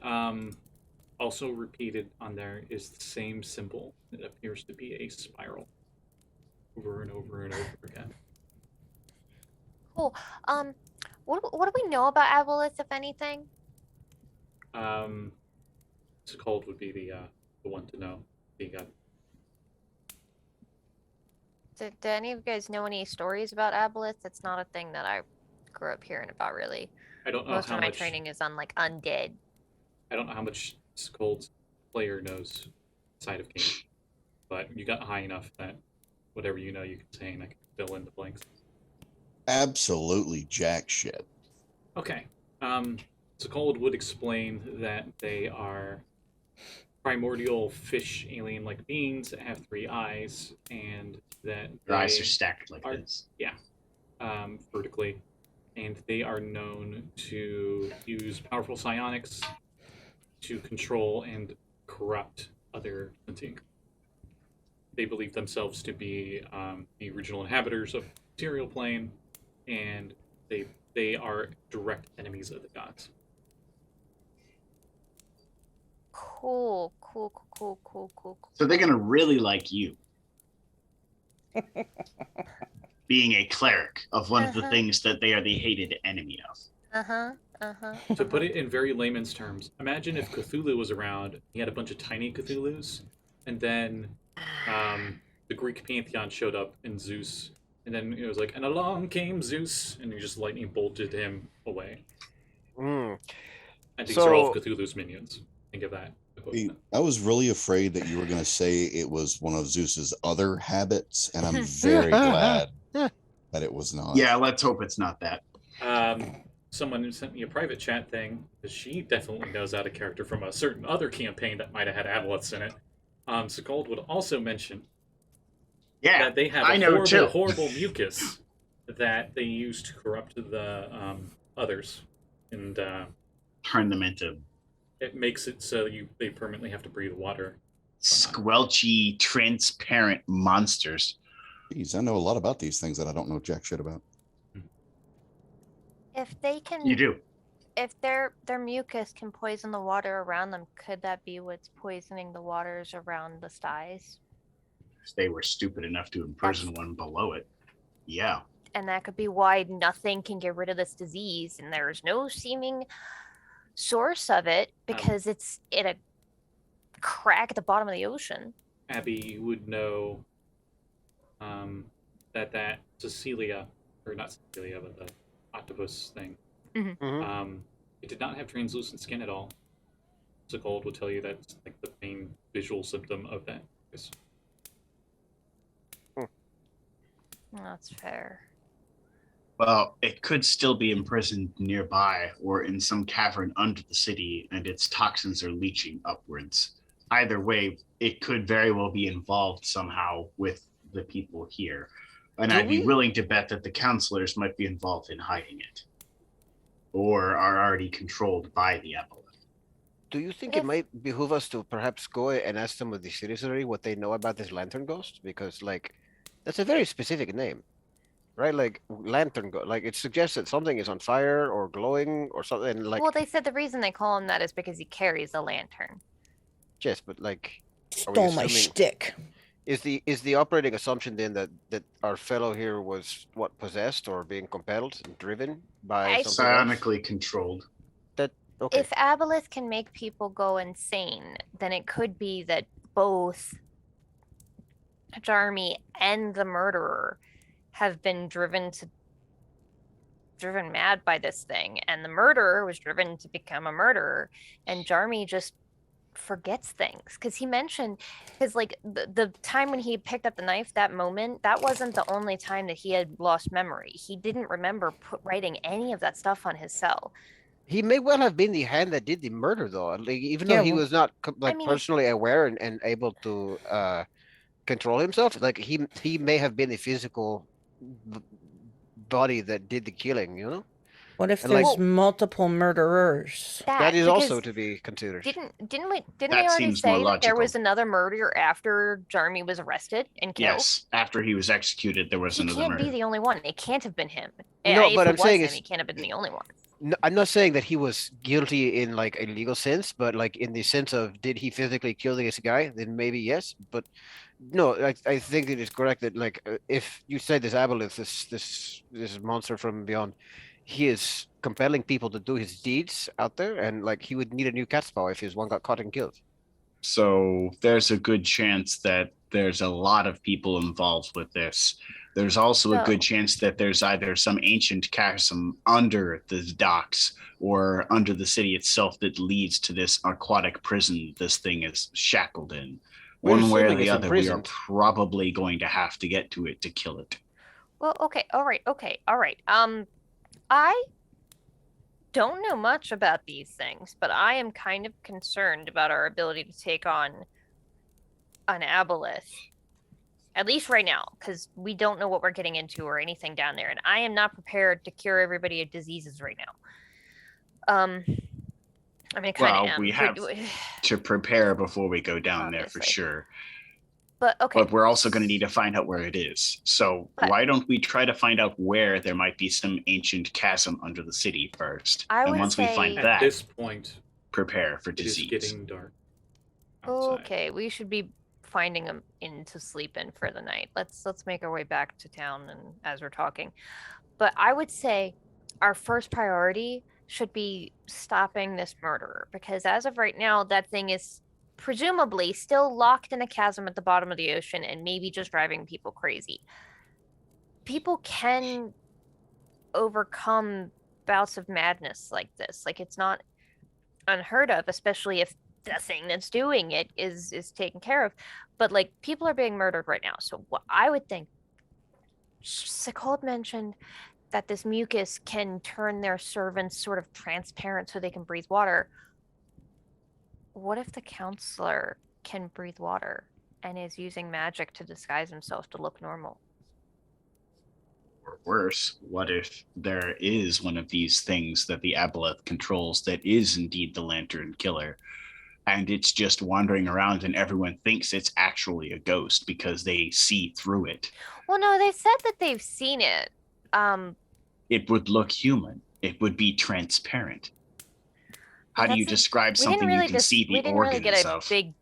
also repeated on there is the same symbol. It appears to be a spiral over and over and over again. Cool. What do we know about Aboleth, if anything? Sekald would be the one to know. Do any of you guys know any stories about Aboleth? That's not a thing that I grew up hearing about, really. I don't know Most how of my much training is on like undead. I don't know how much Sekald's player knows side of game, but you got high enough that whatever you know you can say and I can fill in the blanks. Absolutely jack shit. Okay. Sekald would explain that they are primordial fish alien-like beings that have 3 eyes, and that Your eyes they are stacked like are- this. vertically, and they are known to use powerful psionics to control and corrupt other sentient. They believe themselves to be the original inhabitants of the material plane, and they are direct enemies of the gods. Cool. So they're gonna really like you. Being a cleric of one of the things that they are the hated enemy of. To put it in very layman's terms, imagine if Cthulhu was around, he had a bunch of tiny Cthulhus, and then the Greek pantheon showed up in Zeus, and then it was like, and along came Zeus, and he just lightning bolted him away. Mm. And these are all So- of Cthulhu's minions. Think of that. I was really afraid that you were going to say it was one of Zeus's other habits, and I'm very glad that it was not. Yeah, let's hope it's not that. Someone who sent me a private chat thing, because she definitely knows out of character from a certain other campaign that might have had aboleths in it. Sekald would also mention that they have a horrible mucus that they use to corrupt the others, and turn them into. It makes it so they permanently have to breathe water. Squelchy, transparent monsters. Jeez, I know a lot about these things that I don't know jack shit about. If they can, you do. If their mucus can poison the water around them, could that be what's poisoning the waters around the styes? If they were stupid enough to imprison one below it, yeah. And that could be why nothing can get rid of this disease, and there is no seeming source of it because it's in a crack at the bottom of the ocean. Abby would know that Cecilia, or not Cecilia, but the octopus thing. It did not have translucent skin at all. Sekald would tell you that's like the main visual symptom of that. That's fair. Well, it could still be imprisoned nearby or in some cavern under the city, and its toxins are leaching upwards. Either way, it could very well be involved somehow with the people here. And I'd be willing to bet that the counselors might be involved in hiding it. Or are already controlled by the aboleth. Do you think it might behoove us to perhaps go and ask some of the citizenry what they know about this lantern ghost? Because, like, that's a very specific name. Right, like lantern like it suggests that something is on fire or glowing or something. Like, well, they said the reason they call him that is because he carries a lantern. Yes, but like, stole my shtick. Is the operating assumption then that our fellow here was possessed or being compelled and driven by something psionically controlled? That okay. If aboleth can make people go insane, then it could be that both Jarmy and the murderer have been driven mad by this thing, and the murderer was driven to become a murderer, and Jarmy just forgets things because he mentioned like the time when he picked up the knife, that moment, that wasn't the only time that he had lost memory. He didn't remember writing any of that stuff on his cell. He may well have been the hand that did the murder, though. Like, even though he was not personally aware and able to control himself, like he may have been the physical body that did the killing, you know? What if there's multiple murderers? That is also to be considered. Didn't we already say that there was another murder after Jarmy was arrested and killed? Yes, after he was executed, there was another murder. He can't be the only one. It can't have been him. No, but I'm saying he can't have been the only one. No, I'm not saying that he was guilty in like a legal sense, but like in the sense of did he physically kill this guy? Then maybe yes, but no, I think it is correct that like if you say this aboleth, this monster from beyond, he is compelling people to do his deeds out there, and like he would need a new cat's paw if his one got caught and killed. So there's a good chance that there's a lot of people involved with this. There's also a good chance that there's either some ancient chasm under the docks or under the city itself that leads to this aquatic prison this thing is shackled in. One way or the other, we are probably going to have to get to it to kill it. Well, okay, all right. I don't know much about these things, but I am kind of concerned about our ability to take on an aboleth. At least right now, because we don't know what we're getting into or anything down there, and I am not prepared to cure everybody of diseases right now. I mean, kind of. We have to prepare before we go down there for sure. But But we're also going to need to find out where it is. So why don't we try to find out where there might be some ancient chasm under the city first, and once we find that, at this point, prepare for disease. It's getting dark. Okay, we should be finding an inn to sleep in for the night. Let's make our way back to town and as we're talking. But I would say our first priority should be stopping this murderer, because as of right now, that thing is presumably still locked in a chasm at the bottom of the ocean and maybe just driving people crazy. People can overcome bouts of madness like this. Like, it's not unheard of, especially if the thing that's doing it is taken care of. But like people are being murdered right now. So what I would think, Sekald mentioned that this mucus can turn their servants sort of transparent so they can breathe water. What if the counselor can breathe water and is using magic to disguise himself to look normal? Or worse, what if there is one of these things that the aboleth controls that is indeed the lantern killer, and it's just wandering around and everyone thinks it's actually a ghost because they see through it? Well, no, they said that they've seen it. It would look human. It would be transparent. How do you describe something you can see the we didn't organs really get a of? a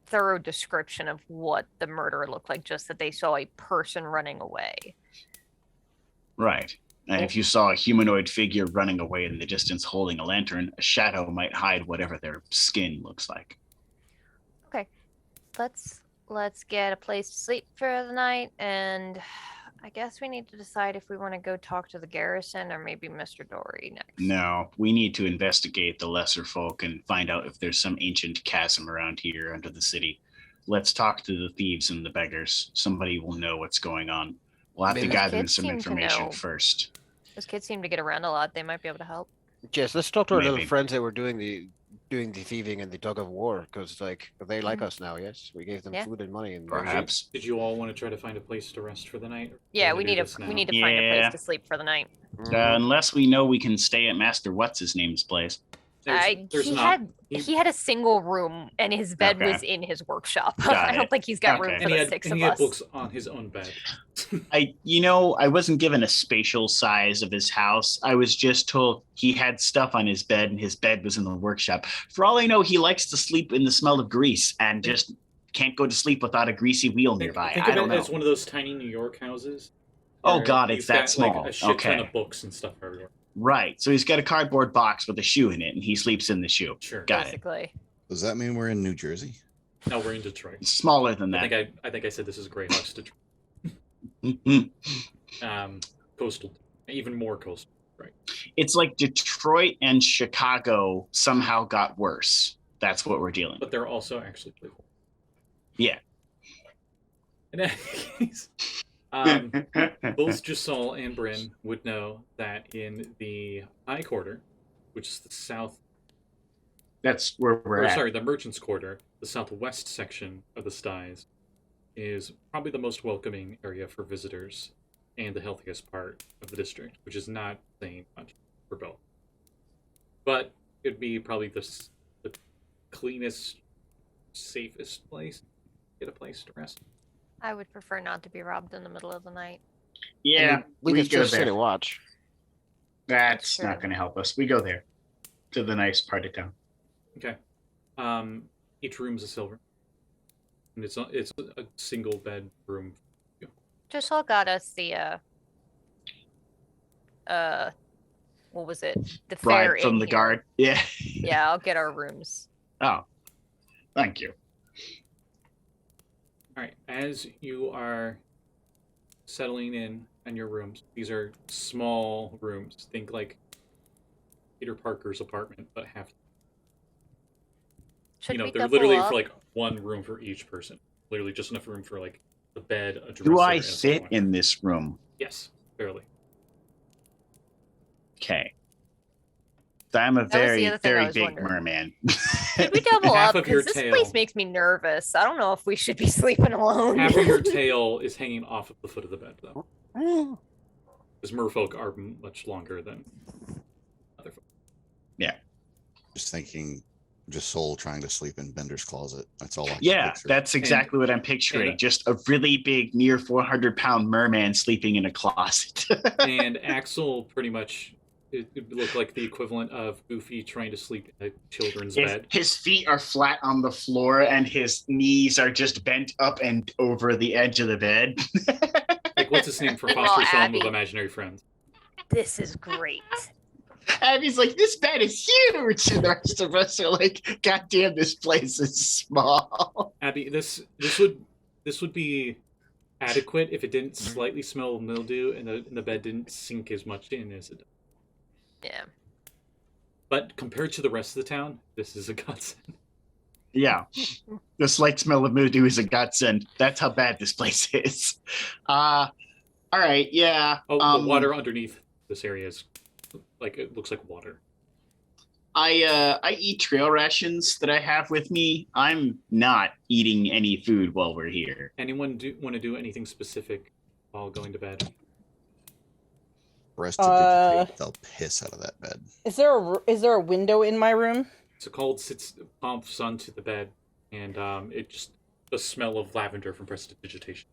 thorough description of what the murder looked like, just that they saw a person running away. Right. And if you saw a humanoid figure running away in the distance holding a lantern, a shadow might hide whatever their skin looks like. Okay. Let's get a place to sleep for the night, and I guess we need to decide if we want to go talk to the garrison or maybe Mr. Dory next. No, we need to investigate the lesser folk and find out if there's some ancient chasm around here under the city. Let's talk to the thieves and the beggars. Somebody will know what's going on. We'll have to Maybe gather kids some seem to information know. first. Those kids seem to get around a lot. They might be able to help. Yes, let's talk to our little Maybe. friends that were doing the thieving and the tug of war, because like they like Mhm. us now. Yes, we gave them Yeah. food and money, and Perhaps. Did you all want to try to find a place to rest for the night? Or do Yeah, you we wanna need do a this we now? need to find a Yeah. place to sleep for the night. Unless we know we can stay at Master What's-His-Name's place. There's He not. had a single room and his bed Okay. was in his workshop. Got I don't it. think he's got room Okay. for and he the had, six and of he had us. books on his own bed. I wasn't given a spatial size of his house. I was just told he had stuff on his bed and his bed was in the workshop. For all I know, he likes to sleep in the smell of grease and just can't go to sleep without a greasy wheel nearby. Think I of don't it know. as one of those tiny New York houses. Oh, where God, he's it's that got, small. Like, a shit ton Okay. of books and stuff everywhere. Right. So he's got a cardboard box with a shoe in it and he sleeps in the shoe. Sure. Got it. Basically. Does that mean we're in New Jersey? No, we're in Detroit. It's smaller than that. I think I said this is Greyhawks Detroit. Coastal, even more coastal. Right. It's like Detroit and Chicago somehow got worse. That's what we're dealing But with. they're also actually playful. Yeah. In any case, both Josul and Bryn would know that in the High Quarter, which is the south, That's where we're or at. sorry, the Merchants Quarter, the southwest section of the Styes, is probably the most welcoming area for visitors and the healthiest part of the district, which is not saying much for both. But it'd be probably the cleanest, safest place. Get a place to rest. I would prefer not to be robbed in the middle of the night. Yeah, we could go just sit there. and watch. That's True. not going to help us. We go there to the nice part of town. Okay. Each room's a silver, and it's a single bedroom. Just all got us the what was it? The fair Bribe from inn the here. guard. Yeah. Yeah, I'll get our rooms. Oh, thank you. All right. As you are settling in your rooms, these are small rooms. Think like Peter Parker's apartment, but half. Should we They're double literally up? for like one room for each person. Literally just enough room for like the bed, a dresser. Do I and a fit sofa. in this room? Yes, barely. Okay. I'm a That was the very, other thing I very was big wondering. merman. Should we double Half up? of your Because this tail. place makes me nervous. I don't know if we should be sleeping alone. Half of your tail is hanging off of the foot of the bed, though. Because merfolk are much longer than other folk. Just thinking, just Soul trying to sleep in Bender's closet. That's all I can Yeah, picture. that's exactly what I'm picturing. and- Just a really big, near 400-pound merman sleeping in a closet. And Axel pretty much it looked like the equivalent of Goofy trying to sleep in a children's bed. His feet are flat on the floor and his knees are just bent up and over the edge of the bed. Like, what's his name for Meanwhile, foster son Abby- with imaginary friends? This is great. Abby's like, this bed is huge. And the rest of us are like, God damn, this place is small. Abby, this would be adequate if it didn't slightly smell of mildew and the bed didn't sink as much in as it does. Yeah. But compared to the rest of the town, this is a godsend. Yeah. The slight smell of mildew is a godsend. That's how bad this place is. All right, yeah. Oh, the water underneath this area is like it looks like water. I eat trail rations that I have with me. I'm not eating any food while we're here. Anyone want to do anything specific while going to bed? Prestidigitate the piss out of that bed. Is there a window in my room? Sekald sits pumps onto the bed, and it just the smell of lavender from prestidigitation.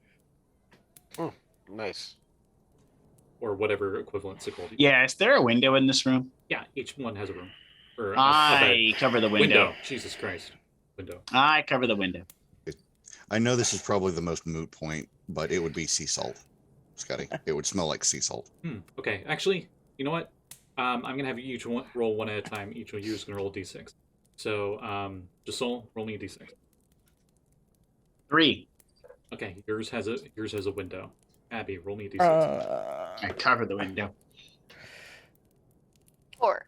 Nice. Or whatever equivalent Sekald. Yeah, is there a window in this room? Yeah, each one has a room. Or I cover the window. Jesus Christ. Window. I cover the window. I know this is probably the most moot point, but it would be sea salt, Scotty. It would smell like sea salt. Okay, actually, you know what? I'm going to have you each roll one at a time. Each of you is going to roll a d6. So, Josul, roll me a d6. 3. Okay, yours has a window. Abby, roll me a d6. I cover the window. 4.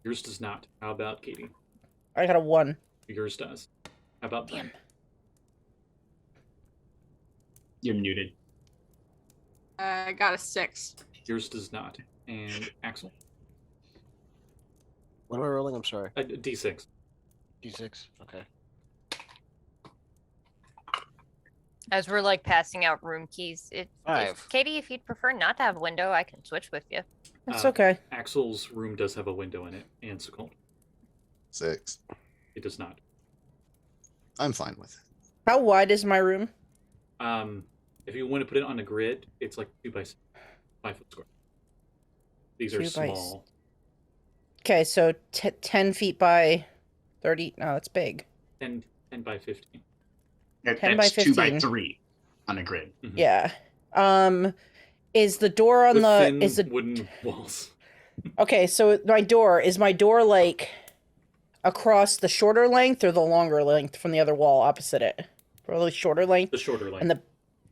Yours does not. How about Katie? I got a 1. Yours does. How about Bryn? You're muted. I got a 6. Yours does not. And Axel? What am I rolling? I'm sorry. A d6. D6. Okay. As we're like passing out room keys, Katie, if you'd prefer not to have a window, I can switch with you. It's okay. Axel's room does have a window in it, and Sekald. 6. It does not. I'm fine with it. How wide is my room? If you want to put it on a grid, it's like 2 by 5 foot square. These are 2 by small. Okay, so 10 feet by 30. No, that's big. 10 by 15. 10 by That's 2 by 15. 3 on a grid. Mhm. Yeah. Is the door on With the thin is the wooden walls. Okay, so my door like across the shorter length or the longer length from the other wall opposite it? Probably shorter length. The shorter length. And the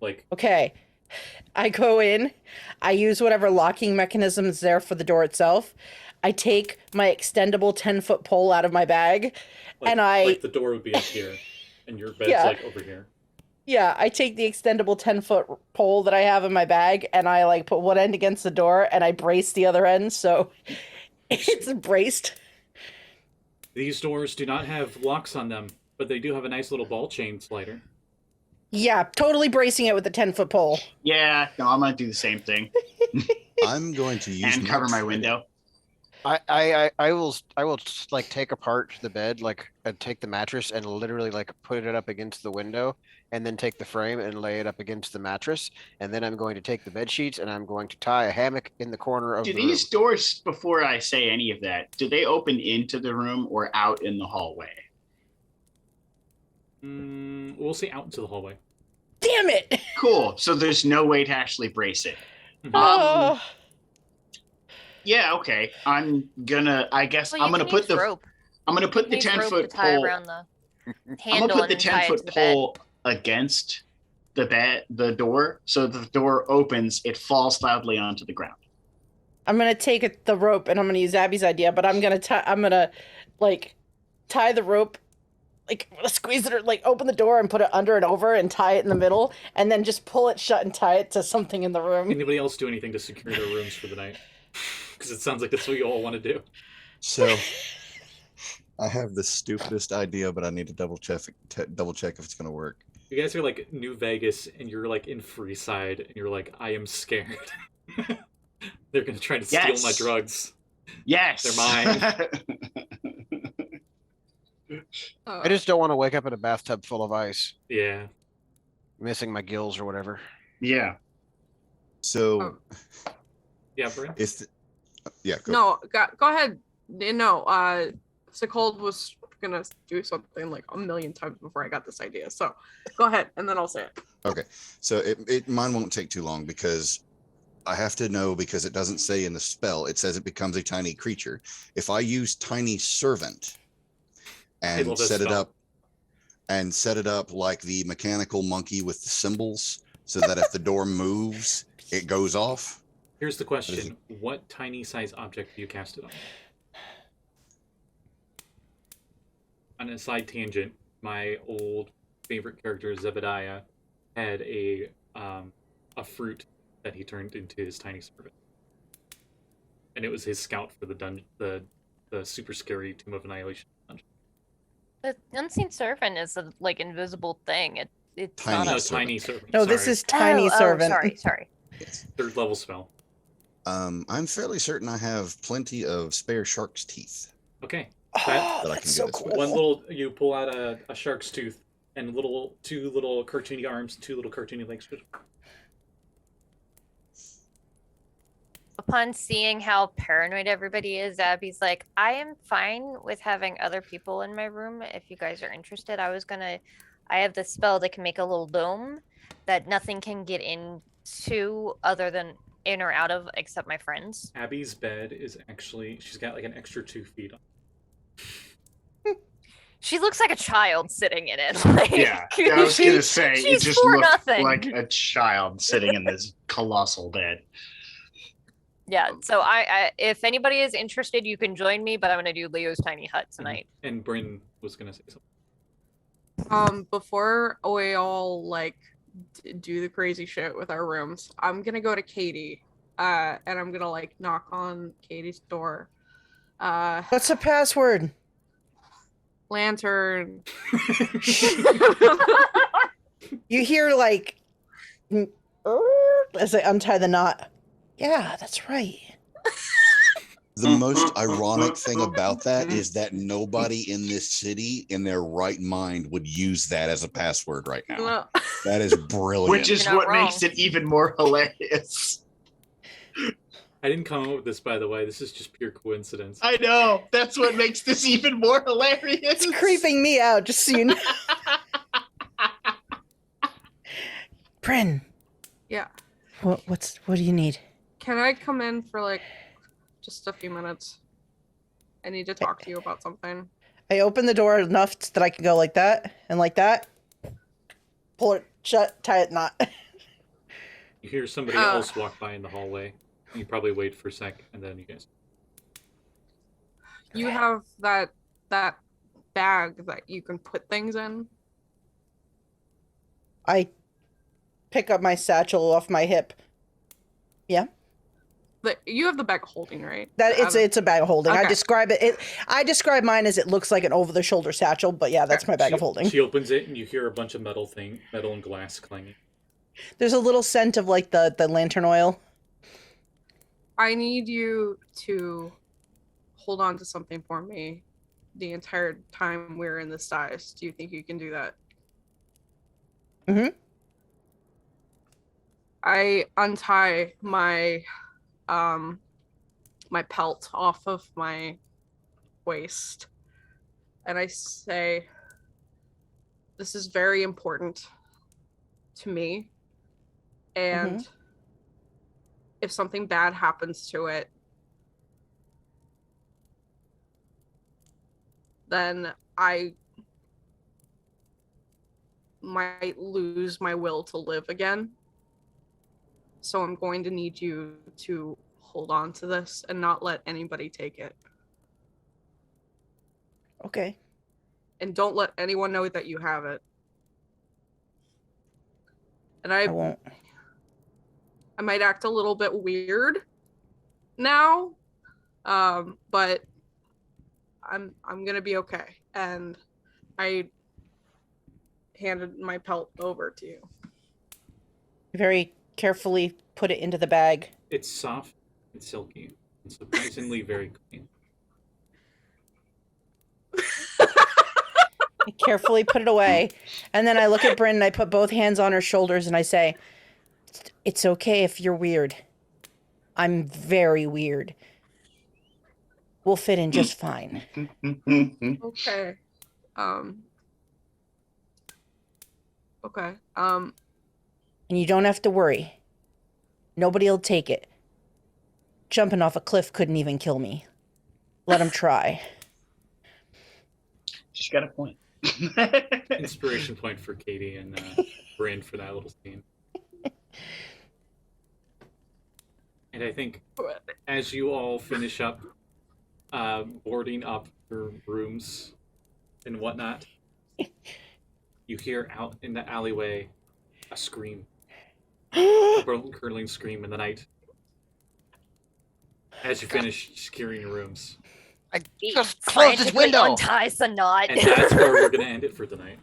like Okay. I go in, I use whatever locking mechanism is there for the door itself. I take my extendable 10-foot pole out of my bag, and like the door would be up here, and your bed's like over here. Yeah, I take the extendable 10-foot pole that I have in my bag, and I like put one end against the door, and I brace the other end, so it's braced. These doors do not have locks on them, but they do have a nice little ball chain slider. Yeah, totally bracing it with a 10-foot pole. Yeah, no, I'm gonna do the same thing. I'm going to use And cover my window. I will just, like take apart the bed, like and take the mattress and literally like put it up against the window, and then take the frame and lay it up against the mattress, and then I'm going to take the bed sheets and I'm going to tie a hammock in the corner of Do the room. these doors, before I say any of that, do they open into the room or out in the hallway? We'll say out into the hallway. Damn it! Cool. So there's no way to actually brace it. Oh. Yeah, okay. I guess Well, I'm you gonna can put use the rope. I'm gonna put the Use rope 10-foot to tie pole. around the I'm handle gonna put the and then tie it to 10-foot the bed. pole against the door, so the door opens, it falls loudly onto the ground. I'm gonna take the rope and I'm gonna use Abby's idea, but I'm gonna like tie the rope, like squeeze it or like open the door and put it under and over and tie it in the middle, and then just pull it shut and tie it to something in the room. Anybody else do anything to secure their rooms for the night? Because it sounds like that's what you all want to do. So I have the stupidest idea, but I need to double check if it's going to work. You guys are like New Vegas, and you're like in Freeside, and you're like, I am scared. They're gonna try to steal my drugs. Yes, They're mine. I just don't want to wake up in a bathtub full of ice, Yeah. missing my gills or whatever. Yeah. So Yeah, Bryn? yeah, go. No, go ahead. No, Sekald was gonna do something like a million times before I got this idea. So go ahead, and then I'll say it. Okay, so mine won't take too long because I have to know, because it doesn't say in the spell. It says it becomes a tiny creature. If I use tiny servant and set it up like the mechanical monkey with the symbols, so that if the door moves, it goes off. Here's the question. What tiny size object do you cast it on a side tangent, my old favorite character Zebediah had a fruit that he turned into his tiny servant, and it was his scout for the dungeon, the super scary Tomb of Annihilation dungeon. The unseen servant is a like invisible thing. It's Tiny not a No, servant. tiny servant. No, sorry. this is tiny servant. Sorry. Yes. 3rd level spell. I'm fairly certain I have plenty of spare shark's teeth. Okay. Oh, That I that's can so get us cool. with. One little, you pull out a shark's tooth and two little cartoony arms, 2 little cartoony legs. Upon seeing how paranoid everybody is, Abby's like, I am fine with having other people in my room if you guys are interested. I have this spell that can make a little dome that nothing can get into other than in or out of except my friends. Abby's bed is actually, she's got like an extra 2 feet on. She looks like a child sitting in it. Like, Yeah, I was gonna say it she's just for looked nothing. like a child sitting in this colossal bed. Yeah, so I if anybody is interested, you can join me, but I'm gonna do Leo's tiny hut tonight. And Bryn was gonna say something. Before we all like do the crazy shit with our rooms, I'm gonna go to Katie, and I'm gonna like knock on Katie's door. What's the password? Lantern. You hear like as I untie the knot. Yeah, that's right. The most ironic thing about that is that nobody in this city in their right mind would use that as a password right now. Well, That is brilliant. Which is You're not what makes it even more hilarious. I didn't come up with this, by the way. This is just pure coincidence. I know. That's what makes this even more hilarious. It's creeping me out, just so you know. Bryn. Yeah. What do you need? Can I come in for like just a few minutes? I need to talk to you about something. I open the door enough that I can go like that and like that. Pull it shut, tie it knot. You hear somebody else walk by in the hallway. You probably wait for a sec, and then you guys. You have that bag that you can put things in. I pick up my satchel off my hip. Yeah. You have the bag of holding, right? That it's a bag of holding. Okay. I describe mine as it looks like an over the shoulder satchel, but yeah, that's my bag of holding. She opens it, and you hear a bunch of metal and glass clanging. There's a little scent of like the lantern oil. I need you to hold on to something for me the entire time we're in the styes. Do you think you can do that? Mm-hmm. I untie my my pelt off of my waist and I say, this is very important to me, and if something bad happens to it, then I might lose my will to live again. So I'm going to need you to hold on to this and not let anybody take it. Okay. And don't let anyone know that you have it. And I won't. I might act a little bit weird now, but I'm gonna be okay. And I handed my pelt over to you. Very carefully put it into the bag. It's soft and silky and surprisingly very clean. I carefully put it away, and then I look at Bryn and I put both hands on her shoulders and I say, "It's okay if you're weird. I'm very weird. We'll fit in just fine." Okay. Okay. And you don't have to worry. Nobody'll take it. Jumping off a cliff couldn't even kill me. Let him try. She's got a point. Inspiration point for Katie and Bryn for that little scene. And I think as you all finish up boarding up your rooms, and whatnot, you hear out in the alleyway a scream. A curdling scream in the night. As you finish securing your rooms. I He just closed this frantically window. unties the knot. And that's where we're going to end it for tonight.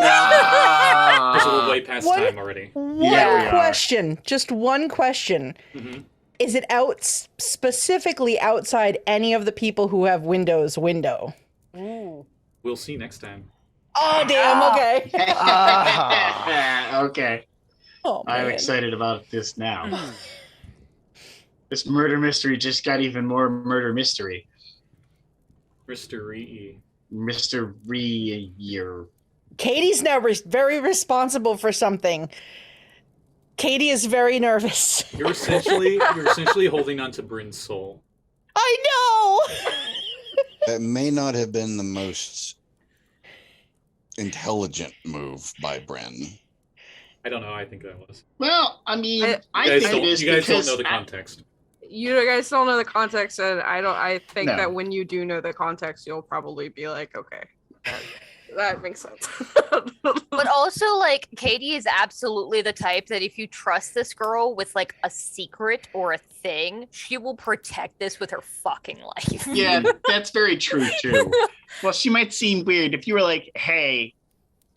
Ah! Because we're way past What? time already. One Yeah, we are. question, just one question. Mm-hmm. Is it out specifically outside any of the people who have windows window? Ooh. We'll see next time. Oh, damn, okay. Okay. Oh, I'm man. excited about this now. This murder mystery just got even more murder mystery. Mystery. Mystery. Katie's now very responsible for something. Katie is very nervous. You're essentially holding on to Bryn's soul. I know. That may not have been the most intelligent move by Bryn. I don't know. I think that was. Well, I mean, I- I You guys, think don't, it is you guys don't because know the context. You guys don't know the context, and I think No. that when you do know the context, you'll probably be like, okay, that makes sense. But also, like, Katie is absolutely the type that if you trust this girl with, like, a secret or a thing, she will protect this with her fucking life. Yeah, that's very true too. Well, she might seem weird if you were like, "Hey,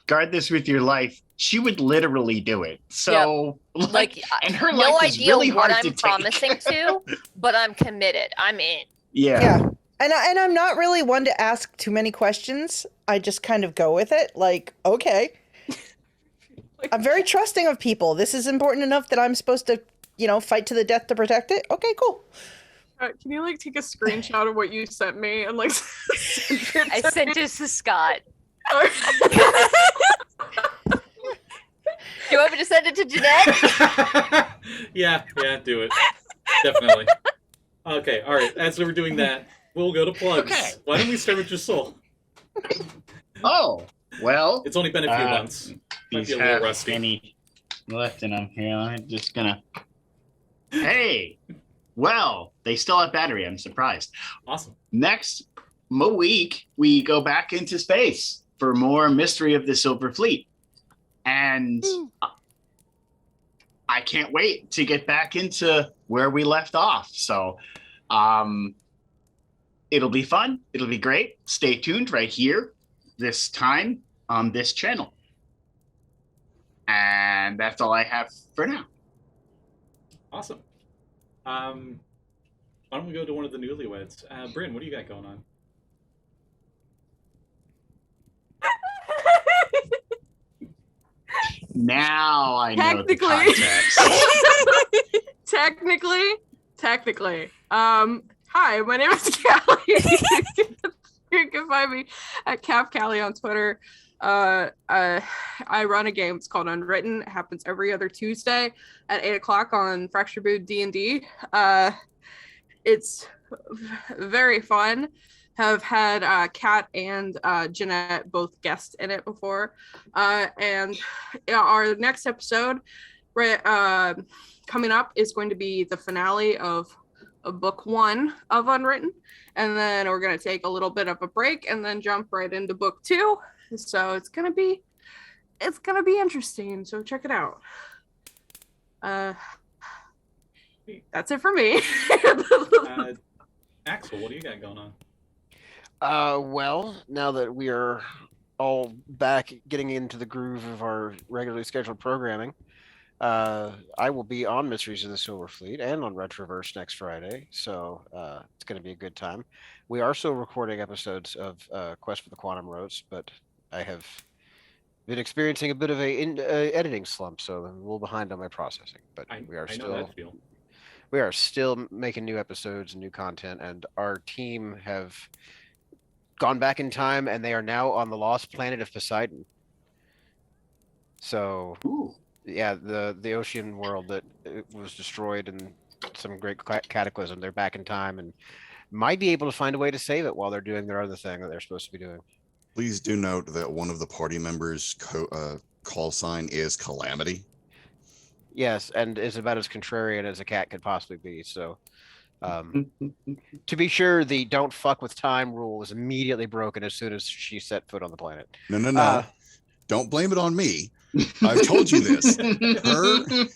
guard this with your life." She would literally do it. So, Like, and her no life is idea really what hard to I'm take. promising to, but I'm committed. I'm in. Yeah. Yeah. And I'm not really one to ask too many questions. I just kind of go with it. Like, okay. I'm very trusting of people. This is important enough that I'm supposed to, fight to the death to protect it. Okay, cool. Can you like take a screenshot of what you sent me and like send it I to sent me? this to Scott. Do you want me to send it to Jeanette? yeah, do it. Definitely. Okay, all right. As we're doing that, we'll go to plugs. Okay. Why don't we start with Josul? Oh, well, It's only been a few months. Might these be a little have rusty. any left in them here. I'm just gonna. Hey, well, they still have battery. I'm surprised. Awesome. Next week, we go back into space for more Mystery of the Silver Fleet. And I can't wait to get back into where we left off. So it'll be fun. It'll be great. Stay tuned right here this time on this channel. And that's all I have for now. Awesome. Why don't we go to one of the newlyweds? Bryn, what do you got going on? Now I know the Technically. context. Technically. Hi, my name is Callie. You can find me at Callie on Twitter. I run a game. It's called Unwritten. It happens every other Tuesday at 8:00 on Fracture Boot D&D. It's very fun. Have had Kat and Jeanette both guest in it before. And our next episode coming up is going to be the finale of book 1 of Unwritten. And then we're going to take a little bit of a break and then jump right into book 2. So it's going to be interesting. So check it out. That's it for me. Axel, what do you got going on? Well, now that we are all back getting into the groove of our regularly scheduled programming, I will be on Mysteries of the Silver Fleet and on Retroverse next Friday, so it's going to be a good time. We are still recording episodes of Quest for the Quantum Roads, but I have been experiencing a bit of a editing slump, so I'm a little behind on my processing. But I know that feel. we are still making new episodes and new content, and our team have gone back in time, and they are now on the lost planet of Poseidon. So, Ooh. yeah, the ocean world that was destroyed in some great cataclysm, they're back in time and might be able to find a way to save it while they're doing their other thing that they're supposed to be doing. Please do note that one of the party members' call sign is Calamity. Yes, and is about as contrarian as a cat could possibly be. So To be sure, the don't fuck with time rule was immediately broken as soon as she set foot on the planet. No. Don't blame it on me. I've told you this. The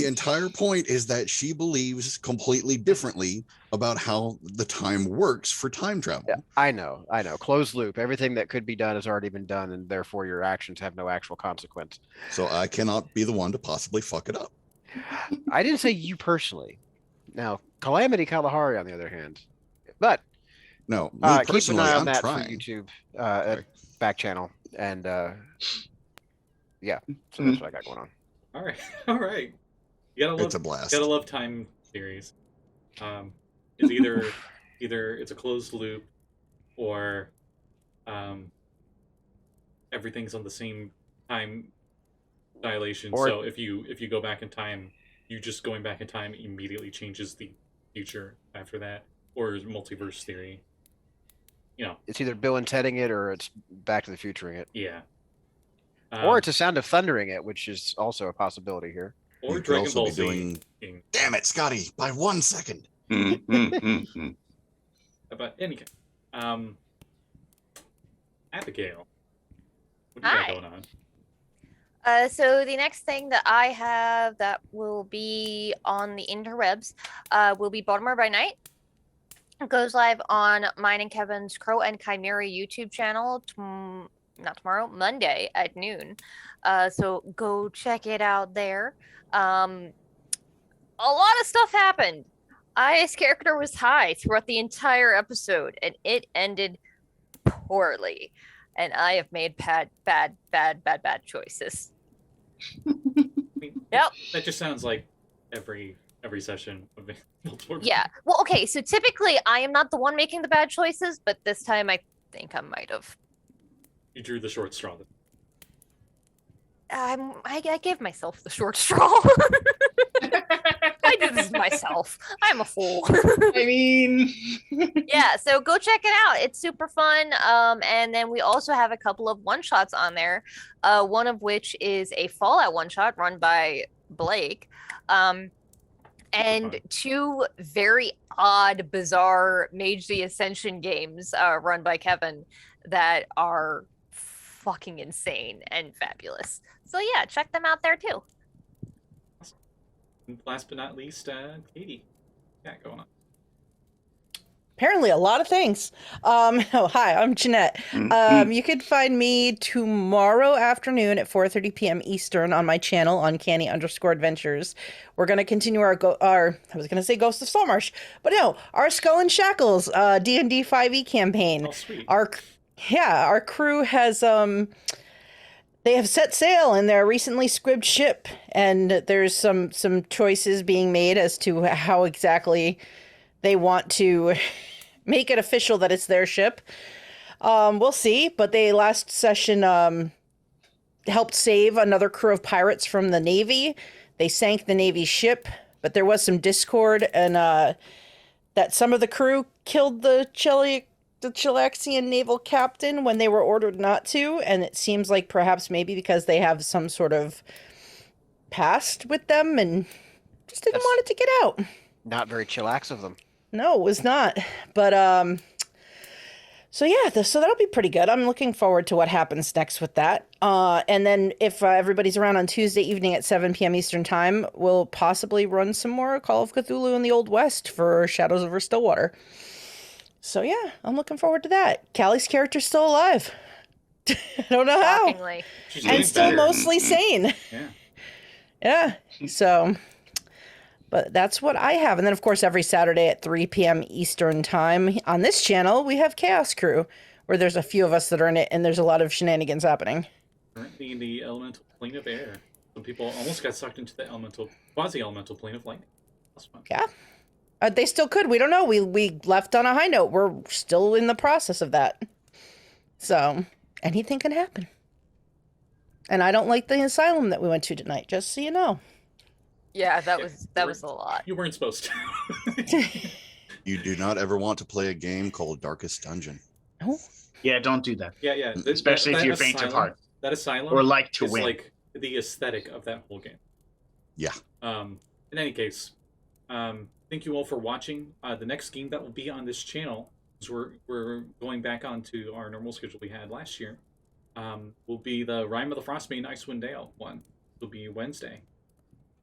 entire point is that she believes completely differently about how the time works for time travel. Yeah, I know. Closed loop. Everything that could be done has already been done, and therefore your actions have no actual consequence. So I cannot be the one to possibly fuck it up. I didn't say you personally. Now, Calamity Kalahari, on the other hand. But No, me keep an personally, eye on I'm that trying. for YouTube Sorry. back channel. And yeah, so that's what I got going on. All right. You gotta love, It's a blast. Gotta love time series. It's either it's a closed loop, or everything's on the same time dilation. Or- so if you go back in time, you just going back in time immediately changes the future after that, or multiverse theory. You know, It's either Bill and Tedding it or it's Back to the Futuring it. yeah. Or it's a Sound of Thundering it, which is also a possibility here. or You could Dragon also Ball be Z. doing- King. Damn it, Scotty! By 1 second. But any case, Abigail, what do you got Hi. going on? So the next thing that I have that will be on the interwebs will be Baltimore by Night. It goes live on mine and Kevin's Crow and Chimera YouTube channel not tomorrow, Monday at noon. So go check it out there. A lot of stuff happened. Aya's character was high throughout the entire episode, and it ended poorly. And I have made bad choices. I mean, Yep. That just sounds like every session of multiple. Yeah. Well, okay. So typically I am not the one making the bad choices, but this time I think I might have. You drew the short straw. I gave myself the short straw. I do this myself. I'm a fool. I mean, Yeah, so go check it out. It's super fun. And then we also have a couple of one shots on there. One of which is a Fallout one shot run by Blake. And two very odd, bizarre Mage the Ascension games run by Kevin that are fucking insane and fabulous. So yeah, check them out there too. And last but not least, Katie. Yeah, going on. Apparently a lot of things. Hi, I'm Jeanette. You could find me tomorrow afternoon at 4:30 p.m. Eastern on my channel, Uncanny_Adventures. We're going to continue our I was going to say Ghost of Saltmarsh, but no, our Skull and Shackles D&D 5e campaign. Oh, sweet. Our crew has they have set sail in their recently squibbed ship, and there's some choices being made as to how exactly they want to make it official that it's their ship. We'll see, but they last session helped save another crew of pirates from the Navy. They sank the Navy ship, but there was some discord, and that some of the crew killed the Chilaxian naval captain when they were ordered not to, and it seems like perhaps maybe because they have some sort of past with them and just didn't want it to get out. Not very chillax of them. No, it was not. But so yeah, so that'll be pretty good. I'm looking forward to what happens next with that. And then if everybody's around on Tuesday evening at 7 p.m. Eastern time, we'll possibly run some more Call of Cthulhu in the Old West for Shadows over Stillwater. So yeah, I'm looking forward to that. Callie's character's still alive. I don't know how. Shockingly. She's And getting still better. mostly sane. Yeah. Yeah. So, but that's what I have. And then, of course, every Saturday at 3 p.m. Eastern time on this channel, we have Chaos Crew, where there's a few of us that are in it, and there's a lot of shenanigans happening. Currently in the elemental plane of air. Some people almost got sucked into the quasi-elemental plane of lightning. That's fun. Yeah. They still could. We don't know. We left on a high note. We're still in the process of that. So, anything can happen. And I don't like the asylum that we went to tonight, just so you know. Yeah, that was a lot. You weren't supposed to. You do not ever want to play a game called Darkest Dungeon. Oh. yeah, don't do that. Yeah. Especially if you're faint of heart. That asylum Or like to is win. like the aesthetic of that whole game. Yeah. In any case, Thank you all for watching. The next game that will be on this channel, is we're going back onto our normal schedule we had last year, will be the Rime of the Frostbane Icewind Dale one. It'll be Wednesday,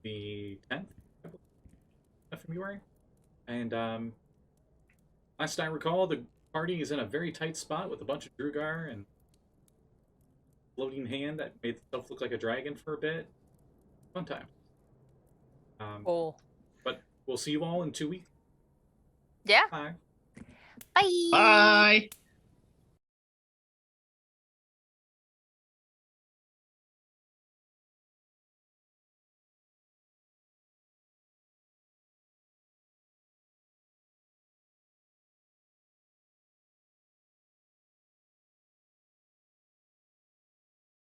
the 10th of February. And last I recall, the party is in a very tight spot with a bunch of Drugar and floating hand that made itself look like a dragon for a bit. Fun time. Cool. But we'll see you all in 2 weeks. Yeah. Bye. Bye. Bye.